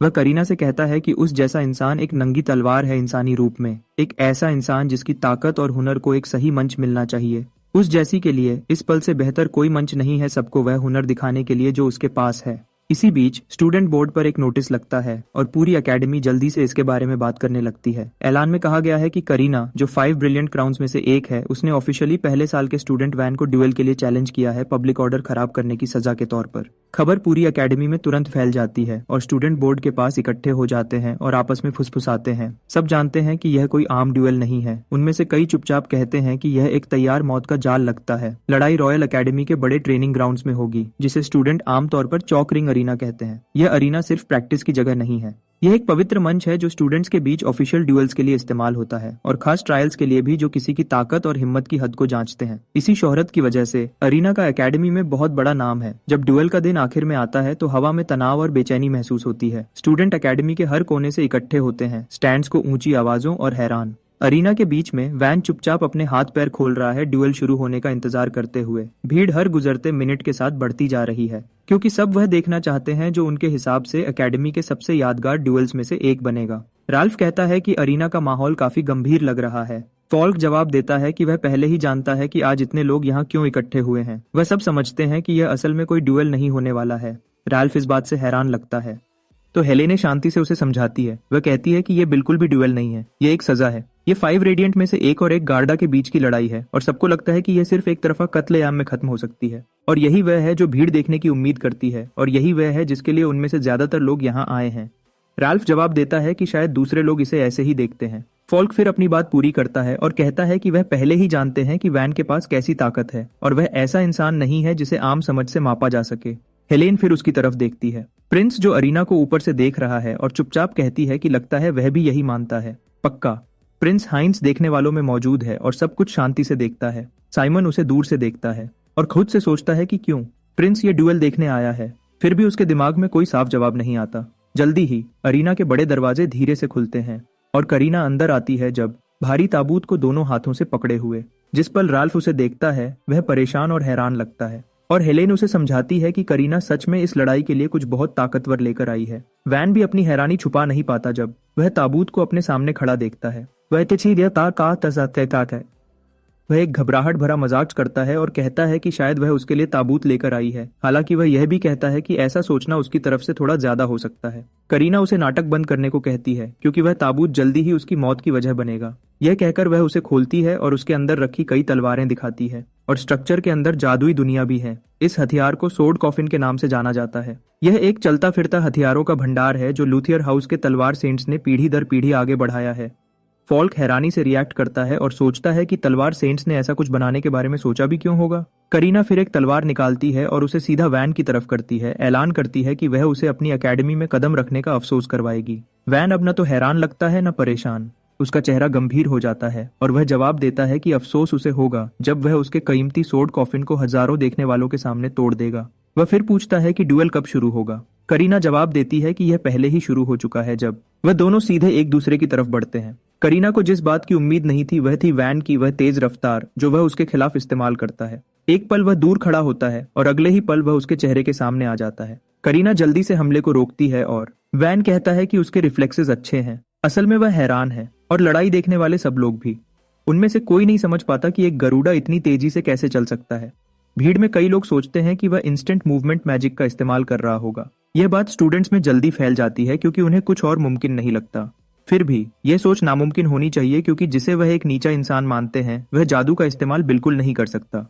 वह करीना से कहता है कि उस जैसा इंसान एक नंगी तलवार है इंसानी रूप में, एक ऐसा इंसान जिसकी ताकत और हुनर को एक सही मंच मिलना चाहिए। उस जैसी के लिए इस पल से बेहतर कोई मंच नहीं है सबको वह हुनर दिखाने के लिए जो उसके पास है। इसी बीच स्टूडेंट बोर्ड पर एक नोटिस लगता है और पूरी एकेडमी जल्दी से इसके बारे में बात करने लगती है। ऐलान में कहा गया है कि करीना, जो 5 ब्रिलियंट क्राउन्स में से एक है, उसने ऑफिशियली पहले साल के स्टूडेंट वैन को ड्यूएल के लिए चैलेंज किया है, पब्लिक ऑर्डर खराब करने की सजा के तौर पर। खबर पूरी एकेडमी में तुरंत फैल जाती है और स्टूडेंट बोर्ड के पास इकट्ठे हो जाते हैं और आपस में फुसफुसाते हैं। सब जानते हैं कि यह कोई आम ड्यूएल नहीं है। उनमें से कई चुपचाप कहते हैं कि यह एक तैयार मौत का जाल लगता है। लड़ाई रॉयल एकेडमी के बड़े ट्रेनिंग ग्राउंड्स में होगी, जिसे स्टूडेंट आमतौर पर चॉक रिंग अरीना कहते हैं। यह अरीना सिर्फ प्रैक्टिस की जगह नहीं है। यह एक पवित्र मंच है जो स्टूडेंट्स के बीच ऑफिशियल ड्यूएल्स के लिए इस्तेमाल होता है और खास ट्रायल्स के लिए भी, जो किसी की ताकत और हिम्मत की हद को जांचते हैं। इसी शोहरत की वजह से अरीना का एकेडमी में बहुत बड़ा नाम है। जब ड्यूएल का दिन आखिर में आता है तो हवा में तनाव और बेचैनी महसूस होती है। स्टूडेंट एकेडमी के हर कोने से इकट्ठे होते हैं, स्टैंड्स को ऊंची आवाजों और हैरान। अरीना के बीच में वैन चुपचाप अपने हाथ पैर खोल रहा है, ड्यूएल शुरू होने का इंतजार करते हुए। भीड़ हर गुजरते मिनट के साथ बढ़ती जा रही है, क्योंकि सब वह देखना चाहते हैं जो उनके हिसाब से एकेडमी के सबसे यादगार ड्यूएल्स में से एक बनेगा। राल्फ कहता है कि अरीना का माहौल काफी गंभीर लग रहा है। फॉल्क जवाब देता है कि वह पहले ही जानता है कि आज इतने लोग यहाँ क्यों इकट्ठे हुए हैं। वह सब समझते हैं कि यह असल में कोई ड्यूएल नहीं होने वाला है। राल्फ इस बात से हैरान लगता है, तो हेलेने शांति से उसे समझाती है। वह कहती है कि यह बिल्कुल भी ड्यूएल नहीं है, यह एक सजा है। ये 5 रेडिएंट में से एक और एक गार्डा के बीच की लड़ाई है और सबको लगता है कि यह सिर्फ एक तरफा कत्लेआम में खत्म हो सकती है। और यही वह है जो भीड़ देखने की उम्मीद करती है और यही वह है जिसके लिए उनमें से ज्यादातर लोग यहाँ आए हैं। राल्फ जवाब देता है कि शायद दूसरे लोग इसे ऐसे ही देखते हैं। फॉल्क फिर अपनी बात पूरी करता है और कहता है कि वह पहले ही जानते हैं कि वैन के पास कैसी ताकत है और वह ऐसा इंसान नहीं है जिसे आम समझ से मापा जा सके। हेलेन फिर उसकी तरफ देखती है। प्रिंस, जो अरीना को ऊपर से देख रहा है और चुपचाप कहती है कि लगता है वह भी यही मानता है। पक्का। प्रिंस हाइंस देखने वालों में मौजूद है और सब कुछ शांति से देखता है। साइमन उसे दूर से देखता है और खुद से सोचता है कि क्यों प्रिंस ये ड्यूएल देखने आया है। फिर भी उसके दिमाग में कोई साफ जवाब नहीं आता। जल्दी ही अरीना के बड़े दरवाजे धीरे से खुलते हैं और करीना अंदर आती है, जब भारी ताबूत को दोनों हाथों से पकड़े हुए। जिस पल राल्फ उसे देखता है वह परेशान और हैरान लगता है और हेलेन उसे समझाती है कि करीना सच में इस लड़ाई के लिए कुछ बहुत ताकतवर लेकर आई है। वैन भी अपनी हैरानी छुपा नहीं पाता जब वह ताबूत को अपने सामने खड़ा देखता है। वह एक घबराहट भरा मजाक करता है और कहता है कि शायद वह उसके लिए ताबूत लेकर आई है। हालांकि वह यह भी कहता है कि ऐसा सोचना उसकी तरफ से थोड़ा ज्यादा हो सकता है। करीना उसे नाटक बंद करने को कहती है, क्योंकि वह ताबूत जल्दी ही उसकी मौत की वजह बनेगा। यह कहकर वह उसे खोलती है और उसके अंदर रखी कई तलवारें दिखाती है और स्ट्रक्चर के अंदर जादुई दुनिया भी है। इस हथियार को सोर्ड कॉफिन के नाम से जाना जाता है। यह एक चलता फिरता हथियारों का भंडार है जो लूथियर हाउस के तलवार सेंट्स ने पीढ़ी दर पीढ़ी आगे बढ़ाया है। फॉल्क हैरानी से रिएक्ट करता है और सोचता है कि तलवार सेंट्स ने ऐसा कुछ बनाने के बारे में सोचा भी क्यों होगा। करीना फिर एक तलवार निकालती है और उसे सीधा वैन की तरफ करती है। ऐलान करती है कि वह उसे अपनी एकेडमी में कदम रखने का अफसोस करवाएगी। वैन अब न तो हैरान लगता है न परेशान। उसका चेहरा गंभीर हो जाता है और वह जवाब देता है कि अफसोस उसे होगा जब वह उसके कीमती सोर्ड कॉफिन को हजारों देखने वालों के सामने तोड़ देगा। वह फिर पूछता है कि ड्यूएल कब शुरू होगा। करीना जवाब देती है कि यह पहले ही शुरू हो चुका है जब वह दोनों सीधे एक दूसरे की तरफ बढ़ते हैं। करीना को जिस बात की उम्मीद नहीं थी वह थी वैन की वह तेज रफ्तार जो वह उसके खिलाफ इस्तेमाल करता है। एक पल वह दूर खड़ा होता है और अगले ही पल वह उसके चेहरे के सामने आ जाता है। करीना जल्दी से हमले को रोकती है और वैन कहता है कि उसके रिफ्लेक्सेस अच्छे हैं। असल में वह हैरान है और लड़ाई देखने वाले सब लोग भी। उनमें से कोई नहीं समझ पाता कि एक गरुड़ा इतनी तेजी से कैसे चल सकता है। भीड़ में कई लोग सोचते हैं कि वह इंस्टेंट मूवमेंट मैजिक का इस्तेमाल कर रहा होगा। यह बात स्टूडेंट्स में जल्दी फैल जाती है क्योंकि उन्हें कुछ और मुमकिन नहीं लगता। फिर भी यह सोच नामुमकिन होनी चाहिए क्योंकि जिसे वह एक नीचा इंसान मानते हैं वह जादू का इस्तेमाल बिल्कुल नहीं कर सकता।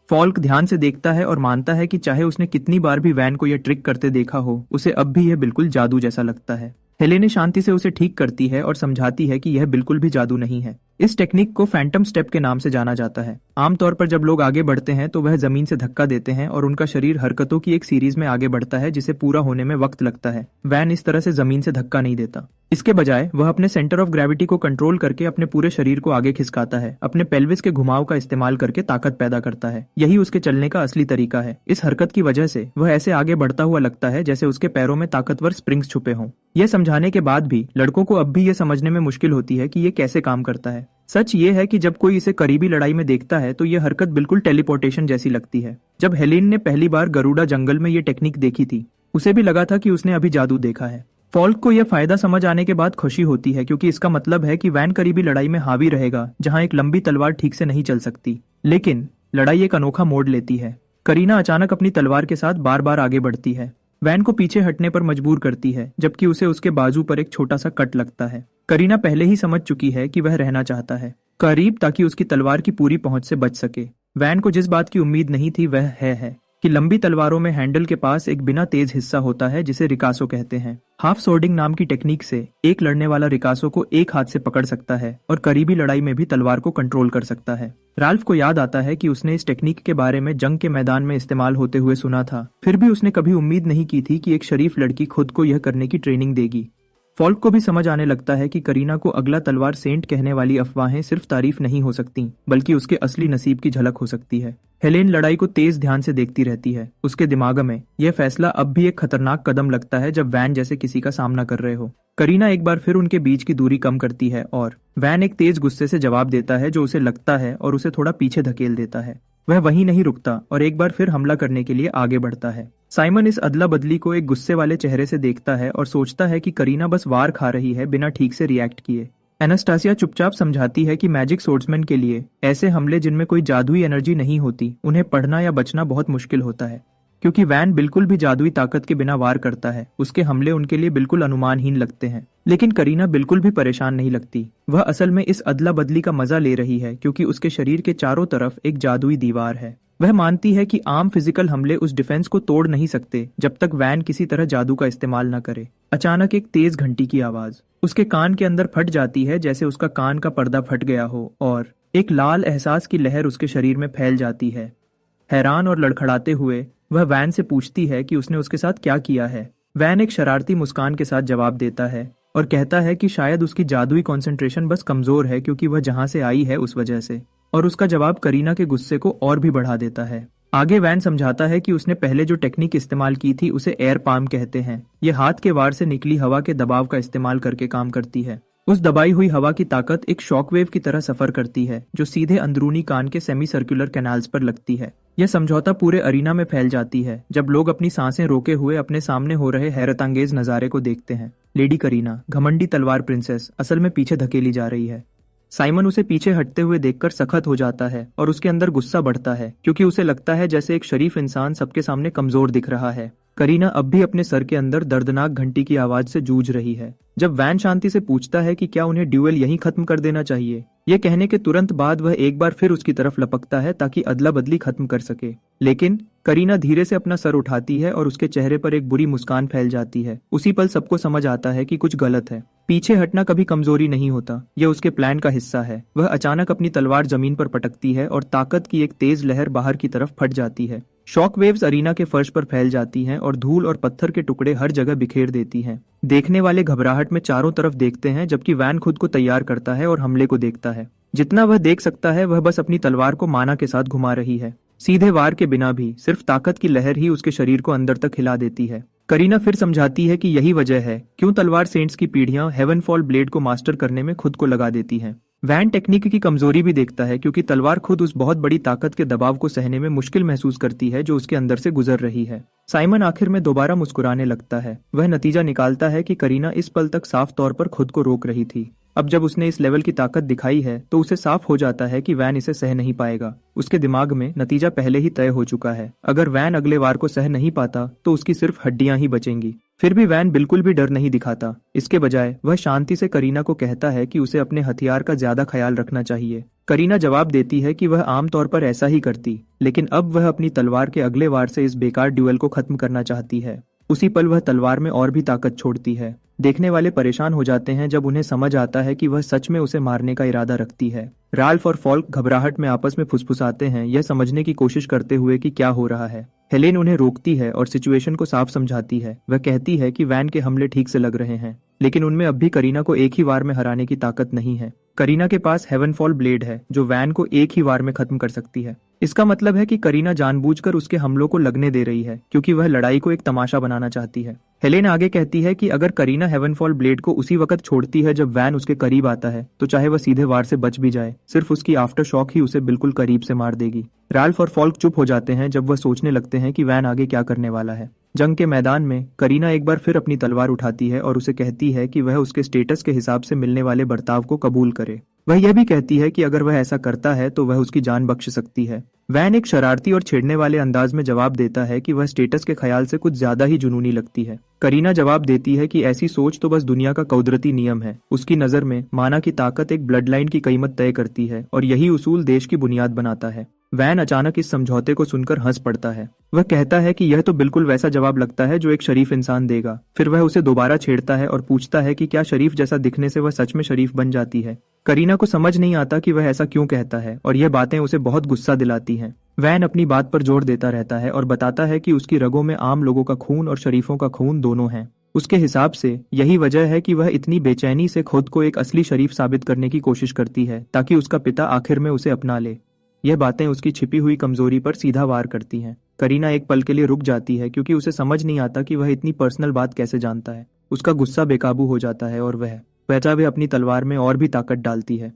फॉल्क ध्यान से देखता है और मानता है कि चाहे उसने कितनी बार भी वैन को यह ट्रिक करते देखा हो, उसे अब भी यह बिल्कुल जादू जैसा लगता है। हेलेने शांति से उसे ठीक करती है और समझाती है कि यह बिल्कुल भी जादू नहीं है। इस टेक्निक को फैंटम स्टेप के नाम से जाना जाता है। आमतौर पर जब लोग आगे बढ़ते हैं तो वह जमीन से धक्का देते हैं और उनका शरीर हरकतों की एक सीरीज में आगे बढ़ता है जिसे पूरा होने में वक्त लगता है। वैन इस तरह से जमीन से धक्का नहीं देता। इसके बजाय वह अपने सेंटर ऑफ ग्रेविटी को कंट्रोल करके अपने पूरे शरीर को आगे खिसकाता है। अपने पेल्विस के घुमाव का इस्तेमाल करके ताकत पैदा करता है। यही उसके चलने का असली तरीका है। इस हरकत की वजह से वह ऐसे आगे बढ़ता हुआ लगता है जैसे उसके पैरों में ताकतवर स्प्रिंग्स छुपे हों। यह समझाने के बाद भी लड़कों को अब भी यह समझने में मुश्किल होती है कि यह कैसे काम करता है। सच ये है कि जब कोई इसे करीबी लड़ाई में देखता है तो यह हरकत बिल्कुल टेलीपोर्टेशन जैसी लगती है। जब हेलेन ने पहली बार गरुड़ा जंगल में ये टेक्निक देखी थी, उसे भी लगा था कि उसने अभी जादू देखा है। फॉल्क को यह फायदा समझ आने के बाद खुशी होती है क्योंकि इसका मतलब है कि वैन करीबी लड़ाई में हावी रहेगा जहां एक लंबी तलवार ठीक से नहीं चल सकती। लेकिन लड़ाई एक अनोखा मोड़ लेती है। करीना अचानक अपनी तलवार के साथ बार बार आगे बढ़ती है। वैन को पीछे हटने पर मजबूर करती है जबकि उसे उसके बाजू पर एक छोटा सा कट लगता है। करीना पहले ही समझ चुकी है कि वह रहना चाहता है करीब ताकि उसकी तलवार की पूरी पहुंच से बच सके। वैन को जिस बात की उम्मीद नहीं थी वह है कि लंबी तलवारों में हैंडल के पास एक बिना तेज हिस्सा होता है जिसे रिकासो कहते हैं। हाफ सोर्डिंग नाम की टेक्निक से एक लड़ने वाला रिकासो को एक हाथ से पकड़ सकता है और करीबी लड़ाई में भी तलवार को कंट्रोल कर सकता है। राल्फ को याद आता है कि उसने इस टेक्निक के बारे में जंग के मैदान में इस्तेमाल होते हुए सुना था। फिर भी उसने कभी उम्मीद नहीं की थी कि एक शरीफ लड़की खुद को यह करने की ट्रेनिंग देगी। फॉल्क को भी समझ आने लगता है कि करीना को अगला तलवार सेंट कहने वाली अफवाहें सिर्फ तारीफ नहीं हो सकती बल्कि उसके असली नसीब की झलक हो सकती है। हेलेन लड़ाई को तेज ध्यान से देखती रहती है। उसके दिमाग में यह फैसला अब भी एक खतरनाक कदम लगता है जब वैन जैसे किसी का सामना कर रहे हो। करीना एक बार फिर उनके बीच की दूरी कम करती है और वैन एक तेज गुस्से से जवाब देता है जो उसे लगता है और उसे थोड़ा पीछे धकेल देता है। वह वहीं नहीं रुकता और एक बार फिर हमला करने के लिए आगे बढ़ता है। साइमन इस अदला बदली को एक गुस्से वाले चेहरे से देखता है और सोचता है कि करीना बस वार खा रही है बिना ठीक से रिएक्ट किए। एनास्टासिया चुपचाप समझाती है कि मैजिक सोर्ड्समैन के लिए ऐसे हमले जिनमें कोई जादुई एनर्जी नहीं होती, उन्हें पढ़ना या बचना बहुत मुश्किल होता है। क्योंकि वैन बिल्कुल भी जादुई ताकत के बिना वार करता है, उसके हमले उनके लिए बिल्कुल अनुमानहीन लगते हैं। लेकिन करीना बिल्कुल भी परेशान नहीं लगती। वह असल में इस अदला बदली का मजा ले रही है क्योंकि उसके शरीर के चारों तरफ एक जादुई दीवार है। वह मानती है कि आम फिजिकल हमले उस डिफेंस को तोड़ नहीं सकते जब तक वैन किसी तरह जादू का इस्तेमाल न करे। अचानक एक तेज घंटी की आवाज उसके कान के अंदर फट जाती है जैसे उसका कान का पर्दा फट गया हो और एक लाल एहसास की लहर उसके शरीर में फैल जाती है। हैरान और लड़खड़ाते हुए वह वैन से पूछती है कि उसने उसके साथ क्या किया है। वैन एक शरारती मुस्कान के साथ जवाब देता है और कहता है कि शायद उसकी जादुई कंसंट्रेशन बस कमजोर है क्योंकि वह जहां से आई है उस वजह से। और उसका जवाब करीना के गुस्से को और भी बढ़ा देता है। आगे वैन समझाता है कि उसने पहले जो टेक्निक इस्तेमाल की थी उसे एयर पाम कहते हैं। यह हाथ के वार से निकली हवा के दबाव का इस्तेमाल करके काम करती है। उस दबाई हुई हवा की ताकत एक शॉकवेव की तरह सफर करती है जो सीधे अंदरूनी कान के सेमी सर्कुलर कैनाल्स पर लगती है। यह समझौता पूरे अरीना में फैल जाती है जब लोग अपनी सांसें रोके हुए अपने सामने हो रहे हैरतअंगेज नजारे को देखते हैं। लेडी करीना, घमंडी तलवार प्रिंसेस, असल में पीछे धकेली जा रही है। साइमन उसे पीछे हटते हुए देखकर सखत हो जाता है और उसके अंदर गुस्सा बढ़ता है क्योंकि उसे लगता है जैसे एक शरीफ इंसान सबके सामने कमजोर दिख रहा है। करीना अब भी अपने सर के अंदर दर्दनाक घंटी की आवाज से जूझ रही है। जब वैन शांति से पूछता है कि क्या उन्हें ड्यूएल यहीं खत्म कर देना चाहिए, ये कहने के तुरंत बाद वह एक बार फिर उसकी तरफ लपकता है ताकि अदला बदली खत्म कर सके। लेकिन करीना धीरे से अपना सर उठाती है और उसके चेहरे पर एक बुरी मुस्कान फैल जाती है। उसी पल सबको समझ आता है कि कुछ गलत है। पीछे हटना कभी कमजोरी नहीं होता, यह उसके प्लान का हिस्सा है। वह अचानक अपनी तलवार जमीन पर पटकती है और ताकत की एक तेज लहर बाहर की तरफ फट जाती है। शॉक वेव्स अरीना के फर्श पर फैल जाती हैं और धूल और पत्थर के टुकड़े हर जगह बिखेर देती हैं। देखने वाले घबराहट में चारों तरफ देखते हैं, जबकि वैन खुद को तैयार करता है और हमले को देखता है। जितना वह देख सकता है वह बस अपनी तलवार को माना के साथ घुमा रही है। सीधे वार के बिना भी सिर्फ ताकत की लहर ही उसके शरीर को अंदर तक हिला देती है। करीना फिर समझाती है कि यही वजह है क्यों तलवार सेंट्स की पीढ़ियां हेवनफॉल ब्लेड को मास्टर करने में खुद को लगा देती हैं। वैन टेक्निक की कमजोरी भी देखता है, क्योंकि तलवार खुद उस बहुत बड़ी ताकत के दबाव को सहने में मुश्किल महसूस करती है जो उसके अंदर से गुजर रही है। साइमन आखिर में दोबारा मुस्कुराने लगता है। वह नतीजा निकालता है कि करीना इस पल तक साफ तौर पर खुद को रोक रही थी। अब जब उसने इस लेवल की ताकत दिखाई है तो उसे साफ हो जाता है कि वैन इसे सह नहीं पाएगा। उसके दिमाग में नतीजा पहले ही तय हो चुका है। अगर वैन अगले वार को सह नहीं पाता तो उसकी सिर्फ हड्डियां ही बचेंगी। फिर भी वैन बिल्कुल भी डर नहीं दिखाता। इसके बजाय वह शांति से करीना को कहता है कि उसे अपने हथियार का ज्यादा ख्याल रखना चाहिए। करीना जवाब देती है कि वह आमतौर पर ऐसा ही करती, लेकिन अब वह अपनी तलवार के अगले वार से इस बेकार ड्यूएल को खत्म करना चाहती है। उसी पल वह तलवार में और भी ताकत छोड़ती है। देखने वाले परेशान हो जाते हैं जब उन्हें समझ आता है कि वह सच में उसे मारने का इरादा रखती है। राल्फ और फॉल्क घबराहट में आपस में फुसफुसाते हैं, यह समझने की कोशिश करते हुए कि क्या हो रहा है। हेलेन उन्हें रोकती है और सिचुएशन को साफ समझाती है। वह कहती है कि वैन के हमले ठीक से लग रहे हैं, लेकिन उनमें अब भी करीना को एक ही वार में हराने की ताकत नहीं है। करीना के पास हेवनफॉल ब्लेड है जो वैन को एक ही वार में खत्म कर सकती है। इसका मतलब है कि करीना जानबूझकर उसके हमलों को लगने दे रही है, क्योंकि वह लड़ाई को एक तमाशा बनाना चाहती है। हेलेन आगे कहती है कि अगर करीना हेवनफॉल ब्लेड को उसी वक्त छोड़ती है जब वैन उसके करीब आता है, तो चाहे वह सीधे वार से बच भी जाए, सिर्फ उसकी आफ्टर शॉक ही उसे बिल्कुल करीब से मार देगी। राल्फ और फॉल्क चुप हो जाते हैं जब वह सोचने लगते हैं कि वैन आगे क्या करने वाला है। जंग के मैदान में करीना एक बार फिर अपनी तलवार उठाती है और उसे कहती है कि वह उसके स्टेटस के हिसाब से मिलने वाले बर्ताव को कबूल करे। वह यह भी कहती है कि अगर वह ऐसा करता है तो वह उसकी जान बख्श सकती है। वैन एक शरारती और छेड़ने वाले अंदाज में जवाब देता है कि वह स्टेटस के ख्याल से कुछ ज्यादा ही जुनूनी लगती है। करीना जवाब देती है कि ऐसी सोच तो बस दुनिया का कुदरती नियम है। उसकी नजर में माना की ताकत एक ब्लड लाइन की कीमत तय करती है और यही उसूल देश की बुनियाद बनाता है। वैन अचानक इस समझौते को सुनकर हंस पड़ता है। वह कहता है कि यह तो बिल्कुल वैसा जवाब लगता है जो एक शरीफ इंसान देगा। फिर वह उसे दोबारा छेड़ता है और पूछता है कि क्या शरीफ जैसा दिखने से वह सच में शरीफ बन जाती है। करीना को समझ नहीं आता कि वह ऐसा क्यों कहता है और यह बातें उसे बहुत गुस्सा दिलाती हैं। वैन अपनी बात पर जोर देता रहता है और बताता है कि उसकी रगों में आम लोगों का खून और शरीफों का खून दोनों हैं। उसके हिसाब से यही वजह है कि वह इतनी बेचैनी से खुद को एक असली शरीफ साबित करने की कोशिश करती है ताकि उसका पिता आखिर में उसे अपना ले। यह बातें उसकी छिपी हुई कमजोरी पर सीधा वार करती हैं। करीना एक पल के लिए रुक जाती है, क्योंकि उसे समझ नहीं आता कि वह इतनी पर्सनल बात कैसे जानता है। उसका गुस्सा बेकाबू हो जाता है और वह वह अपनी तलवार में और भी ताकत डालती है।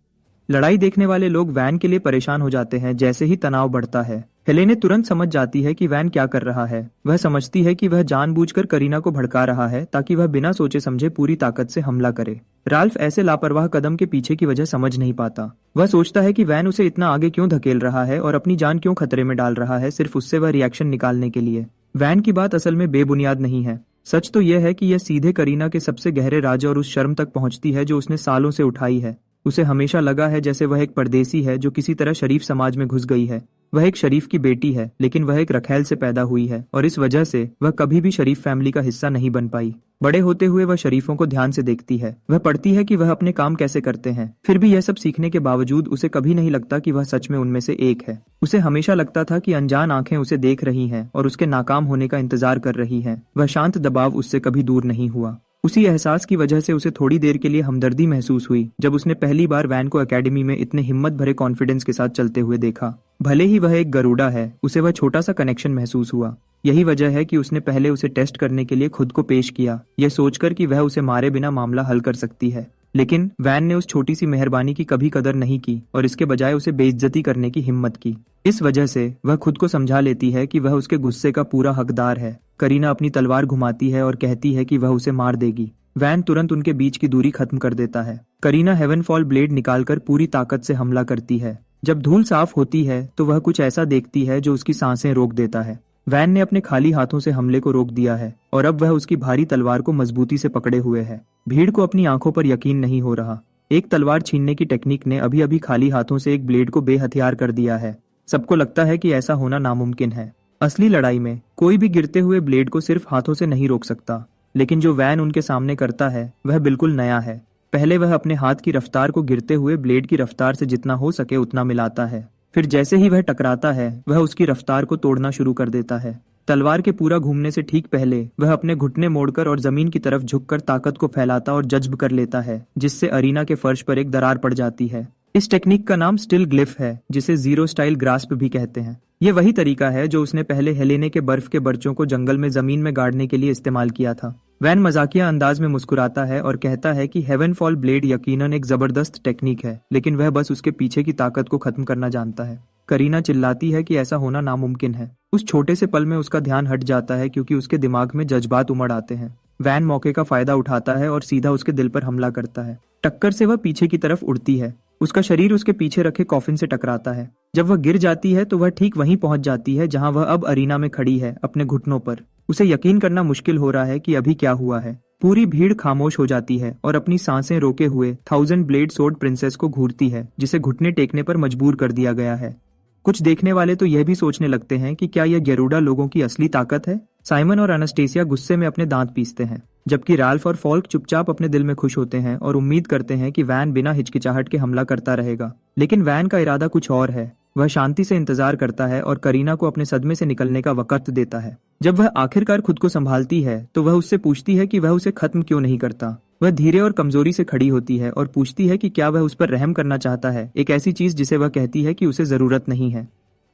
लड़ाई देखने वाले लोग वैन के लिए परेशान हो जाते हैं जैसे ही तनाव बढ़ता है। हेलेने तुरंत समझ जाती है कि वैन क्या कर रहा है। वह समझती है कि वह जानबूझकर करीना को भड़का रहा है ताकि वह बिना सोचे समझे पूरी ताकत से हमला करे। राल्फ ऐसे लापरवाह कदम के पीछे की वजह समझ नहीं पाता। वह सोचता है कि वैन उसे इतना आगे क्यों धकेल रहा है और अपनी जान क्यों खतरे में डाल रहा है, सिर्फ उससे वह रिएक्शन निकालने के लिए। वैन की बात असल में बेबुनियाद नहीं है। सच तो यह है कि यह सीधे करीना के सबसे गहरे राज और उस शर्म तक पहुंचती है जो उसने सालों से उठाई है। उसे हमेशा लगा है जैसे वह एक परदेसी है जो किसी तरह शरीफ समाज में घुस गई है। वह एक शरीफ की बेटी है, लेकिन वह एक रखैल से पैदा हुई है और इस वजह से वह कभी भी शरीफ फैमिली का हिस्सा नहीं बन पाई। बड़े होते हुए वह शरीफों को ध्यान से देखती है। वह पढ़ती है कि वह अपने काम कैसे करते हैं। फिर भी यह सब सीखने के बावजूद उसे कभी नहीं लगता कि वह सच में उनमें से एक है। उसे हमेशा लगता था कि अनजान आंखें उसे देख रही हैं और उसके नाकाम होने का इंतजार कर रही हैं। वह शांत दबाव उससे कभी दूर नहीं हुआ। उसी एहसास की वजह से उसे थोड़ी देर के लिए हमदर्दी महसूस हुई जब उसने पहली बार वैन को एकेडमी में इतने हिम्मत भरे कॉन्फिडेंस के साथ चलते हुए देखा। भले ही वह एक गरुड़ा है, उसे वह छोटा सा कनेक्शन महसूस हुआ। यही वजह है कि उसने पहले उसे टेस्ट करने के लिए खुद को पेश किया, यह सोचकर कि वह उसे मारे बिना मामला हल कर सकती है। लेकिन वैन ने उस छोटी सी मेहरबानी की कभी कदर नहीं की और इसके बजाय उसे बेइज्जती करने की हिम्मत की। इस वजह से वह खुद को समझा लेती है कि वह उसके गुस्से का पूरा हकदार है। करीना अपनी तलवार घुमाती है और कहती है कि वह उसे मार देगी। वैन तुरंत उनके बीच की दूरी खत्म कर देता है। करीना हेवनफॉल ब्लेड निकालकर पूरी ताकत से हमला करती है। जब धूल साफ होती है तो वह कुछ ऐसा देखती है जो उसकी सांसें रोक देता है। वैन ने अपने खाली हाथों से हमले को रोक दिया है और अब वह उसकी भारी तलवार को मजबूती से पकड़े हुए है। भीड़ को अपनी आंखों पर यकीन नहीं हो रहा। एक तलवार छीनने की टेक्निक ने अभी अभी खाली हाथों से एक ब्लेड को बेहथियार कर दिया है। सबको लगता है कि ऐसा होना नामुमकिन है। असली लड़ाई में कोई भी गिरते हुए ब्लेड को सिर्फ हाथों से नहीं रोक सकता, लेकिन जो वैन उनके सामने करता है वह बिल्कुल नया है। पहले वह अपने हाथ की रफ्तार को गिरते हुए ब्लेड की रफ्तार से जितना हो सके उतना मिलाता है। फिर जैसे ही वह टकराता है वह उसकी रफ्तार को तोड़ना शुरू कर देता है। तलवार के पूरा घूमने से ठीक पहले वह अपने घुटने मोड़कर और जमीन की तरफ झुककर ताकत को फैलाता और जज्ब कर लेता है, जिससे अरीना के फर्श पर एक दरार पड़ जाती है। इस टेक्निक का नाम स्टिल ग्लिफ है, जिसे जीरो स्टाइल ग्रास्प भी कहते हैं। ये वही तरीका है जो उसने पहले हेलेने के बर्फ के बर्चों को जंगल में जमीन में गाड़ने के लिए इस्तेमाल किया था। वैन मजाकिया अंदाज में मुस्कुराता है और कहता है कि हेवन फॉल ब्लेड यकीनन एक जबरदस्त टेक्निक है, लेकिन वह बस उसके पीछे की ताकत को खत्म करना जानता है। करीना चिल्लाती है कि ऐसा होना नामुमकिन है। उस छोटे से पल में उसका ध्यान हट जाता है क्योंकि उसके दिमाग में जज्बात उमड़ आते हैं। वैन मौके का फायदा उठाता है और सीधा उसके दिल पर हमला करता है। टक्कर से वह पीछे की तरफ उड़ती है। उसका शरीर उसके पीछे रखे कॉफिन से टकराता है। जब वह गिर जाती है तो वह ठीक वहीं पहुंच जाती है जहां वह अब अरीना में खड़ी है, अपने घुटनों पर। उसे यकीन करना मुश्किल हो रहा है कि अभी क्या हुआ है। पूरी भीड़ खामोश हो जाती है और अपनी सांसें रोके हुए थाउजेंड ब्लेड सोर्ड प्रिंसेस को घूरती है, जिसे घुटने टेकने पर मजबूर कर दिया गया है। कुछ देखने वाले तो यह भी सोचने लगते हैं कि क्या यह गेरुडा लोगों की असली ताकत है। साइमन और एनास्टेसिया गुस्से में अपने दांत पीसते हैं, जबकि राल्फ और फॉल्क चुपचाप अपने दिल में खुश होते हैं और उम्मीद करते हैं कि वैन बिना हिचकिचाहट के हमला करता रहेगा। लेकिन वैन का इरादा कुछ और है। वह शांति से इंतजार करता है और करीना को अपने सदमे से निकलने का वक्त देता है। जब वह आखिरकार खुद को संभालती है तो वह उससे पूछती है कि वह उसे खत्म क्यों नहीं करता। वह धीरे और कमजोरी से खड़ी होती है और पूछती है कि क्या वह उस पर रहम करना चाहता है, एक ऐसी चीज जिसे वह कहती है कि उसे जरूरत नहीं है।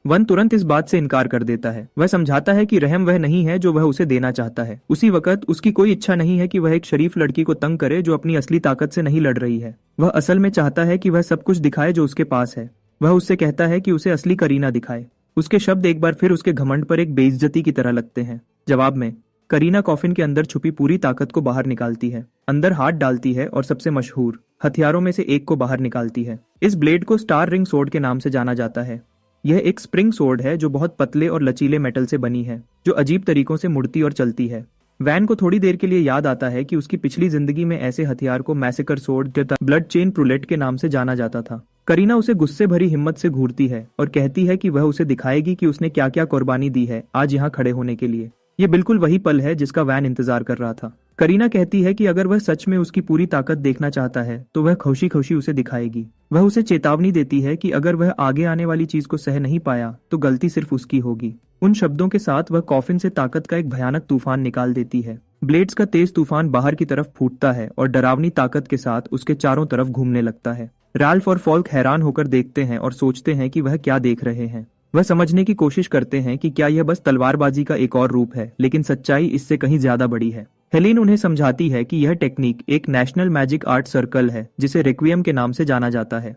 वन तुरंत इस बात से इनकार कर देता है। वह समझाता है कि रहम वह नहीं है जो वह उसे देना चाहता है। उसी वक्त उसकी कोई इच्छा नहीं है कि वह एक शरीफ लड़की को तंग करे जो अपनी असली ताकत से नहीं लड़ रही है। वह असल में चाहता है कि वह सब कुछ दिखाए जो उसके पास है। वह उससे कहता है कि उसे असली करीना दिखाए। उसके शब्द एक बार फिर उसके घमंड पर एक बेइज्जती की तरह लगते हैं। जवाब में करीना कॉफिन के अंदर छुपी पूरी ताकत को बाहर निकालती है, अंदर हाथ डालती है और सबसे मशहूर हथियारों में से एक को बाहर निकालती है। इस ब्लेड को स्टार रिंग सोर्ड के नाम से जाना जाता है। यह एक स्प्रिंग सोर्ड है जो बहुत पतले और लचीले मेटल से बनी है, जो अजीब तरीकों से मुड़ती और चलती है। वैन को थोड़ी देर के लिए याद आता है कि उसकी पिछली जिंदगी में ऐसे हथियार को मैसेकर सोर्ड तथा ब्लड चेन प्रूलेट के नाम से जाना जाता था। करीना उसे गुस्से भरी हिम्मत से घूरती है और कहती है कि वह उसे दिखाएगी कि उसने क्या क्या कुर्बानी दी है आज यहाँ खड़े होने के लिए। ये बिल्कुल वही पल है जिसका वैन इंतजार कर रहा था। करीना कहती है कि अगर वह सच में उसकी पूरी ताकत देखना चाहता है तो वह खुशी खुशी उसे दिखाएगी। वह उसे चेतावनी देती है कि अगर वह आगे आने वाली चीज को सह नहीं पाया तो गलती सिर्फ उसकी होगी। उन शब्दों के साथ वह कॉफिन से ताकत का एक भयानक तूफान निकाल देती है। ब्लेड्स का तेज तूफान बाहर की तरफ फूटता है और डरावनी ताकत के साथ उसके चारों तरफ घूमने लगता है। राल्फ और फॉल्क हैरान होकर देखते हैं और सोचते हैं कि वह क्या देख रहे हैं। वह समझने की कोशिश करते हैं कि क्या यह बस तलवारबाजी का एक और रूप है, लेकिन सच्चाई इससे कहीं ज्यादा बड़ी है। हेलेन उन्हें समझाती है कि यह टेक्निक एक नेशनल मैजिक आर्ट सर्कल है जिसे रिक्वियम के नाम से जाना जाता है।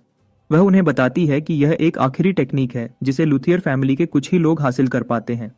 वह उन्हें बताती है कि यह एक आखिरी टेक्निक है जिसे लुथियर फैमिली के कुछ ही लोग हासिल कर पाते हैं।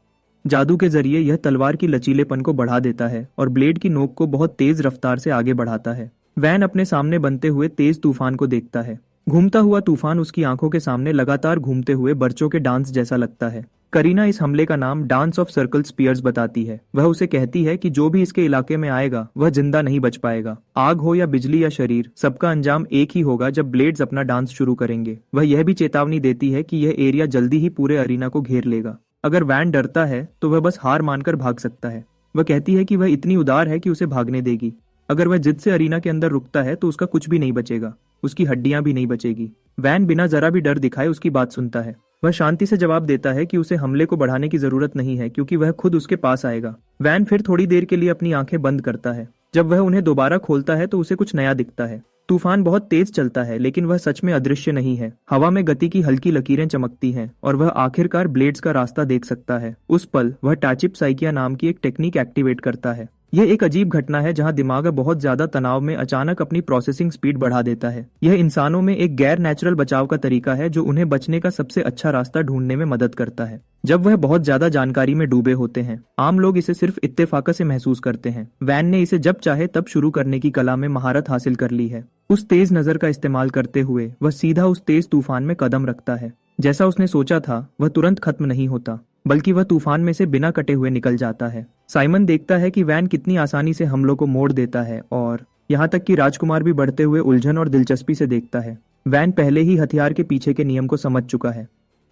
जादू के जरिए यह तलवार की लचीलेपन को बढ़ा देता है और ब्लेड की नोक को बहुत तेज रफ्तार से आगे बढ़ाता है। वैन अपने सामने बनते हुए तेज तूफान को देखता है। घूमता हुआ तूफान उसकी आंखों के सामने लगातार घूमते हुए बर्चों के डांस जैसा लगता है। करीना इस हमले का नाम डांस ऑफ सर्कल स्पीयर्स बताती है। वह उसे कहती है कि जो भी इसके इलाके में आएगा वह जिंदा नहीं बच पाएगा। आग हो या बिजली या शरीर, सबका अंजाम एक ही होगा जब ब्लेड्स अपना डांस शुरू करेंगे। वह यह भी चेतावनी देती है कि यह एरिया जल्दी ही पूरे अरीना को घेर लेगा। अगर वैन डरता है तो वह बस हार मानकर भाग सकता है। वह कहती है कि वह इतनी उदार है कि उसे भागने देगी। अगर वह जिद से अरीना के अंदर रुकता है तो उसका कुछ भी नहीं बचेगा, उसकी हड्डियां भी नहीं बचेगी। वैन बिना जरा भी डर दिखाए उसकी बात सुनता है। वह शांति से जवाब देता है कि उसे हमले को बढ़ाने की जरूरत नहीं है क्योंकि वह खुद उसके पास आएगा। वैन फिर थोड़ी देर के लिए अपनी आंखें बंद करता है। जब वह उन्हें दोबारा खोलता है तो उसे कुछ नया दिखता है। तूफान बहुत तेज चलता है लेकिन वह सच में अदृश्य नहीं है। हवा में गति की हल्की लकीरें चमकती हैं और वह आखिरकार ब्लेड्स का रास्ता देख सकता है। उस पल वह टाचिप साइकिया नाम की एक टेक्निक एक्टिवेट करता है। यह एक अजीब घटना है जहां दिमाग बहुत ज्यादा तनाव में अचानक अपनी प्रोसेसिंग स्पीड बढ़ा देता है। यह इंसानों में एक गैर नेचुरल बचाव का तरीका है जो उन्हें बचने का सबसे अच्छा रास्ता ढूंढने में मदद करता है जब वह बहुत ज्यादा जानकारी में डूबे होते हैं। आम लोग इसे सिर्फ इत्तेफाक से महसूस करते हैं। वैन ने इसे जब चाहे तब शुरू करने की कला में महारत हासिल कर ली है। उस तेज नजर का इस्तेमाल करते हुए वह सीधा उस तेज तूफान में कदम रखता है। जैसा उसने सोचा था वह तुरंत खत्म नहीं होता। बल्कि वह तूफान में से बिना कटे हुए निकल जाता है। साइमन देखता है कि वैन कितनी आसानी से हमलों को मोड़ देता है और यहाँ तक कि राजकुमार भी बढ़ते हुए उलझन और दिलचस्पी से देखता है। वैन पहले ही हथियार के पीछे के नियम को समझ चुका है।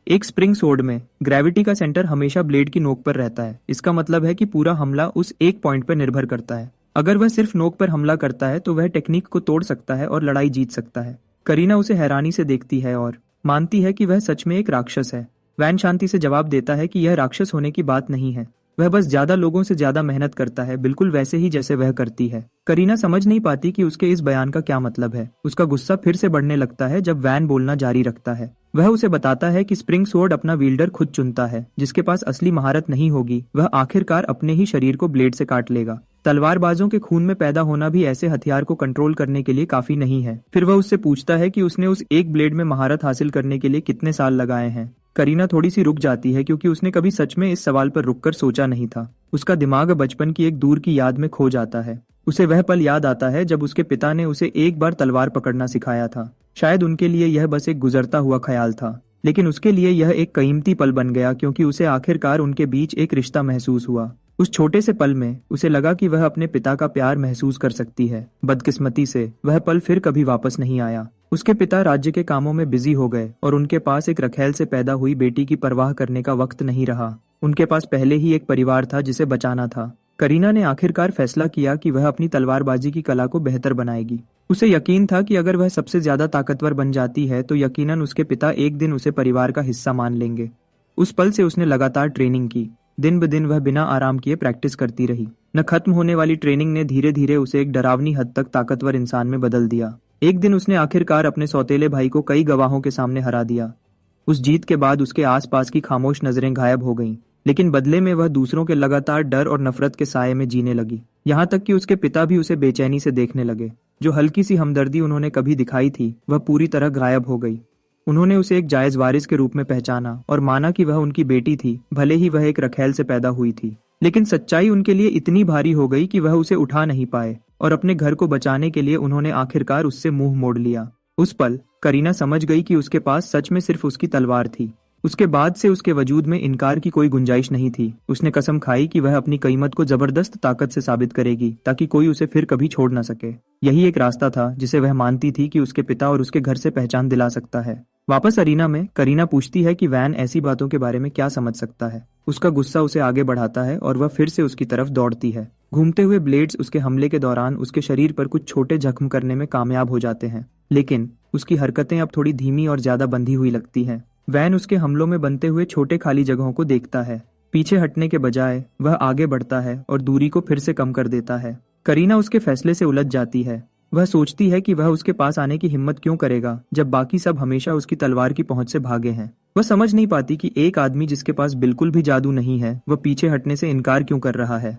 एक स्प्रिंग सोर्ड में ग्रेविटी का सेंटर हमेशा ब्लेड की नोक पर रहता है। इसका मतलब है कि पूरा हमला उस एक पॉइंट पर निर्भर करता है। अगर वह सिर्फ नोक पर हमला करता है तो वह टेक्निक को तोड़ सकता है और लड़ाई जीत सकता है। करीना उसे हैरानी से देखती है और मानती है कि वह सच में एक राक्षस है। वैन शांति से जवाब देता है कि यह राक्षस होने की बात नहीं है, वह बस ज्यादा लोगों से ज्यादा मेहनत करता है, बिल्कुल वैसे ही जैसे वह करती है। करीना समझ नहीं पाती कि उसके इस बयान का क्या मतलब है। उसका गुस्सा फिर से बढ़ने लगता है जब वैन बोलना जारी रखता है। वह उसे बताता है कि स्प्रिंग सोर्ड अपना विल्डर खुद चुनता है। जिसके पास असली महारत नहीं होगी वह आखिरकार अपने ही शरीर को ब्लेड से काट लेगा। तलवारबाजों के खून में पैदा होना भी ऐसे हथियार को कंट्रोल करने के लिए काफी नहीं है। फिर वह उससे पूछता है कि उसने उस एक ब्लेड में महारत हासिल करने के लिए कितने साल लगाए हैं। करीना थोड़ी सी रुक जाती है क्योंकि उसने कभी सच में इस सवाल पर रुककर सोचा नहीं था। उसका दिमाग बचपन की एक दूर की याद में खो जाता है। उसे वह पल याद आता है जब उसके पिता ने उसे एक बार तलवार पकड़ना सिखाया था। शायद उनके लिए यह बस एक गुजरता हुआ ख्याल था, लेकिन उसके लिए यह एक कीमती पल बन गया क्योंकि उसे आखिरकार उनके बीच एक रिश्ता महसूस हुआ। उस छोटे से पल में उसे लगा कि वह अपने पिता का प्यार महसूस कर सकती है। बदकिस्मती से वह पल फिर कभी वापस नहीं आया। उसके पिता राज्य के कामों में बिजी हो गए और उनके पास एक रखेल से पैदा हुई बेटी की परवाह करने का वक्त नहीं रहा। उनके पास पहले ही एक परिवार था जिसे बचाना था। करीना ने आखिरकार फैसला किया कि वह अपनी तलवारबाजी की कला को बेहतर बनाएगी। उसे यकीन था कि अगर वह सबसे ज्यादा ताकतवर बन जाती है तो यकीनन उसके पिता एक दिन उसे परिवार का हिस्सा मान लेंगे। उस पल से उसने लगातार ट्रेनिंग की। दिन ब दिन वह बिना आराम किए प्रैक्टिस करती रही। न खत्म होने वाली ट्रेनिंग ने धीरे धीरे उसे एक डरावनी हद तक ताकतवर इंसान में बदल दिया। एक दिन उसने आखिरकार अपने सौतेले भाई को कई गवाहों के सामने हरा दिया। उस जीत के बाद उसके आसपास की खामोश नजरें गायब हो गईं, लेकिन बदले में वह दूसरों के लगातार डर और नफरत के साये में जीने लगी। यहाँ तक कि उसके पिता भी उसे बेचैनी से देखने लगे। जो हल्की सी हमदर्दी उन्होंने कभी दिखाई थी वह पूरी तरह गायब हो गई। उन्होंने उसे एक जायज वारिस के रूप में पहचाना और माना कि वह उनकी बेटी थी, भले ही वह एक रखेल से पैदा हुई थी। लेकिन सच्चाई उनके लिए इतनी भारी हो गई कि वह उसे उठा नहीं पाए और अपने घर को बचाने के लिए उन्होंने आखिरकार उससे मुंह मोड़ लिया। उस पल करीना समझ गई कि उसके पास सच में सिर्फ उसकी तलवार थी। उसके बाद से उसके वजूद में इनकार की कोई गुंजाइश नहीं थी। उसने कसम खाई कि वह अपनी कीमत को जबरदस्त ताकत से साबित करेगी ताकि कोई उसे फिर कभी छोड़ न सके। यही एक रास्ता था जिसे वह मानती थी कि उसके पिता और उसके घर से पहचान दिला सकता है। वापस अरीना में करीना पूछती है कि वैन ऐसी बातों के बारे में क्या समझ सकता है। उसका गुस्सा उसे आगे बढ़ाता है और वह फिर से उसकी तरफ दौड़ती है। घूमते हुए ब्लेड्स उसके हमले के दौरान उसके शरीर पर कुछ छोटे जख्म करने में कामयाब हो जाते हैं, लेकिन उसकी हरकतें अब थोड़ी धीमी और ज्यादा बंधी हुई लगती हैं। वैन उसके हमलों में बनते हुए छोटे खाली जगहों को देखता है। पीछे हटने के बजाय वह आगे बढ़ता है और दूरी को फिर से कम कर देता है। करीना उसके फैसले से उलझ जाती है। वह सोचती है कि वह उसके पास आने की हिम्मत क्यों करेगा जब बाकी सब हमेशा उसकी तलवार की पहुंच से भागे हैं। वह समझ नहीं पाती कि एक आदमी जिसके पास बिल्कुल भी जादू नहीं है वह पीछे हटने से इनकार क्यों कर रहा है।